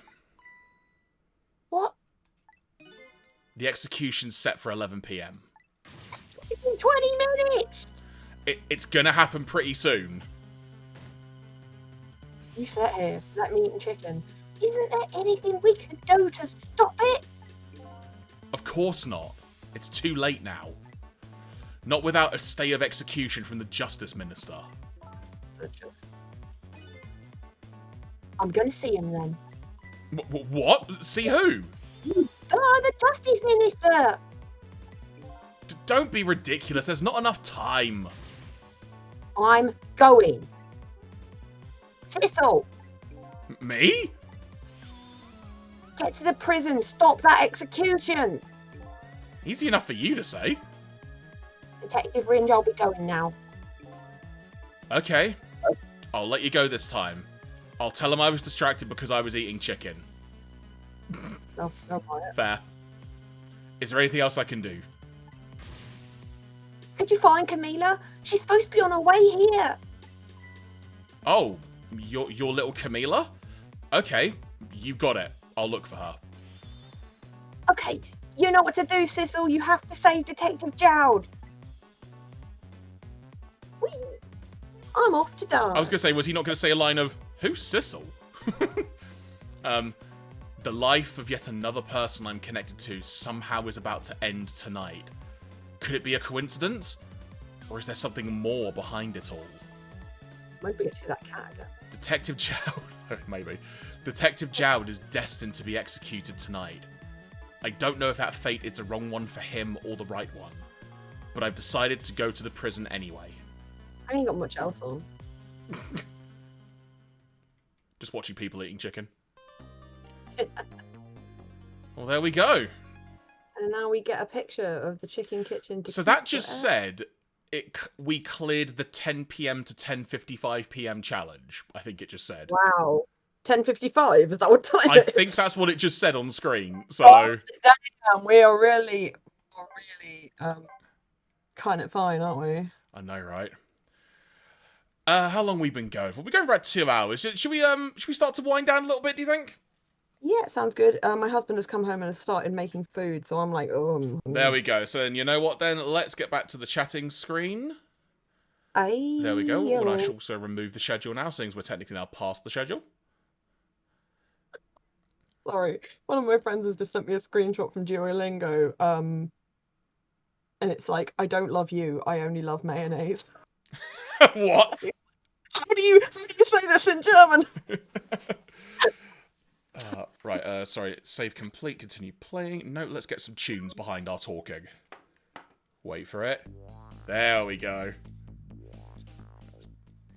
What? The execution's set for 11 PM. It's in 20 minutes! It's gonna happen pretty soon. You sit here, let me eat a chicken. Isn't there anything we could do to stop it? Of course not. It's too late now. Not without a stay of execution from the Justice Minister. I'm going to see him then. What? See who? Oh, the Justice Minister! Don't be ridiculous. There's not enough time. I'm going. Sissel, Me? get to the prison. Stop that execution. Easy enough for you to say. Detective Ringe, I'll be going now. Okay. I'll let you go this time. I'll tell him I was distracted because I was eating chicken. No, quiet. Fair. Is there anything else I can do? Could you find Camila? She's supposed to be on her way here. Oh, your little Camila? Okay, you got it. I'll look for her. Okay, you know what to do, Sissel. You have to save Detective Jowd. Whee! I'm off to die. I was going to say, was he not going to say a line of, who's Sissel? The life of yet another person I'm connected to somehow is about to end tonight. Could it be a coincidence? Or is there something more behind it all? Maybe it's that cat again. Detective Jowd... maybe. Detective Jowd is destined to be executed tonight. I don't know if that fate is the wrong one for him or the right one. But I've decided to go to the prison anyway. I ain't got much else on. Just watching people eating chicken. Well, there we go. And now we get a picture of the chicken kitchen. So that just said we cleared the 10 p.m. to 10:55 p.m. challenge. I think it just said. Wow. 10:55, is that what time I it is? think that's what it just said on screen. So Oh, damn, we are really kind of fine, aren't we? I know, right? How long we been going for? We're going for about 2 hours. Should we start to wind down a little bit, do you think? Yeah, sounds good. My husband has come home and has started making food, so I'm like, oh. There we go. So then, you know what then? Let's get back to the chatting screen. There we go. Well, I should also remove the schedule now, since we're technically now past the schedule. Sorry. One of my friends has just sent me a screenshot from Duolingo, and it's like, I don't love you, I only love mayonnaise. What? How do you say this in German? Right, sorry, save complete, continue playing. No, let's get some tunes behind our talking. Wait for it. There we go. Let's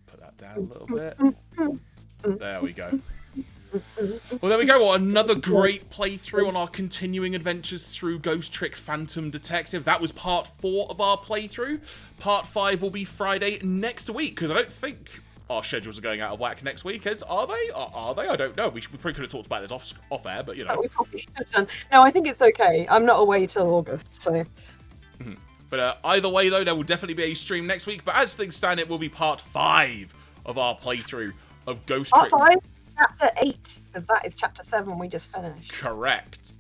put that down a little bit. There we go. Well, there we go. Well, another great playthrough on our continuing adventures through Ghost Trick Phantom Detective. That was part 4 of our playthrough. Part 5 will be Friday next week, because I don't think our schedules are going out of whack next week. Are they? Are they? I don't know. We probably could have talked about this off air, but you know. We probably should have done. No, I think it's okay. I'm not away till August, so. But either way, though, there will definitely be a stream next week. But as things stand, it will be part 5 of our playthrough of Ghost Trick. Part 5, chapter 8, because that is chapter 7 we just finished. Correct.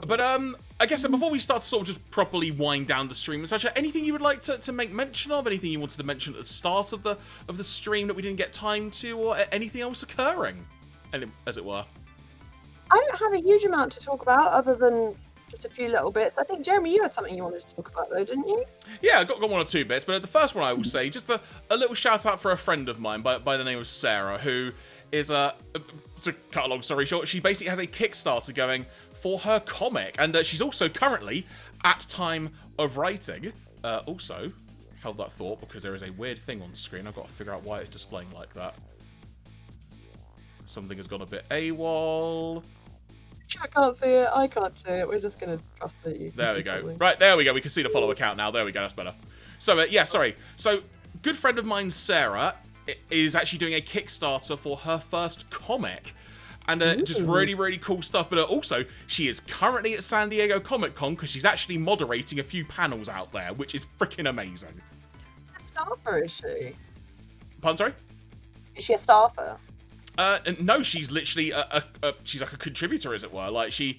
But I guess before we start to sort of just properly wind down the stream and such, anything you would like to make mention of? Anything you wanted to mention at the start of the stream that we didn't get time to, or anything else occurring, as it were? I don't have a huge amount to talk about other than just a few little bits. I think, Jeremy, you had something you wanted to talk about, though, didn't you? Yeah, I got 1 or 2 bits, but the first one I will say, just a little shout out for a friend of mine by the name of Sarah, who is to cut a long story short, she basically has a Kickstarter going for her comic, and she's also currently, at time of writing, also held that thought because there is a weird thing on screen. I've got to figure out why it's displaying like that. Something has gone a bit AWOL. I can't see it. I can't see it. We're just going to trust that you. There we go. Right, there we go. We can see the follow account now. There we go. That's better. So, yeah, sorry. So, good friend of mine, Sarah, is actually doing a Kickstarter for her first comic. And just really, really cool stuff. But also, she is currently at San Diego Comic-Con because she's actually moderating a few panels out there, which is freaking amazing. A staffer, is she? Pardon, sorry? Is she a staffer? No, she's literally she's like a contributor, as it were. Like she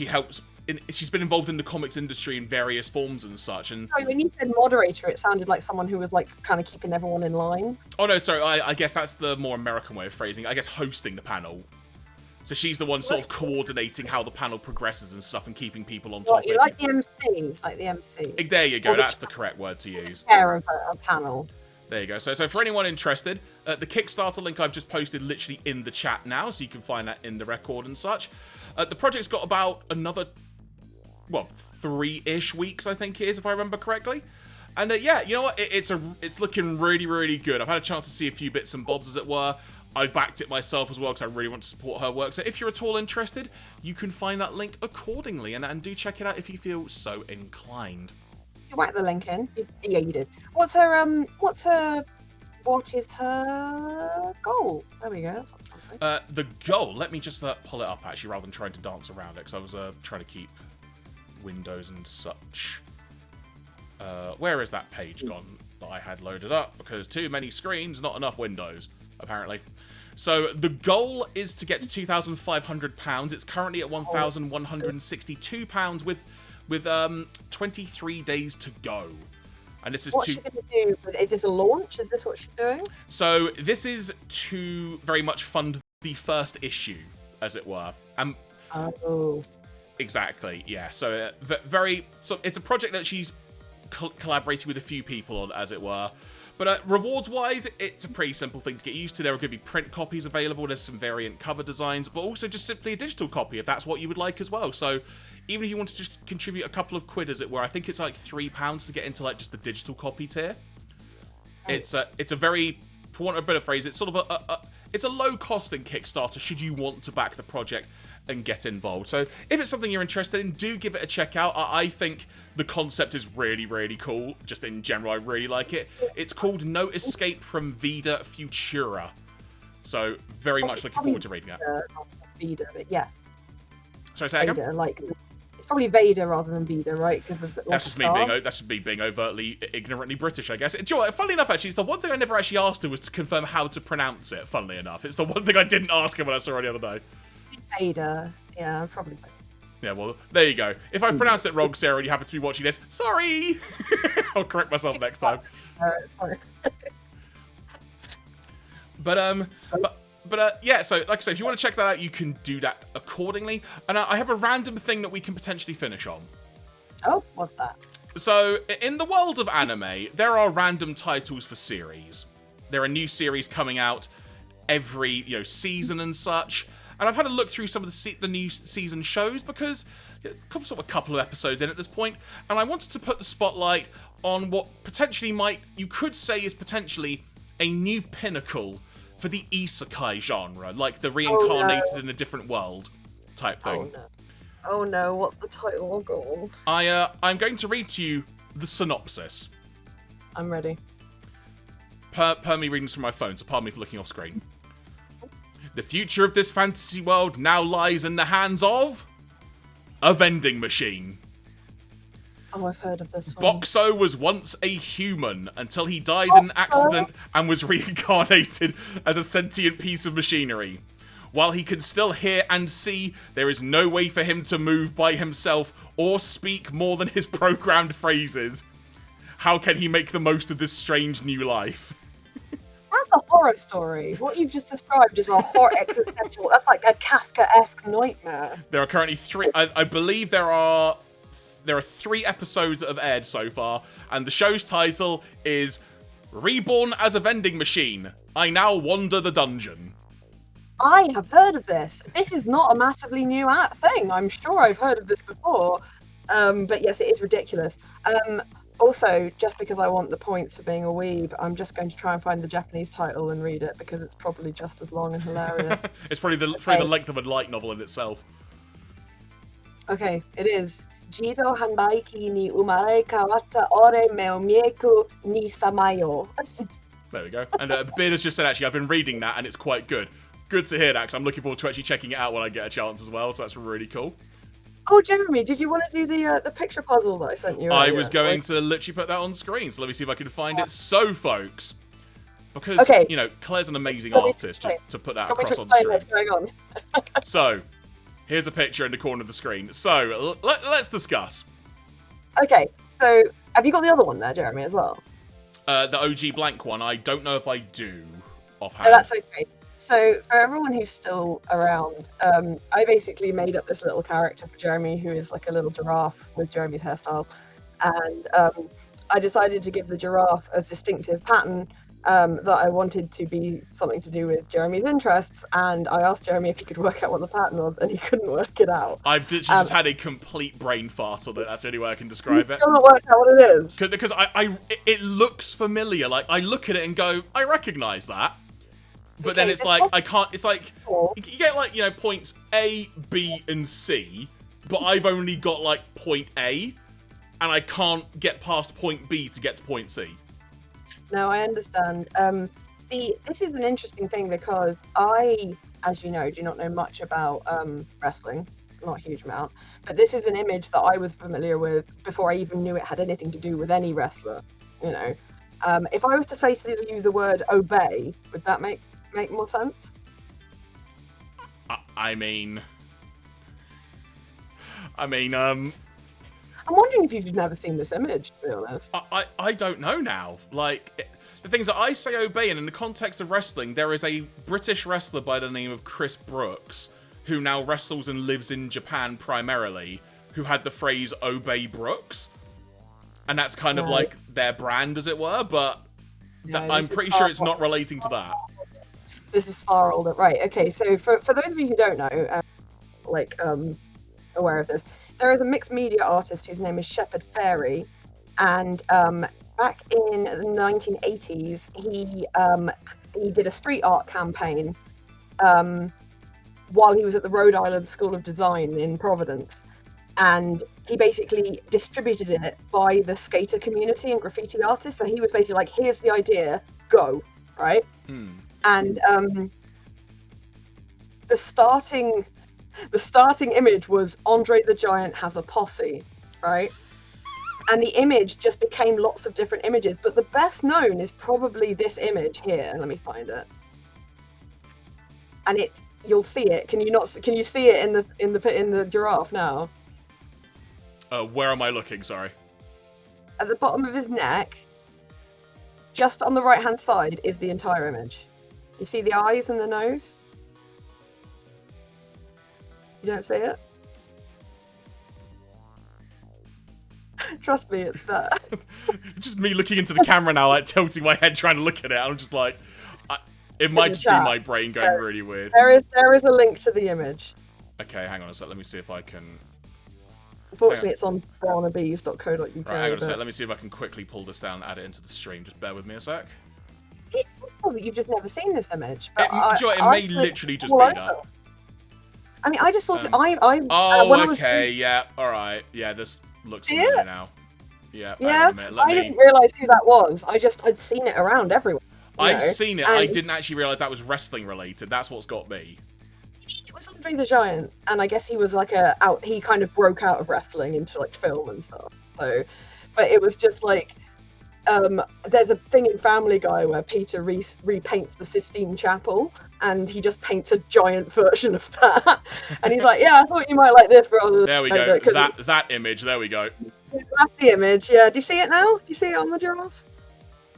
helps. She's been involved in the comics industry in various forms and such. And sorry, when you said moderator, it sounded like someone who was like kind of keeping everyone in line. Oh no, sorry. I guess that's the more American way of phrasing it. I guess hosting the panel. So she's the one sort of coordinating how the panel progresses and stuff and keeping people on top. You like the MC, like the MC. There you go. That's the correct word to use. Chair of a panel. There you go. So for anyone interested, the Kickstarter link I've just posted literally in the chat now, so you can find that in the record and such. The project's got about another, 3-ish weeks, I think it is, if I remember correctly. And yeah, you know what? It's looking really, really good. I've had a chance to see a few bits and bobs, as it were. I've backed it myself as well because I really want to support her work. So if you're at all interested, you can find that link accordingly, and do check it out if you feel so inclined. You whacked the link in. Yeah, you did. What is her goal? There we go. The goal, let me just pull it up actually, rather than trying to dance around it, because I was trying to keep Windows and such. Where is that page gone that I had loaded up? Because too many screens, not enough windows, apparently. So the goal is to get to £2,500. It's currently at £1,162 with 23 days to go. And this is What's she going to do? Is this a launch? Is this what she's doing? So this is to very much fund the first issue, as it were. Oh. Exactly, yeah. So it's a project that she's collaborating with a few people on, as it were. But rewards-wise, it's a pretty simple thing to get used to. There are going to be print copies available. There's some variant cover designs, but also just simply a digital copy if that's what you would like as well. So even if you want to just contribute a couple of quid, as it were, I think it's like £3 to get into like just the digital copy tier. It's a very, for want of a better phrase, it's sort of it's a low-costing Kickstarter should you want to back the project and get involved. So if it's something you're interested in, do give it a check out. I think the concept is really, really cool. Just in general, I really like it. It's called No Escape from Vida Futura. So very much looking forward to reading that. Vida, but yeah. Sorry, say again? Vader, like, it's probably Vader rather than Vida, right? Because of that's just me being overtly ignorantly British, I guess. Do you know what? Funnily enough, actually, it's the one thing I never actually asked her was to confirm how to pronounce it. Funnily enough, it's the one thing I didn't ask her when I saw her the other day. Vader, yeah, probably. Yeah, well, there you go. If I've pronounced it wrong, Sarah, and you happen to be watching this, sorry! I'll correct myself next time. Sorry. Yeah, so like I said, if you want to check that out, you can do that accordingly. And I have a random thing that we can potentially finish on. Oh, what's that? So, in the world of anime, there are random titles for series. There are new series coming out every, season and such. And I've had a look through some of the new season shows because sort of a couple of episodes in at this point, and I wanted to put the spotlight on what potentially you could say is potentially a new pinnacle for the isekai genre, like the reincarnated in a different world type thing. Oh no, what's the title? Oh god. I'm going to read to you the synopsis. I'm ready. Per me reading this from my phone, so pardon me for looking off screen. The future of this fantasy world now lies in the hands of a vending machine. Oh, I've heard of this one. Boxo was once a human until he died in an accident and was reincarnated as a sentient piece of machinery. While he can still hear and see, there is no way for him to move by himself or speak more than his programmed phrases. How can he make the most of this strange new life? That's a horror story. What you've just described is a horror existential. That's like a Kafka-esque nightmare. There are currently 3. I believe there are 3 episodes that have aired so far, and the show's title is Reborn as a Vending Machine. I now wander the dungeon. I have heard of this. This is not a massively new thing. I'm sure I've heard of this before. But yes, it is ridiculous. Also, just because I want the points for being a weeb, I'm just going to try and find the Japanese title and read it because it's probably just as long and hilarious. It's probably the length of a light novel in itself. Okay, it is. Jido hanbaiki ni umare kawatta ore meo mieku ni samayo. There we go. And Beard has just said, actually, I've been reading that and it's quite good. Good to hear that, because I'm looking forward to actually checking it out when I get a chance as well, so that's really cool. Oh, Jeremy, did you want to do the picture puzzle that I sent you? I was going to literally put that on screen, so let me see if I can find it. So, folks, because, Claire's an amazing artist, just to put that across on the screen. What's going on? So, here's a picture in the corner of the screen. So, let's discuss. Okay, so have you got the other one there, Jeremy, as well? The OG blank one, I don't know if I do offhand. No, that's okay. So, for everyone who's still around, I basically made up this little character for Jeremy who is like a little giraffe with Jeremy's hairstyle. And I decided to give the giraffe a distinctive pattern that I wanted to be something to do with Jeremy's interests, and I asked Jeremy if he could work out what the pattern was, and he couldn't work it out. I've literally just had a complete brain fart on it. That's the only way I can describe it. Still not worked out what it is. Because it looks familiar. Like, I look at it and go, I recognise that. But then it's like, I can't, it's like, you get like, you know, points A, B, and C, but I've only got like point A, and I can't get past point B to get to point C. No, I understand. See, this is an interesting thing because I, as you know, do not know much about wrestling, not a huge amount, but this is an image that I was familiar with before I even knew it had anything to do with any wrestler, you know. If I was to say to you the word obey, would that make more sense? I mean, I'm wondering if you've never seen this image, to be honest. I don't know now. Like, the things that I say obey, and in the context of wrestling, there is a British wrestler by the name of Chris Brooks, who now wrestles and lives in Japan primarily, who had the phrase obey Brooks. And that's kind of like their brand, as it were, but I'm pretty sure it's not relating to that. This is far older. Right, okay, so for those of you who don't know, aware of this, there is a mixed media artist whose name is Shepard Fairey, and back in the 1980s, he did a street art campaign while he was at the Rhode Island School of Design in Providence, and he basically distributed it by the skater community and graffiti artists. So he was basically like, here's the idea, go, right? And the starting image was Andre the Giant has a posse, right? And the image just became lots of different images, but the best known is probably this image here. Let me find it. And you'll see it. Can you see it in the giraffe now? Where am I looking? Sorry. At the bottom of his neck, just on the right hand side, is the entire image. You see the eyes and the nose? You don't see it? Trust me, it's there. Just me looking into the camera now, like tilting my head trying to look at it. I'm just like, it might just be my brain going really weird. There is a link to the image. Okay, hang on a sec. Let me see if I can. Unfortunately, it's on brownabees.co.uk. Right, hang on a sec. Let me see if I can quickly pull this down and add it into the stream. Just bear with me a sec. It's possible that you've just never seen this image. It may literally just be that. I mean, I just thought yeah, alright. Yeah, this looks familiar now. Yeah, I didn't realise who that was. I'd seen it around everywhere. I've seen it, I didn't actually realise that was wrestling related. That's what's got me. It was Andre the Giant, and I guess he was like he kind of broke out of wrestling into like film and stuff. So, but it was just like, there's a thing in Family Guy where Peter repaints the Sistine Chapel, and he just paints a giant version of that. And he's like, yeah, I thought you might like this rather. There we go. That image. There we go. That's the image. Yeah. Do you see it now? Do you see it on the giraffe?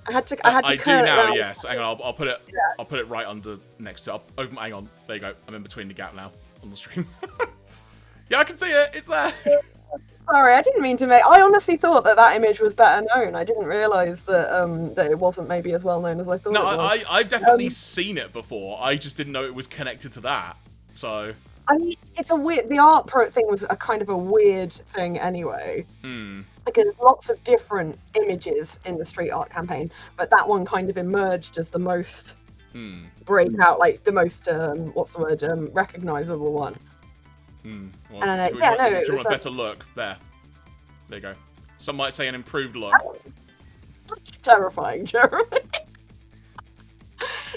I had to. I do now. Yes. Hang on. I'll put it. Yeah. I'll put it right under next to. Hang on. There you go. I'm in between the gap now on the stream. Yeah, I can see it. It's there. Sorry, I didn't mean to make. I honestly thought that image was better known. I didn't realise that it wasn't maybe as well known as I thought. No, it was. I've definitely seen it before. I just didn't know it was connected to that. So. I mean, it's a weird. The art pro thing was a kind of a weird thing anyway. Because there's lots of different images in the street art campaign, but that one kind of emerged as the most breakout, like the most recognisable one. Well, and if you want a better look, there you go. Some might say an improved look. Terrifying, Jeremy.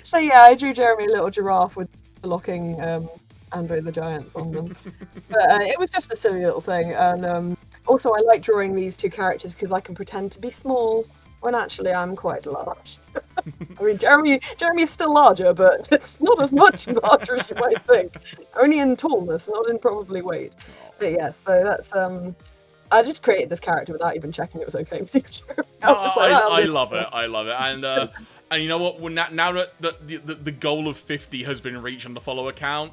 So yeah, I drew Jeremy a little giraffe with locking Andre the Giants on them. But it was just a silly little thing, and also I like drawing these two characters because I can pretend to be small when actually I'm quite large. I mean, Jeremy is still larger, but it's not as much larger as you might think. Only in tallness, not in probably weight. But yeah, so that's I just created this character without even checking it was okay with Jeremy. I love it. I love it. And you know what? Now that the goal of 50 has been reached on the follow account,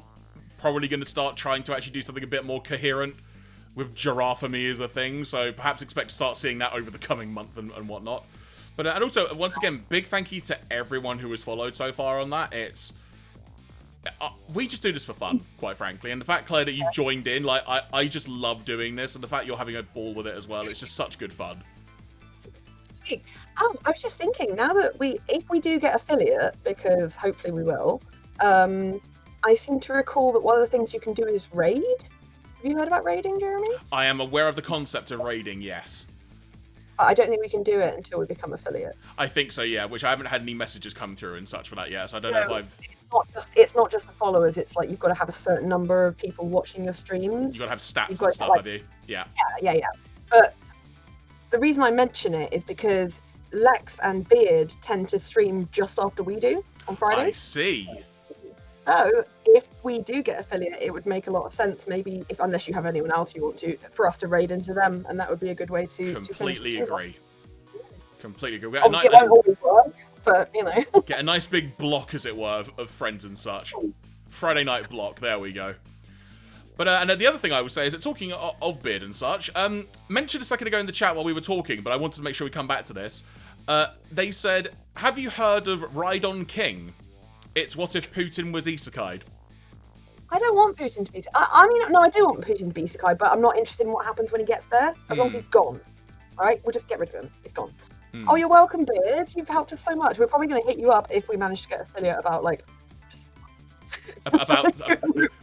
probably going to start trying to actually do something a bit more coherent with Giraffe-me as a thing. So perhaps expect to start seeing that over the coming month and whatnot. But and also, once again, big thank you to everyone who has followed so far on that. It's we just do this for fun, quite frankly. And the fact, Claire, that you joined in, like, I just love doing this. And the fact you're having a ball with it as well, it's just such good fun. Oh, I was just thinking, now that if we do get affiliate, because hopefully we will, I seem to recall that one of the things you can do is raid. Have you heard about raiding, Jeremy? I am aware of the concept of raiding, yes. I don't think we can do it until we become affiliates. I think so, yeah, which I haven't had any messages come through and such for that yet, so I don't know if I've... It's not just the followers, it's like you've got to have a certain number of people watching your streams. You've got to have stats and stuff, have you? Yeah. Yeah. But the reason I mention it is because Lex and Beard tend to stream just after we do on Fridays. I see. So if we do get affiliate, it would make a lot of sense, maybe, unless you have anyone else you want to, for us to raid into them, and that would be a good way to completely agree. Completely agree. Obviously, it won't always work, but, you know. Get a nice big block, as it were, of friends and such. Friday night block, there we go. But and the other thing I would say is that, talking of Beard and such, mentioned a second ago in the chat while we were talking, but I wanted to make sure we come back to this. They said, have you heard of Rydon King? It's what if Putin was isekai'd. I don't want Putin to be... I mean, no, I do want Putin to be isekai'd, but I'm not interested in what happens when he gets there, as long as he's gone. Alright? We'll just get rid of him. He's gone. Oh, you're welcome, Beard. You've helped us so much. We're probably going to hit you up if we manage to get affiliate about, like...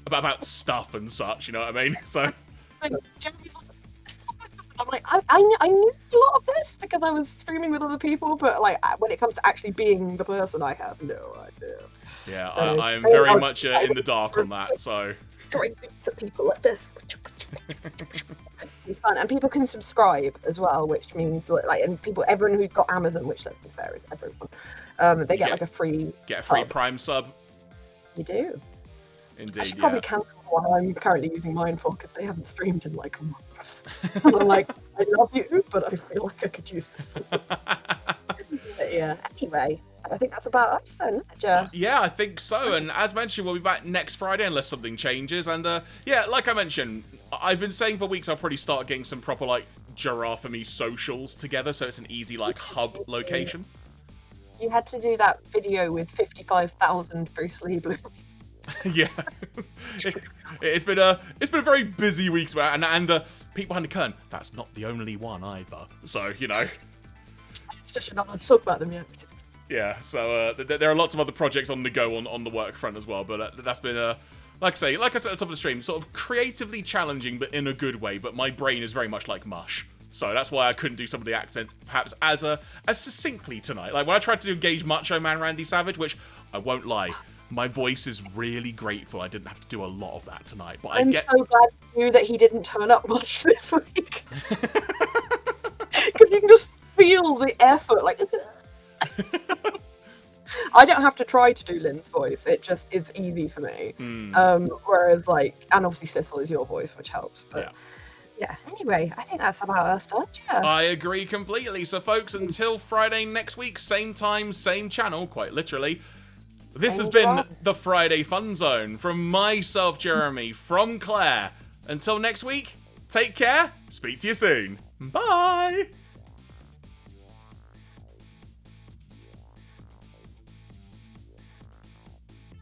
about stuff and such, you know what I mean? So... I'm like, I knew a lot of this because I was streaming with other people, but like when it comes to actually being the person, I have no idea. Yeah, So, I am very much in the dark on that, so... Throwing things at people like this. It's fun. And people can subscribe as well, which means, like, and everyone who's got Amazon, which, let's be fair, is everyone, they get like a free... Get a free Prime sub. You do. Indeed, I should probably cancel the one I'm currently using mine for, because they haven't streamed in like a month. And I'm like, I love you, but I feel like I could use this. But yeah, anyway, I think that's about us then, Joe. Yeah, I think so. And as mentioned, we'll be back next Friday unless something changes. And yeah, like I mentioned, I've been saying for weeks I'll probably start getting some proper like Giraffe-me socials together, so it's an easy like hub location. You had to do that video with 55,000 Bruce Lee Blu. Yeah, it's been a very busy week, and peek behind the curtain. That's not the only one either. So you know, it's just another talk about them, yeah. Yeah. So there are lots of other projects on the go on the work front as well. But that's been like I said at the top of the stream, sort of creatively challenging, but in a good way. But my brain is very much like mush. So that's why I couldn't do some of the accents perhaps as succinctly tonight. Like when I tried to engage Macho Man Randy Savage, which I won't lie. My voice is really grateful I didn't have to do a lot of that tonight. But I'm so glad for you that he didn't turn up much this week. Because you can just feel the effort. Like, I don't have to try to do Lynn's voice. It just is easy for me. Whereas, like, and obviously Sissel is your voice, which helps. But yeah, anyway, I think that's about us done, yeah. I agree completely. So, folks, until Friday next week, same time, same channel, quite literally. This has been the Friday Fun Zone from myself, Jeremy, from Claire. Until next week, take care, speak to you soon. Bye!